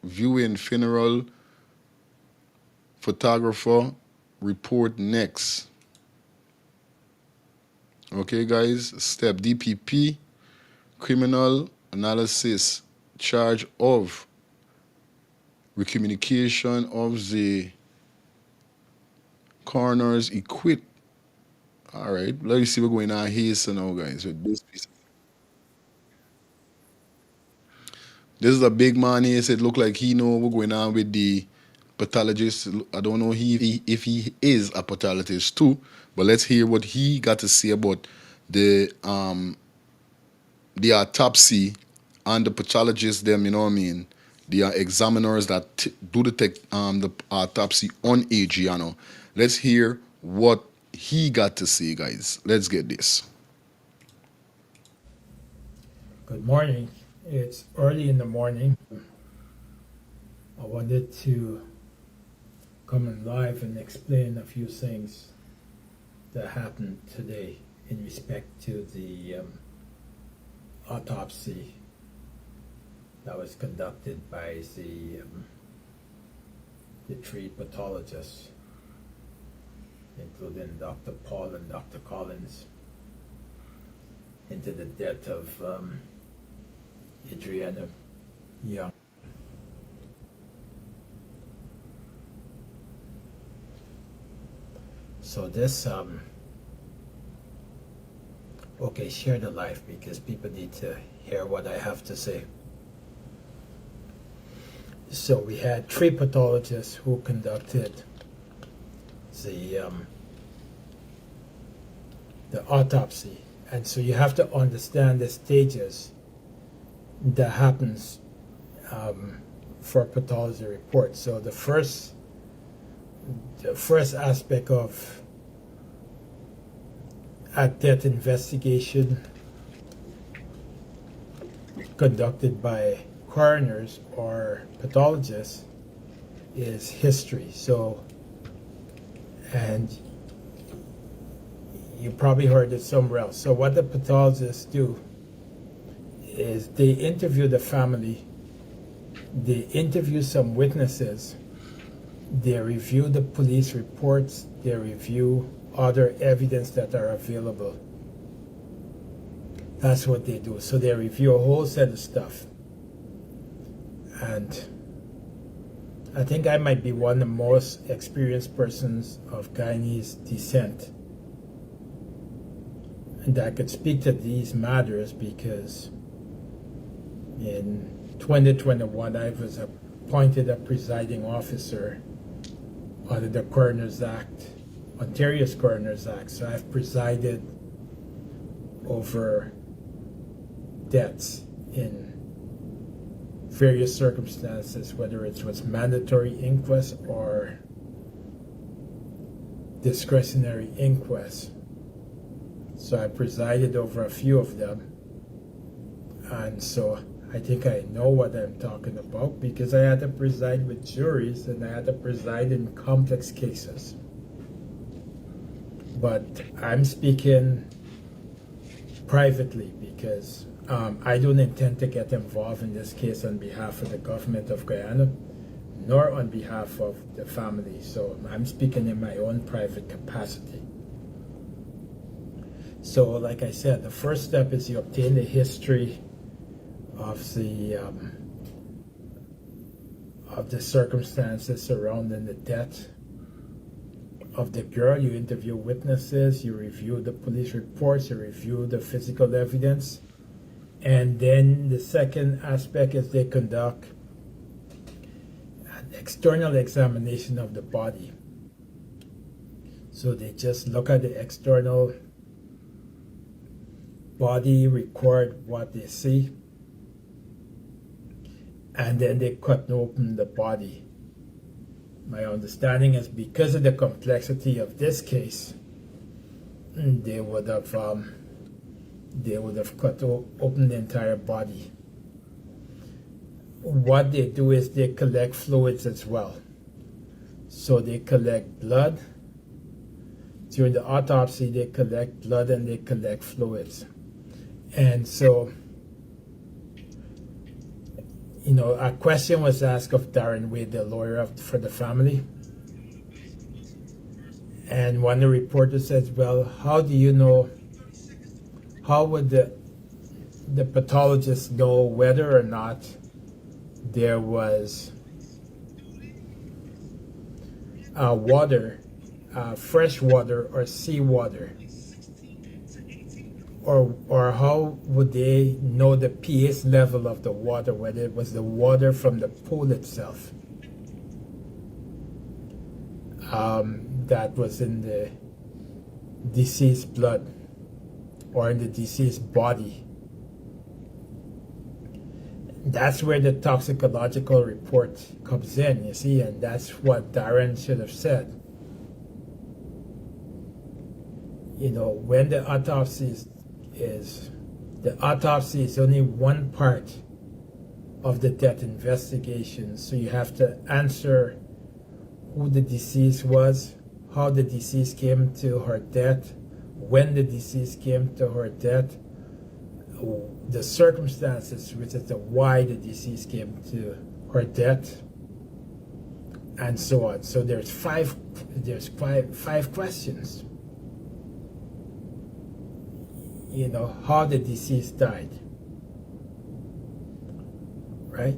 viewing funeral photographer report next. Okay, guys. Step DPP criminal analysis charge of recommunication of the coroners equipped. All right, let's see what's going on here so now, guys, with this piece. This is a big man here. It look like he know what's going on with the pathologist. I don't know if he is a pathologist too, but let's hear what he got to say about the autopsy and the pathologists them, you know what I mean? The examiners that do the autopsy on Adriana. Let's hear what he got to say, guys. Let's get this. Good morning. It's early in the morning. I wanted to come in live and explain a few things that happened today in respect to the autopsy that was conducted by the three pathologists, including Dr. Paul and Dr. Collins, into the death of Adriana Young. So this, okay, share the live because people need to hear what I have to say. So we had three pathologists who conducted the autopsy. And so you have to understand the stages that happens for pathology report. So the first aspect of a death investigation conducted by coroners or pathologists is history. So, and you probably heard it somewhere else. So what the pathologists do is they interview the family, they interview some witnesses, they review the police reports, they review other evidence that are available. That's what they do. So they review a whole set of stuff. And I think I might be one of the most experienced persons of Guyanese descent and that could speak to these matters because in 2021 I was appointed a presiding officer under the Coroners Act, Ontario's Coroners Act. So I've presided over deaths in various circumstances, whether it was mandatory inquest or discretionary inquest. So I presided over a few of them, and so I think I know what I'm talking about because I had to preside with juries and I had to preside in complex cases. But I'm speaking privately because I don't intend to get involved in this case on behalf of the government of Guyana, nor on behalf of the family. So I'm speaking in my own private capacity. So like I said, the first step is you obtain the history of the circumstances surrounding the death of the girl. You interview witnesses, you review the police reports, you review the physical evidence. And then the second aspect is they conduct an external examination of the body. So they just look at the external body, record what they see, and then they cut open the body. My understanding is because of the complexity of this case, they would have cut open the entire body. What they do is they collect fluids as well. So they collect blood. During the autopsy, they collect blood and they collect fluids. And so, you know, a question was asked of Darren Wade, the lawyer for the family. And one of the reporters says, well, how do you know, how would the pathologist know whether or not there was water, fresh water or seawater? Or how would they know the pH level of the water, whether it was the water from the pool itself that was in the deceased blood or in the deceased body? That's where the toxicological report comes in, you see, and that's what Darren should have said. You know, when the autopsy is only one part of the death investigation. So you have to answer who the deceased was, how the deceased came to her death, when the deceased came to her death, the circumstances, which is the why the deceased came to her death, and so on. So there's five questions. You know, how the deceased died, right?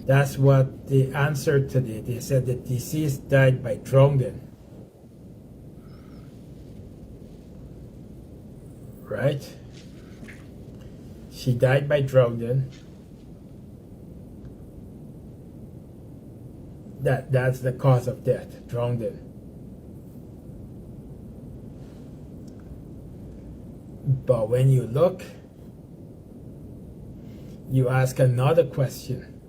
That's what they answered today. They said the deceased died by drowning, right? She died by drowning. That's the cause of death, drowning. But when you look, you ask another question,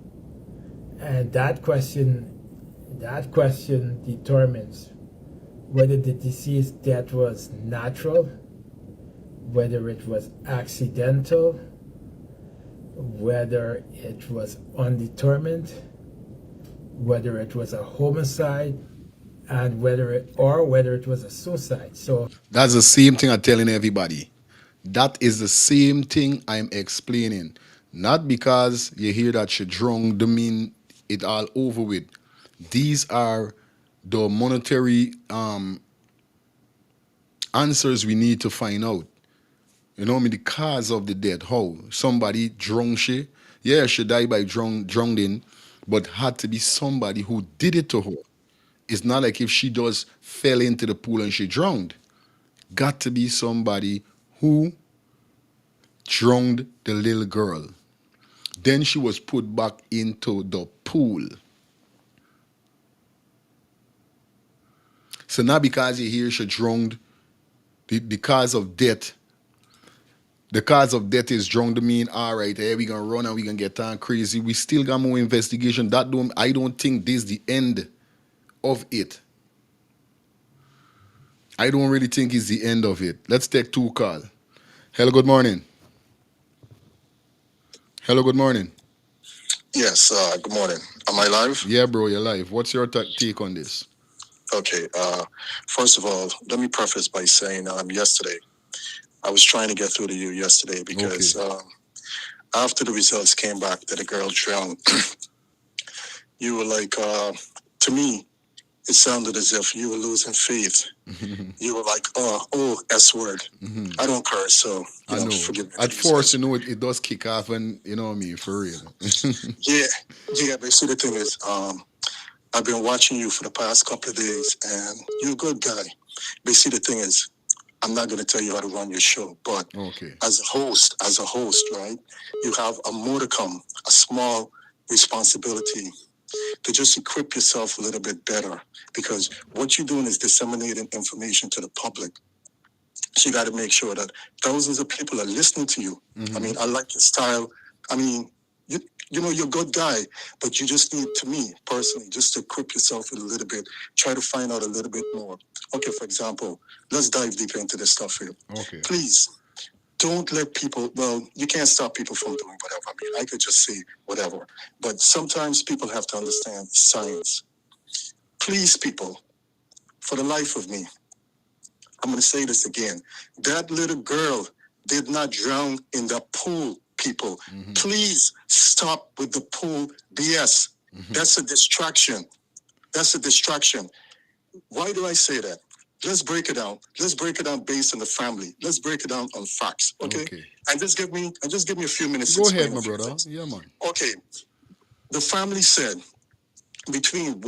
and that question determines whether the deceased death was natural, whether it was accidental, whether it was undetermined, whether it was a homicide, and whether it was a suicide. So that's the same thing I'm telling everybody. That is the same thing I'm explaining. Not because you hear that she drunk, don't mean it all over with. These are the monetary answers we need to find out. You know what I mean? The cause of the death. How? Somebody drunk she. Yeah, she died by drowning, but had to be somebody who did it to her. It's not like if she just fell into the pool and she drowned. Got to be somebody who drowned the little girl. Then she was put back into the pool. So not because you hear she drowned, the cause of death. The cause of death is drowned mean, all right, hey, we gonna run and we gonna get on crazy. We still got more investigation. I don't think this is the end of it. I don't really think it's the end of it. Let's take two calls. Hello, good morning. Hello, good morning. Yes, good morning. Am I live? Yeah, bro, you're live. What's your take on this? Okay, first of all, let me preface by saying yesterday, I was trying to get through to you yesterday because after the results came back that the girl drowned, you were like, to me, it sounded as if you were losing faith. You were like, S word. I don't curse, so I know. forgive me. At first, you know, it does kick off, and you know what I mean, for real. Yeah, but see, the thing is, I've been watching you for the past couple of days, and you're a good guy. But see, the thing is, I'm not going to tell you how to run your show, but as a host, right, you have a modicum, a small responsibility to just equip yourself a little bit better, because what you're doing is disseminating information to the public. So you got to make sure that thousands of people are listening to you. I mean, I like your style. I mean, you know, you're a good guy, but you just need, to me personally, just to equip yourself a little bit, try to find out a little bit more. Okay, for example, let's dive deeper into this stuff here. Okay. Please, don't let people, well, you can't stop people from doing whatever. I mean, I could just say whatever, but sometimes people have to understand science. Please, people, for the life of me, I'm going to say this again. That little girl did not drown in the pool, people. Please stop with the pool BS. That's a distraction. Why do I say that? Let's break it down. Let's break it down based on the family. Let's break it down on facts. Okay. And just give me a few minutes. Go ahead, my brother. Yeah, man. Okay. The family said between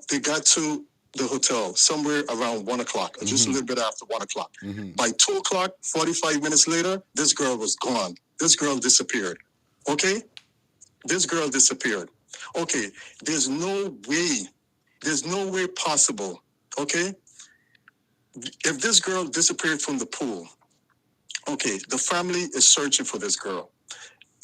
they got to the hotel somewhere around 1 o'clock, or just a little bit after 1 o'clock. By 2 o'clock, 45 minutes later, this girl was gone. This girl disappeared. Okay? This girl disappeared. Okay, there's no way possible, okay? If this girl disappeared from the pool, okay, the family is searching for this girl.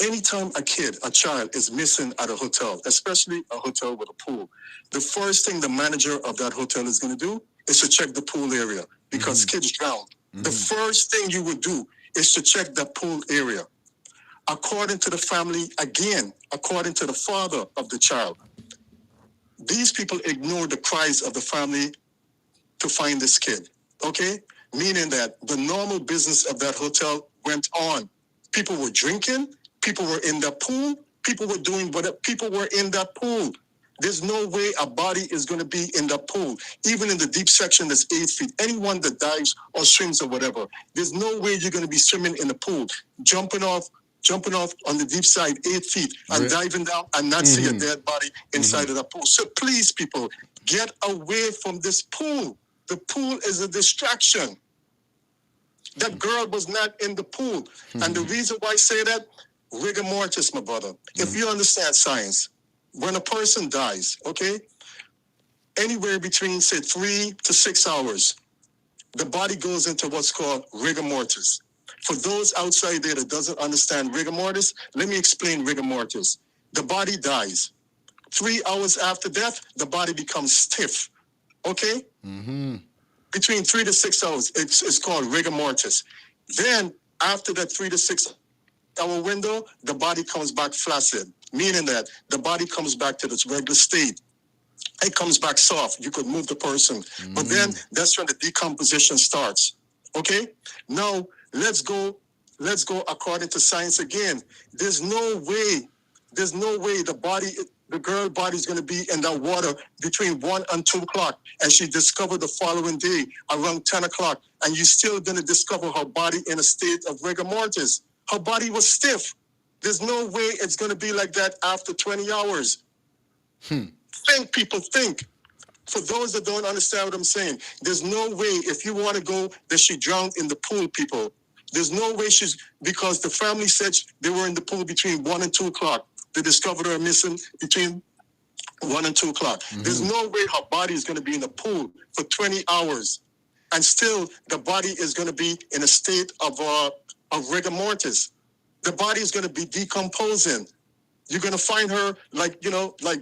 Anytime a child is missing at a hotel, especially a hotel with a pool, the first thing the manager of that hotel is going to do is to check the pool area because kids drown. The first thing you would do is to check the pool area. According to the family, again, according to the father of the child, these people ignored the cries of the family to find this kid, okay? Meaning that the normal business of that hotel went on. People were drinking, people were in the pool, people were doing whatever, people were in that pool. There's no way a body is going to be in the pool, even in the deep section that's 8 feet. Anyone that dives or swims or whatever, there's no way you're going to be swimming in the pool, jumping off on the deep side 8 feet and diving down and not see a dead body inside of the pool. So please, people, get away from this pool. The pool is a distraction. That girl was not in the pool. And the reason why I say that, rigor mortis, my brother. If you understand science, when a person dies, okay, anywhere between, say, 3 to 6 hours, the body goes into what's called rigor mortis. For those outside there that doesn't understand rigor mortis, let me explain rigor mortis. The body dies. 3 hours after death, the body becomes stiff. Okay? Between 3 to 6 hours, it's called rigor mortis. Then, after that 3 to 6 hour window, the body comes back flaccid, meaning that the body comes back to its regular state. It comes back soft. You could move the person. But then, that's when the decomposition starts. Okay? Now, let's go according to science again. There's no way the girl body is going to be in that water between 1 and 2 o'clock, and she discovered the following day around 10 o'clock, and you're still going to discover her body in a state of rigor mortis. Her body was stiff. There's no way it's going to be like that after 20 hours. Think, people, think. For those that don't understand what I'm saying, there's no way, if you want to go, that she drowned in the pool, people. There's no way because the family said they were in the pool between 1 and 2 o'clock. They discovered her missing between 1 and 2 o'clock. There's no way her body is going to be in the pool for 20 hours. And still, the body is going to be in a state of rigor mortis. The body is going to be decomposing. You're going to find her like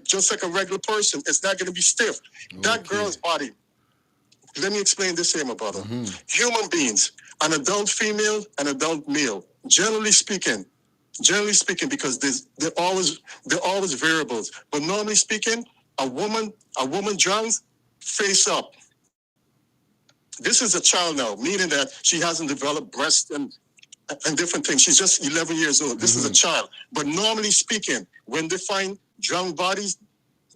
just like a regular person. It's not going to be stiff. That girl's body, let me explain this here, my brother. Human beings, an adult female, an adult male, generally speaking, because they're always variables. But normally speaking, a woman drowns face up. This is a child now, meaning that she hasn't developed breast and different things. She's just 11 years old. This is a child. But normally speaking, when they find drowned bodies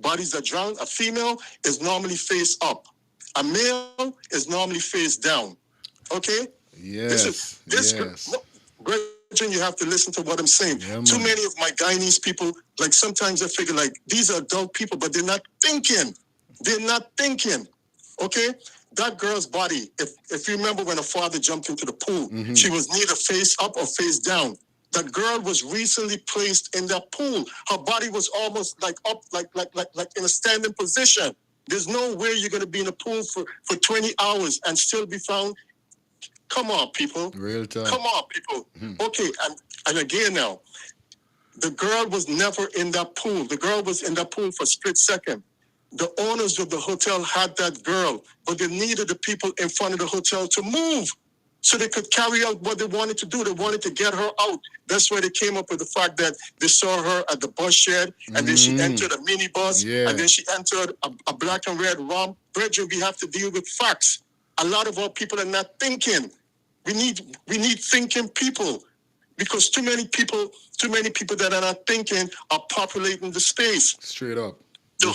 that drown, a female is normally face up. A male is normally face down. Okay? Yes. Brethren, you have to listen to what I'm saying. Too many of my Guyanese people, like sometimes I figure like these are adult people, but they're not thinking. Okay? That girl's body, if you remember when her father jumped into the pool, she was neither face up or face down. That girl was recently placed in that pool. Her body was almost like up, like in a standing position. There's no way you're going to be in a pool for 20 hours and still be found. Come on, people. Real time. Come on, people. Okay, and again now, the girl was never in that pool. The girl was in that pool for a split second. The owners of the hotel had that girl, but they needed the people in front of the hotel to move so they could carry out what they wanted to do. They wanted to get her out. That's why they came up with the fact that they saw her at the bus shed, and then she entered a minibus, and then she entered a black and red Ram. Brethren, we have to deal with facts. A lot of our people are not thinking. We need thinking people, because too many people that are not thinking are populating the space. Straight up. The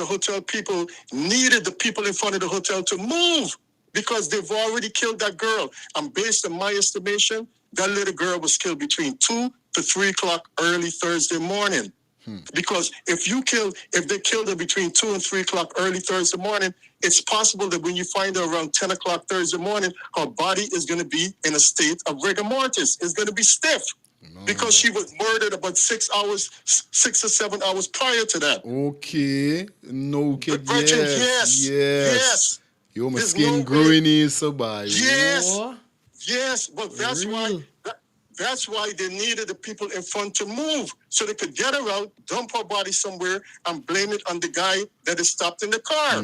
hotel people needed the people in front of the hotel to move because they've already killed that girl. And based on my estimation, that little girl was killed between 2 to 3 o'clock early Thursday morning. Because if they killed her between 2 and 3 o'clock early Thursday morning, it's possible that when you find her around 10 o'clock Thursday morning, her body is going to be in a state of rigor mortis. It's going to be stiff. Because she was murdered about 6 or 7 hours prior to that. Okay. No kid. Yes. Yo, my skin growing is so bad. Yes, but that's why they needed the people in front to move so they could get her out, dump her body somewhere, and blame it on the guy that is stopped in the car.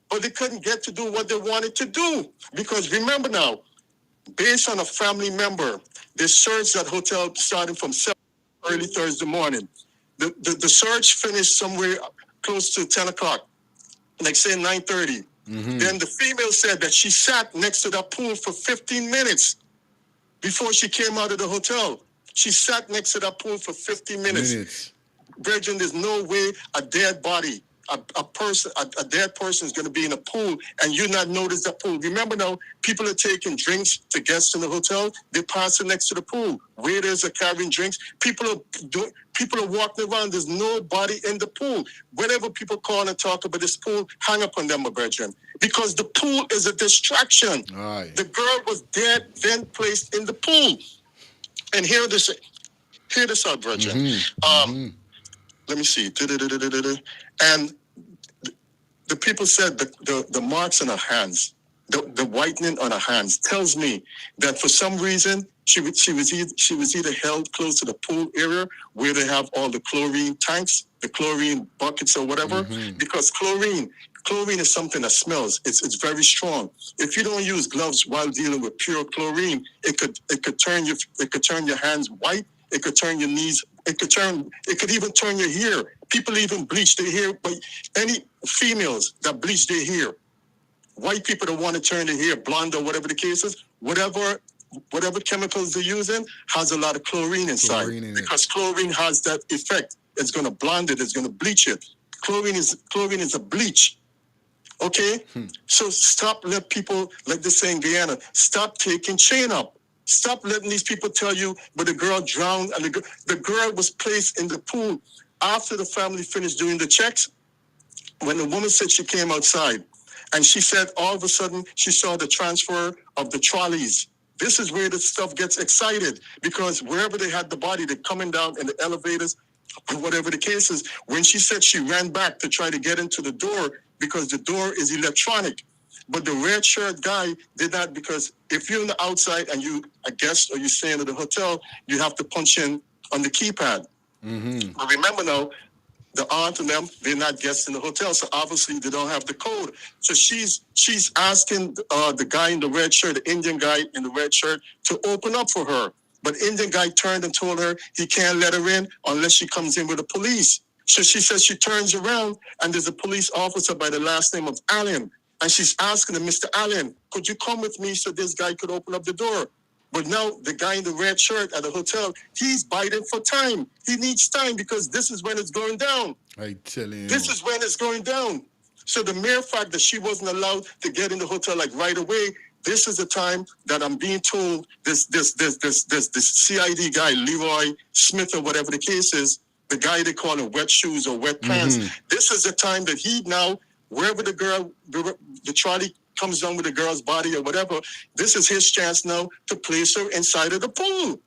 but they couldn't get to do what they wanted to do. Because remember now, based on a family member, they searched that hotel starting from 7 early Thursday morning. The search finished somewhere close to 10 o'clock, like say 9:30. Then the female said that she sat next to that pool for 15 minutes before she came out of the hotel. She sat next to that pool for 15 minutes. Brethren, there's no way a dead body, a dead person is going to be in a pool and you not notice that pool. Remember now, people are taking drinks to guests in the hotel. They pass it next to the pool. Waiters are carrying drinks. People are walking around. There's nobody in the pool. Whenever people call and talk about this pool, hang up on them, my brethren. Because the pool is a distraction. Aye. The girl was dead, then placed in the pool. And hear this out, brethren. Let me see. And the people said the marks on her hands, the whitening on her hands tells me that for some reason she was either held close to the pool area where they have all the chlorine tanks, the chlorine buckets or whatever, because chlorine is something that smells. It's very strong. If you don't use gloves while dealing with pure chlorine, it could turn your hands white. It could turn your knees. It could even turn your hair. People even bleach their hair. But any females that bleach their hair, white people that want to turn their hair blonde or whatever the case is, whatever chemicals they're using has a lot of chlorine inside. Because chlorine has that effect. It's going to blonde it. It's going to bleach it. Chlorine is a bleach. Okay? So stop let people, like this saying Guyana, stop taking chain up. Stop letting these people tell you, but the girl drowned and the girl was placed in the pool after the family finished doing the checks. When the woman said she came outside and she said all of a sudden she saw the transfer of the trolleys. This is where the stuff gets excited because wherever they had the body, they're coming down in the elevators or whatever the case is. When she said she ran back to try to get into the door because the door is electronic. But the red shirt guy did not, because if you're on the outside and you a guest or you're staying at the hotel, you have to punch in on the keypad. But remember now, the aunt and them, they're not guests in the hotel, so obviously they don't have the code. So she's asking the guy in the red shirt, the Indian guy in the red shirt, to open up for her. But Indian guy turned and told her he can't let her in unless she comes in with the police. So she says she turns around and there's a police officer by the last name of Allen. And she's asking him, Mr. Allen, could you come with me so this guy could open up the door? But now the guy in the red shirt at the hotel, he's biting for time. He needs time because this is when it's going down. I tell you. This is when it's going down. So the mere fact that she wasn't allowed to get in the hotel like right away, this is the time that I'm being told this CID guy, Leroy Smith or whatever the case is, the guy they call him wet shoes or wet pants. This is the time that he now, wherever the girl, the trolley comes down with the girl's body or whatever, this is his chance now to place her inside of the pool.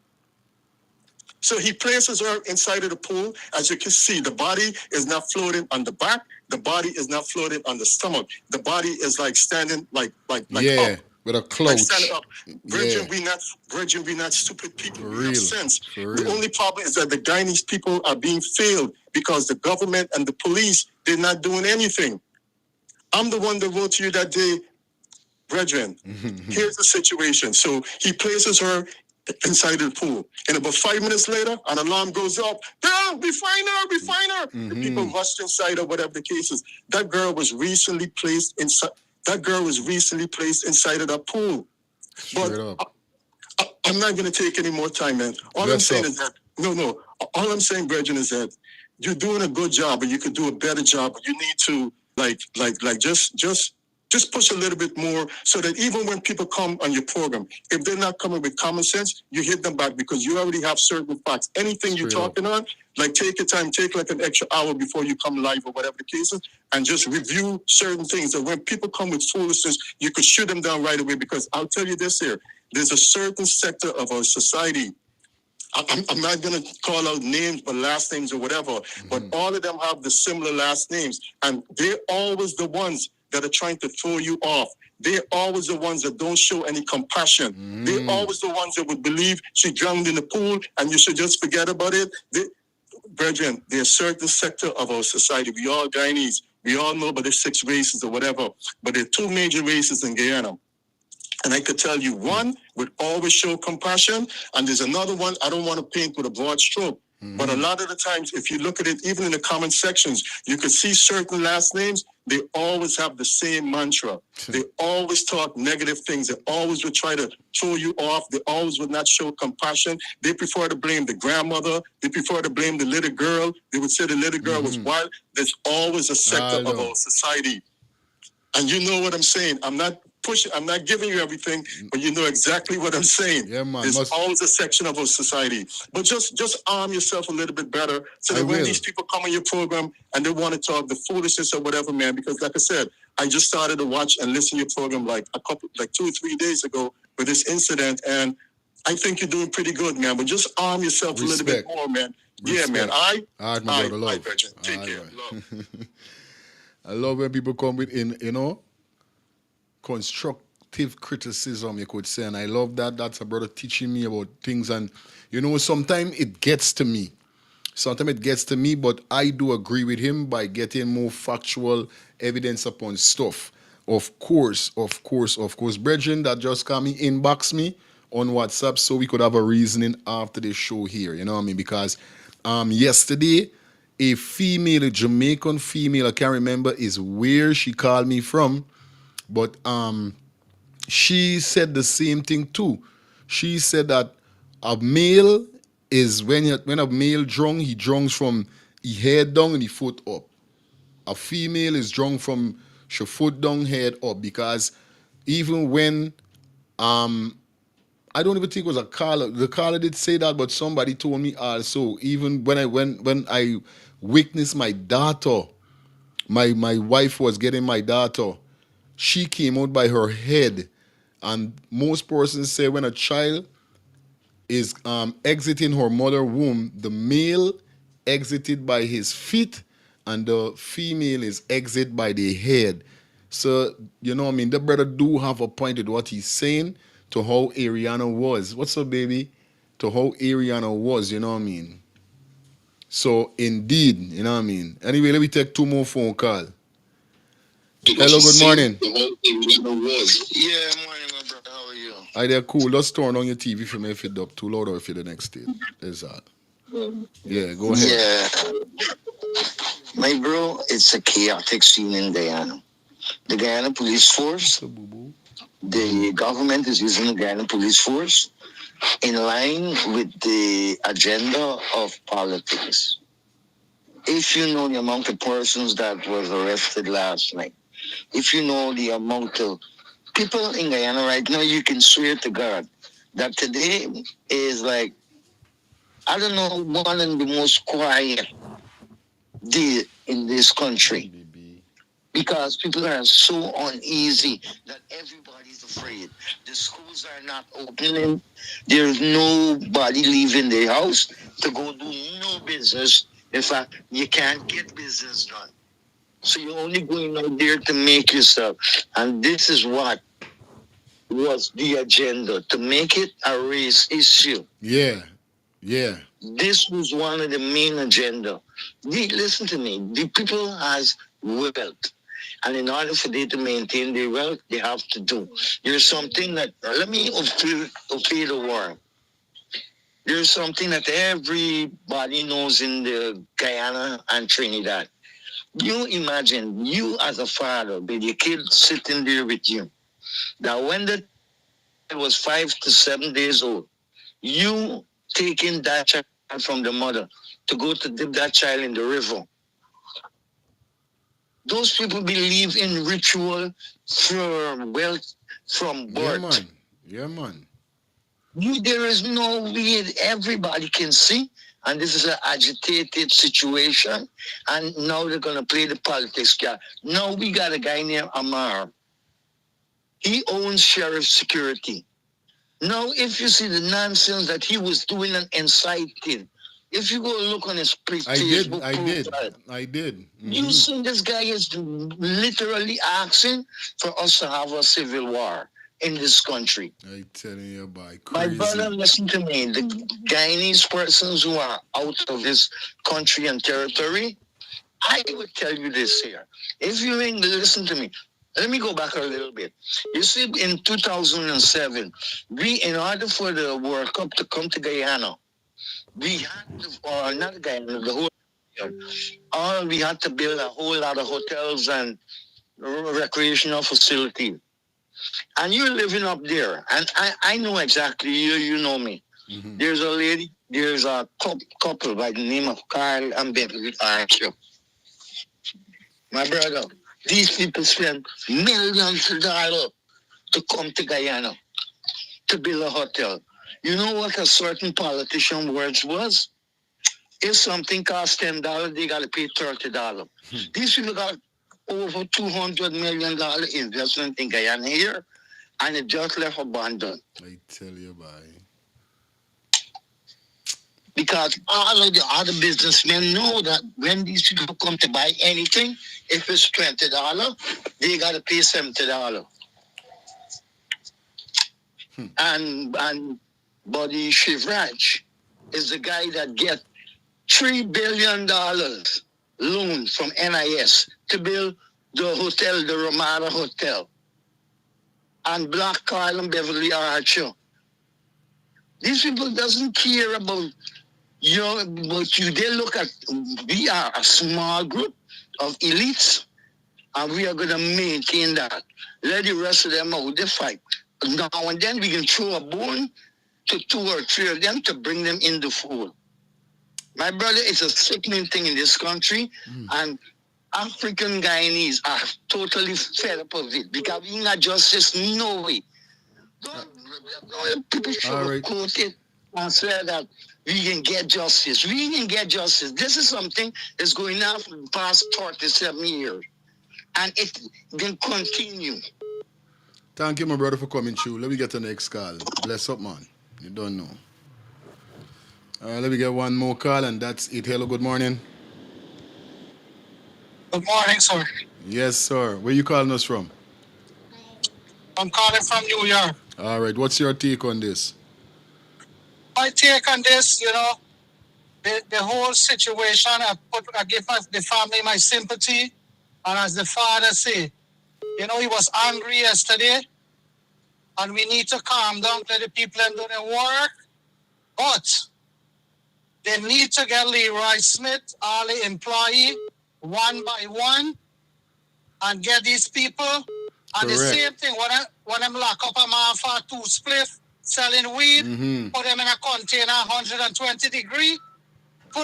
So he places her inside of the pool. As you can see, the body is not floating on the back. The body is not floating on the stomach. The body is like standing like up. With a clout. Like standing up. Virgin, we not stupid people. We have sense. The only problem is that the Guyanese people are being failed because the government and the police, they're not doing anything. I'm the one that wrote to you that day, brethren, here's the situation. So he places her inside the pool. And about 5 minutes later, an alarm goes up. Down, we find her. The people rushed inside or whatever the case is. That girl was recently placed inside of that pool. But I'm not going to take any more time, man. All I'm saying is that, all I'm saying, brethren, is that you're doing a good job, but you could do a better job. But you need to just push a little bit more so that even when people come on your program, if they're not coming with common sense, you hit them back because you already have certain facts. Anything you're talking on, like take your time, take like an extra hour before you come live or whatever the case is, and just review certain things. And when people come with foolishness, you could shoot them down right away because I'll tell you this here, there's a certain sector of our society, I'm not going to call out names, but last names or whatever, but all of them have the similar last names. And they're always the ones that are trying to throw you off. They're always the ones that don't show any compassion. They're always the ones that would believe she drowned in the pool and you should just forget about it. Brethren, there's a certain sector of our society, we all Guyanese, We all know about the 6 races or whatever, but there are 2 major races in Guyana. And I could tell you one would always show compassion, and there's another one I don't want to paint with a broad stroke. But a lot of the times, if you look at it, even in the comment sections, you can see certain last names, they always have the same mantra. They always talk negative things. They always would try to throw you off. They always would not show compassion. They prefer to blame the grandmother. They prefer to blame the little girl. They would say the little girl was wild. There's always a sector of our society. And you know what I'm saying. I'm not giving you everything, but you know exactly what I'm saying. Yeah, man. There's always a section of our society. But just arm yourself a little bit better so that when these people come on your program and they want to talk the foolishness or whatever, man, because like I said, I just started to watch and listen to your program like 2 or 3 days ago with this incident, and I think you're doing pretty good, man. But just arm yourself a little bit more, man. Yeah, man. All right, my brother, love. Take care. Love. I love when people come with, constructive criticism, you could say. And I love that. That's a brother teaching me about things. And, sometimes it gets to me. But I do agree with him by getting more factual evidence upon stuff. Of course. Brethren, that just come inbox me on WhatsApp so we could have a reasoning after the show here. You know what I mean? Because yesterday, a Jamaican female, I can't remember is where she called me from, but she said the same thing too. She said that a male is when a male drunk, he drunks from he head down and he foot up. A female is drunk from she foot down, head up, because even when I don't even think it was a caller. The caller did say that, but somebody told me also. Even when I witnessed my daughter, my wife was getting my daughter, she came out by her head, and most persons say when a child is exiting her mother womb, the male exited by his feet, and the female is exit by the head. So the brother do have a point with what he's saying. To how Adriana was. What's up, baby? To how Adriana was, So, indeed, Anyway, let me take 2 more phone calls. Hello, good morning. Yeah, morning, my brother. How are you? Hi there, cool. Let's turn on your TV if you may fit up too loud or if you're the next state. There's that. Yeah, go ahead. Yeah. My bro, it's a chaotic scene in Guyana. The Guyana Police Force, the government is using the Guyana Police Force in line with the agenda of politics. If you know the amount of persons that was arrested last night, if you know the amount of people in Guyana right now, you can swear to God that today is like, I don't know, one of the most quiet day in this country. Because people are so uneasy that everybody's afraid. The schools are not opening. There's nobody leaving their house to go do no business. In fact, you can't get business done. So you're only going out there to make yourself. And this is what was the agenda, to make it a race issue. Yeah. This was one of the main agenda. Listen to me. The people has wealth. And in order for them to maintain their wealth, they have to do. There's something that, let me appeal the war. There's something that everybody knows in the Guyana and Trinidad. You imagine, you as a father, with your kid sitting there with you, that when the child was 5 to 7 days old, you taking that child from the mother to go to dip that child in the river. Those people believe in ritual for wealth from birth. Yeah, man. There is no way everybody can see, and this is an agitated situation, and now they're going to play the politics card. Now we got a guy named Amar. He owns sheriff security. Now, if you see the nonsense that he was doing and inciting, if you go look on his Facebook profile, I did. Mm-hmm. You see this guy is literally asking for us to have a civil war in this country. I telling you about crazy. My brother, listen to me. The Guyanese persons who are out of this country and territory, I would tell you this here. If you ain't listen to me, let me go back a little bit. You see, in 2007, in order for the World Cup to come to Guyana, we had to, or not Guyana, the whole, we had to build a whole lot of hotels and recreational facilities. And you're living up there, and I know exactly, you know me. Mm-hmm. There's a lady, there's a couple by the name of Carl and Beverly Archer. My brother, these people spend millions of dollars to come to Guyana to build a hotel. You know what a certain politician words was? If something costs $10, they got to pay $30. These people got over $200 million investment in Guyana here, and it just left abandoned. I tell you, bye. Because all of the other businessmen know that when these people come to buy anything, if it's $20, they got to pay $70. And Buddy Shivraj is the guy that get $3 billion loan from NIS to build the hotel, the Ramada Hotel. And Black Carl and Beverly Archer. These people doesn't care about but they look at, we are a small group of elites, and we are going to maintain that. Let the rest of them out, they fight. Now and then we can throw a bone to 2 or 3 of them to bring them in the fold. My brother, it's a sickening thing in this country, and African Guyanese are totally fed up of it, because we not justice, no way. People should quote it and say that we can get justice. We can get justice. This is something that's going on for the past 37 years. And it can continue. Thank you, my brother, for coming through. Let me get the next call. Bless up, man. You don't know. Let me get one more call, and that's it. Hello, good morning. Good morning, sir. Yes, sir. Where you calling us from? I'm calling from New York. All right. What's your take on this? My take on this, the whole situation, I give the family my sympathy. And as the father said, he was angry yesterday. And we need to calm down, let the people do their work. But they need to get Leroy Smith, all the employees, one by one, and get these people. And the same thing, when I'm locked up, I'm off for 2 spliff, selling weed, put them in a container, 120 degrees.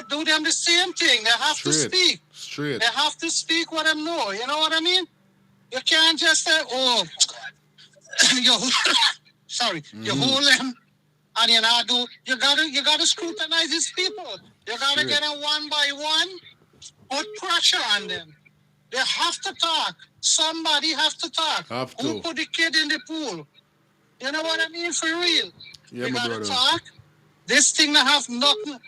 Do them the same thing. They have to speak. Straight. They have to speak what them know. You know what I mean? You can't just say, you hold them and you not do. You gotta scrutinize these people. You gotta get them one by one, put pressure on them. They have to talk. Somebody have to talk. Who put the kid in the pool? You know what I mean? For real. Yeah, you gotta talk. This thing that have nothing,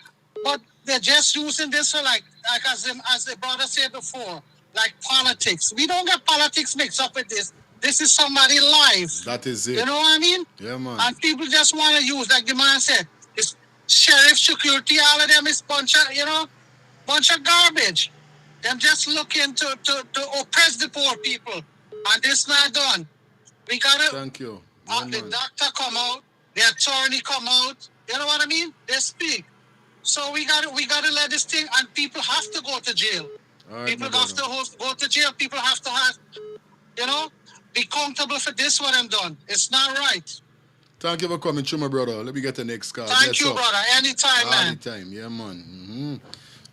but they're just using this for like as the brother said before, like politics. We don't get politics mixed up with this. This is somebody's life. That is it. You know what I mean? Yeah, man. And people just want to use, like the man said, it's sheriff, security, all of them is bunch of garbage. Them just looking to oppress the poor people. And this not done. We gotta. Thank you. The doctor come out, the attorney come out. You know what I mean? They speak. So we gotta let this thing, and people have to go to jail. Right, people have to go to jail. People have to be accountable for this what I'm done. It's not right. Thank you for coming through, my brother. Let me get the next call. Thank you, brother. Anytime, man. Anytime, yeah, man. Mm-hmm.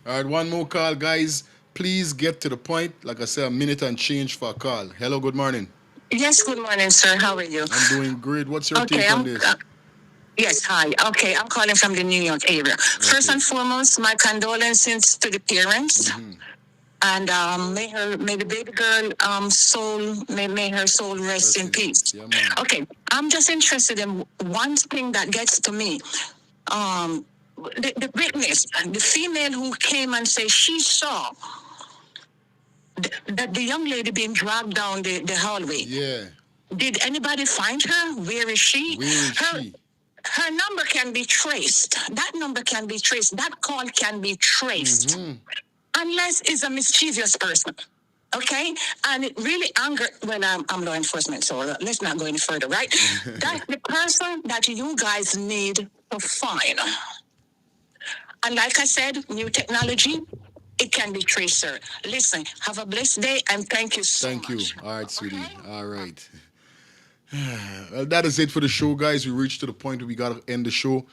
All right, one more call, guys. Please get to the point. Like I said, a minute and change for a call. Hello, good morning. Yes, good morning, sir. How are you? I'm doing great. What's your take on this? Yes, hi. Okay, I'm calling from the New York area. Okay. First and foremost, my condolences to the parents. Mm-hmm. And may the baby girl may her soul rest in peace. Yeah, okay, I'm just interested in one thing that gets to me. The witness, the female who came and said she saw that the young lady being dragged down the hallway. Yeah. Did anybody find her? Where is she? Where is she? Her number can be traced. That number can be traced. That call can be traced. Mm-hmm. unless it's a mischievous person. Okay? And it really angered when I'm law enforcement, so let's not go any further, right? That's the person that you guys need to find. And like I said, new technology, it can be traced, sir. Listen, have a blessed day and thank you so much. Thank you. All right, sweetie. All right. Well, that is it for the show, guys. We reached to the point where we got to end the show.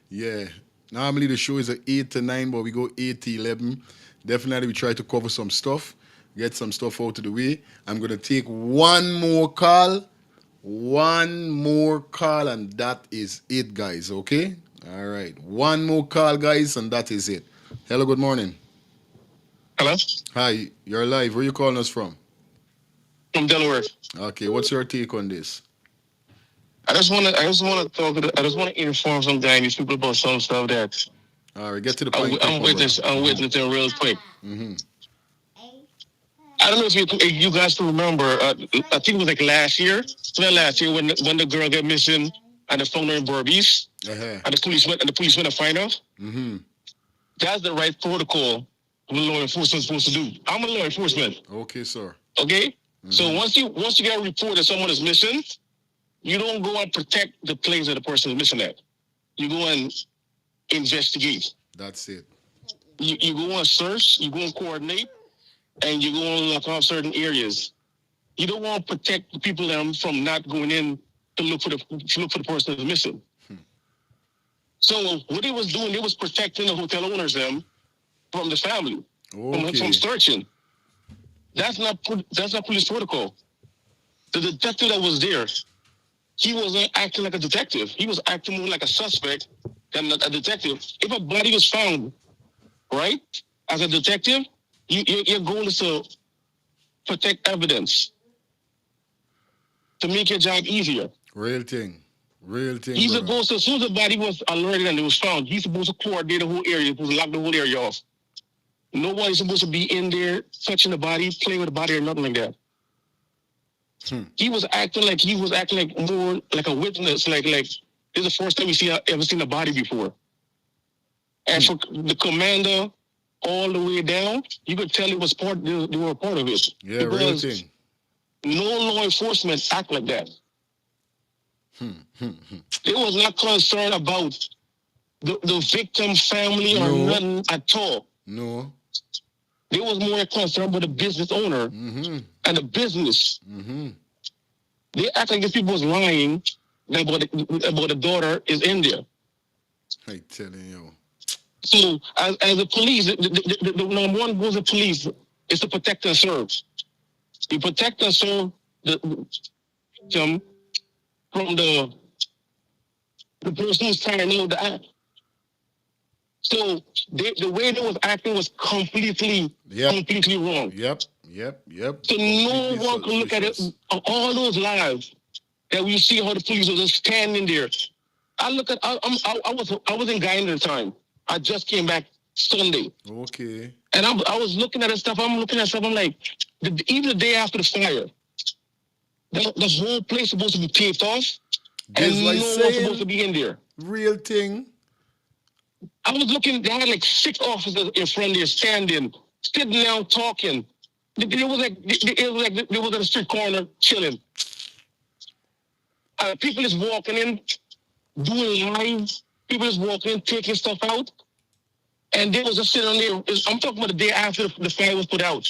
Yeah. Normally the show is at 8 to 9, but we go 8 to 11. Definitely we try to cover some stuff, get some stuff out of the way. I'm going to take one more call, and that is it, guys, okay? All right. One more call, guys, and that is it. Hello, good morning. Hello? Hi, you're live. Where are you calling us from? From Delaware. Okay, what's your take on this? I just want to inform some these people about some stuff that. All right, get to the point. I'm witnessing real quick. Mm-hmm. I don't know if you guys can remember. I think it was like last year when the girl got missing and they found her in Berbice, and the police went to find her. Mm-hmm. That's the right protocol law enforcement is supposed to do. I'm a law enforcement. Okay, sir. Okay. Mm-hmm. So once you get a report that someone is missing, you don't go and protect the place that the person is missing at. You go and investigate. That's it. You go and search, you go and coordinate, and you go and lock off certain areas. You don't want to protect the people from not going in to look for the person who's missing. So what they was doing, they was protecting the hotel owners from the family, from searching. That's not police protocol. The detective that was there, he wasn't acting like a detective. He was acting more like a suspect than a detective. If a body was found, right, as a detective, your goal is to protect evidence, to make your job easier. Real thing. He's supposed to, as soon as the body was alerted and it was found, he's supposed to coordinate the whole area, supposed to lock the whole area off. Nobody's supposed to be in there touching the body, playing with the body or nothing like that. He was acting like more like a witness, like this is the first time ever seen a body before. And for the commander all the way down, you could tell they were a part of it. Yeah, real thing. No law enforcement act like that. They was not concerned about the victim family or nothing at all. No. They was more concerned about the business owner and the business. They act like these people was lying about the daughter is in there. I telling you. So as the police, the number one goal of the police is to protect and serve. You protect and serve the victim from the person who's carrying out the act. So the way they was acting was completely wrong. Yep. So no one can look at it. All those lives that we see how the police was just standing there. I was in Guyana at the time. I just came back Sunday. Okay. And I was looking at stuff. I'm like, even the day after the fire, the whole place supposed to be taped off, and no one's supposed to be in there. Real thing. I was looking. They had like 6 officers in front there, sitting down, talking. It was like they was at a street corner chilling. People is walking in, doing live. People is walking in, taking stuff out, and they was just sitting on there. I'm talking about the day after the fire was put out.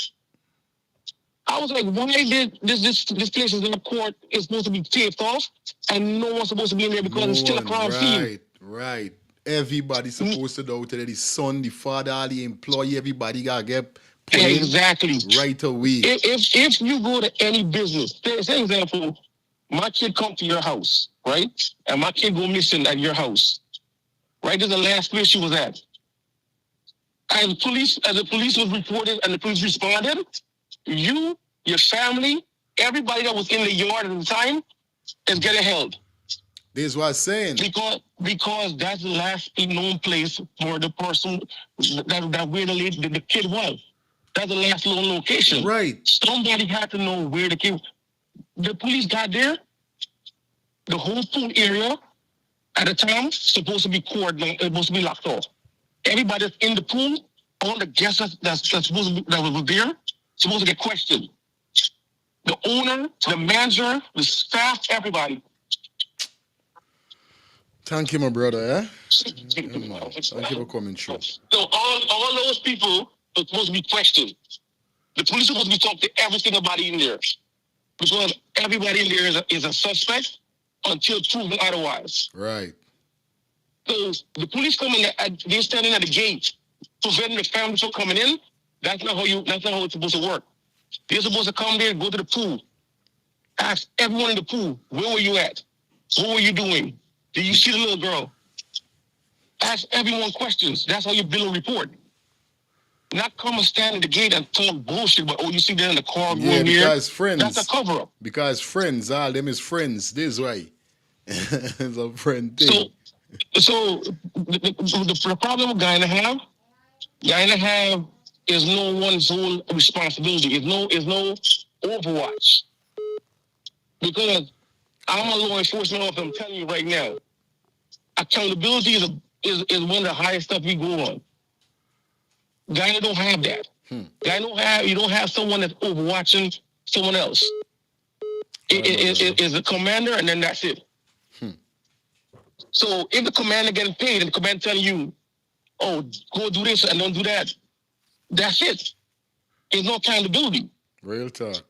I was like, why did this place is in the court is supposed to be taped off, and no one's supposed to be in there because it's still a crime scene. Right. Everybody's supposed to know that the son, the father, all the employee, everybody gotta get put exactly right away. If you go to any business, say example, my kid come to your house, right? And my kid go missing at your house. Right? This is the last place she was at. As the police was reported and the police responded, you, your family, everybody that was in the yard at the time is getting held. This is what I'm saying. Because that's the last known place for the person that where the kid was. That's the last known location. Right. Somebody had to know where the kid. The police got there. The whole pool area at the time supposed to be coordinated, supposed to be locked off. Everybody that's in the pool all the guests that's supposed to be, that were there supposed to get questioned. The owner, the manager, the staff, everybody. Thank you, my brother. Thank you for coming through. So all those people are supposed to be questioned. The police are supposed to be talking to every single body in there, because everybody in there is a suspect until proven otherwise. Right. So the police coming, they're standing at the gate, preventing the families from coming in. That's not how it's supposed to work. They're supposed to come there, go to the pool, ask everyone in the pool, where were you at? What were you doing? Did you see the little girl? Ask everyone questions. That's how you build a report. Not come and stand at the gate and talk bullshit, but you see them in the car going here. Because friends. That's a cover up. Because friends, all them is friends. This is why. It's a friend thing. So the problem with Guyana have is no one's own responsibility. It's no overwatch. Because I'm a law enforcement officer. I'm telling you right now, accountability is one of the highest stuff we go on. Guyana don't have that. You don't have someone that's overwatching someone else. It is a commander, and then that's it. So if the commander getting paid and the commander telling you, oh, go do this and don't do that, that's it. There's no accountability. Real talk.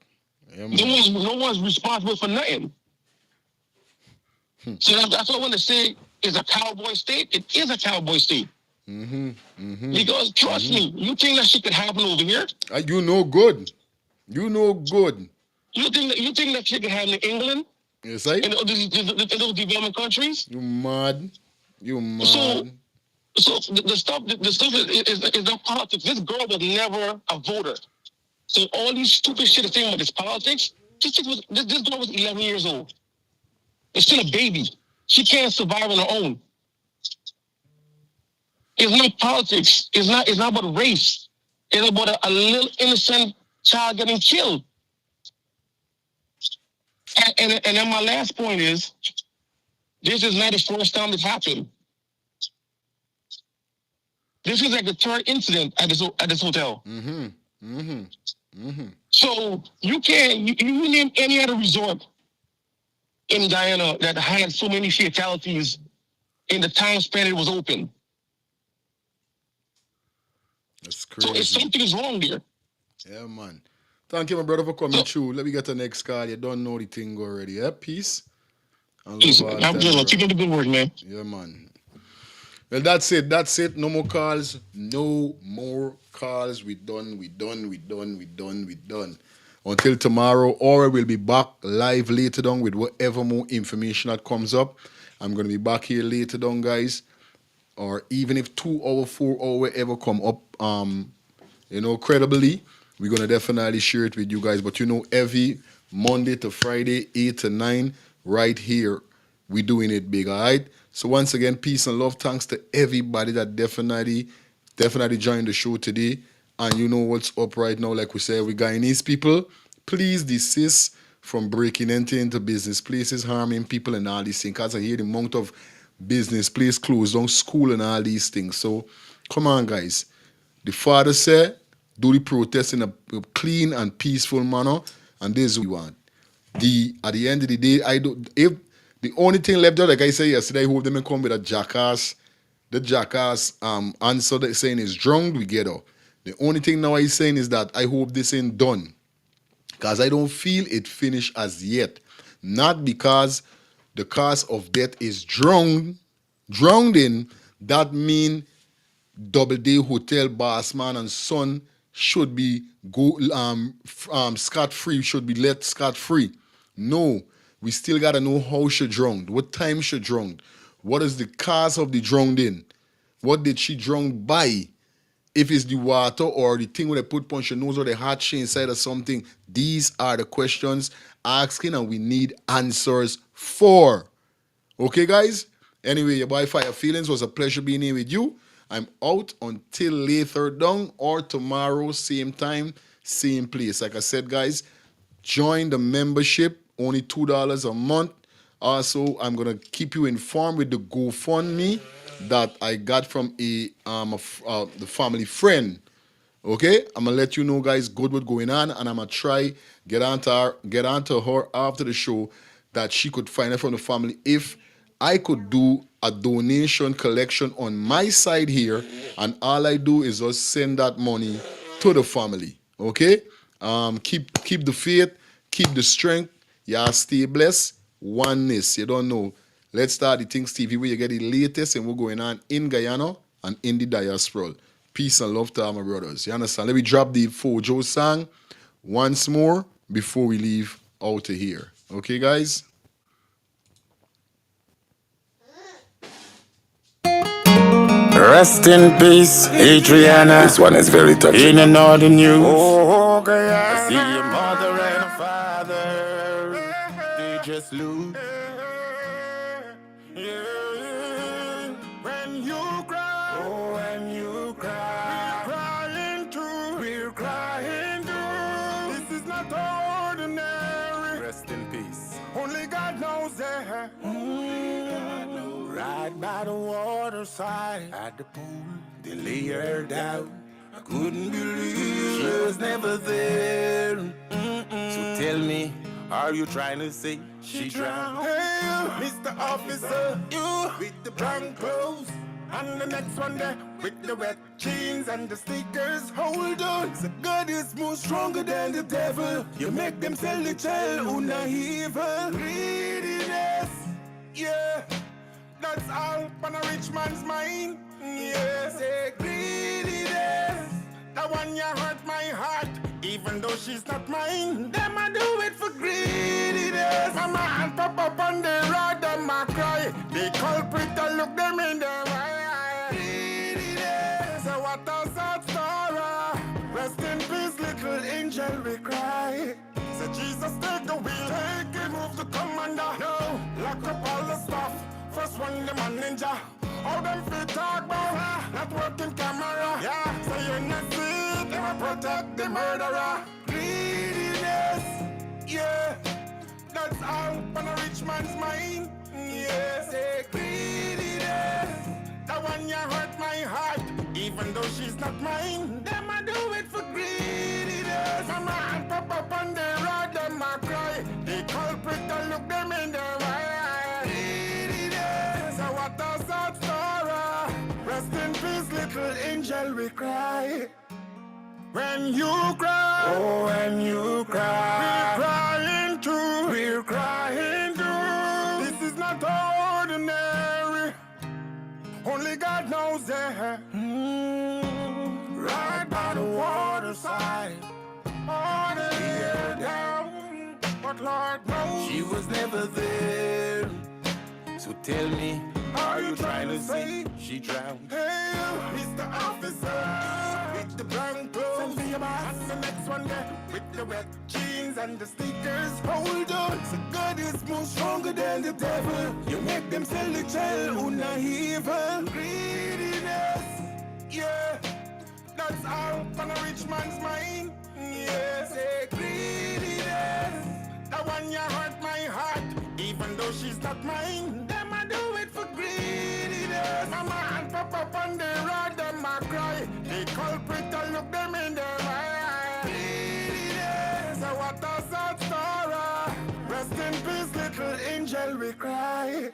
Yeah, no one's responsible for nothing. So that's what I want to say. Is a cowboy state. It is a cowboy state. Because trust me, you think that shit could happen over here? You know good. You know good. You think that shit could happen in England? Yes, right? In those developing countries? You mad? You mad? So the stuff is not politics. This girl was never a voter. So all these stupid shit is saying about this politics. This girl was 11 years old. It's still a baby. She can't survive on her own. It's not politics. It's not about race. It's about a little innocent child getting killed. And then my last point is, this is not the first time this happened. This is like the third incident at this hotel. So you name any other resort in Guyana that had so many fatalities in the time span it was open. That's crazy. So if something is wrong there. Yeah, man. Thank you, my brother, for coming through. Let me get the next call. You don't know the thing already. Yeah, peace. Peace. I'm good. Keep up the good work, man. Yeah, man. Well, that's it. That's it. No more calls. No more calls. We done. Until tomorrow, or we'll be back live later on with whatever more information that comes up. I'm going to be back here later on, guys. Or even if 2 hour, 4 hour ever come up, credibly, we're going to definitely share it with you guys. But every Monday to Friday, 8 to 9, right here, we're doing it big, all right? So once again, peace and love. Thanks to everybody that definitely joined the show today. And you know what's up right now, like we said, we Guyanese people, please desist from breaking into business places, harming people and all these things. Because I hear the amount of business place closed down, school and all these things. So come on, guys. The father said, do the protest in a clean and peaceful manner, and this is what we want. At the end of the day, if the only thing left out, like I said yesterday, I hope them come with a jackass. The jackass answer that saying is drunk, we get up. The only thing now I'm saying is that I hope this ain't done. Because I don't feel it finished as yet. Not because the cause of death is drowned in, that mean Double Day Hotel boss man and son should be scot-free, should be let scot-free. No, we still gotta know how she drowned, what time she drowned, what is the cause of the drowning, what did she drown by, if it's the water or the thing where they put punch your nose or the heart she inside or something. These are the questions asking and we need answers for. Okay, guys? Anyway, your boy Fire Feelings, was a pleasure being here with you. I'm out until later down or tomorrow, same time, same place. Like I said, guys, join the membership, only $2 a month. Also, I'm going to keep you informed with the GoFundMe that I got from the family friend Okay, I'm gonna let you know, guys, good what's going on, and I'm gonna try get onto her after the show that she could find out from the family if I could do a donation collection on my side here, and all I do is just send that money to the family. Okay, keep the faith, keep the strength. Y'all stay blessed. Oneness. You don't know. Let's start the Things TV where you get the latest and what's going on in Guyana and in the diaspora. Peace and love to all my brothers. You understand? Let me drop the Fojo song once more before we leave out of here. Okay, guys? Rest in peace, Adriana. This one is very touching. In and all the news. Oh, Guyana. I see your mother and a father. They just lose. When you cry, oh, when you cry, we're crying too. We're crying too. This is not ordinary. Rest in peace. Only God knows that. Right by the waterside, at the pool, they lay her down. I couldn't believe she was never there. So tell me, are you trying to say she drowned? Hey, Mr. Officer, you with the brown clothes, and the next one there with the wet jeans and the sneakers. Hold on, the God is more stronger than the devil. You make them sell the child who not evil. Greediness, yeah. That's all on a rich man's mind. Yes, say greediness. That one you hurt my heart, even though she's not mine. Them I do it for greediness. Mama and Papa on the road, them I cry. The culprit, I look them in the eye. Greediness. So what a sad story. Rest in peace, little angel, we cry. Say Jesus, take the wheel, take it, move the commander. No, lock up all the stuff. First one, them a ninja. All them fit talk about not working camera. Yeah, so you not see it, they will protect the murderer. Greediness, yeah. That's all on a rich man's mind. Yeah, say greediness. That one you hurt my heart, even though she's not mine. Them I do it for greediness. Mama and Papa on the road, them I cry. The culprit, I look them in the eye. What a sad story. Rest in peace, little angel, we cry. When you cry, oh, when you cry, we're crying too. We're crying too. This is not ordinary. Only God knows that. Right by the waterside, all the way down. But Lord knows she was never there. So tell me, are you trying to say she drowned? Hey, Mr. Officer, with the brown clothes, and the next one there with the wet jeans and the sneakers. Hold on, so God is more stronger than the devil. You make them sell the child who not evil. Greediness, yeah, that's all on a rich man's mind. Yeah, say greediness. That one you hurt my heart, even though she's not mine. Them I do it for greediness. Mama and Papa on the road, them I cry. The culprit, I look them in the eye. Greediness, so what a sad story. Rest in peace, little angel, we cry.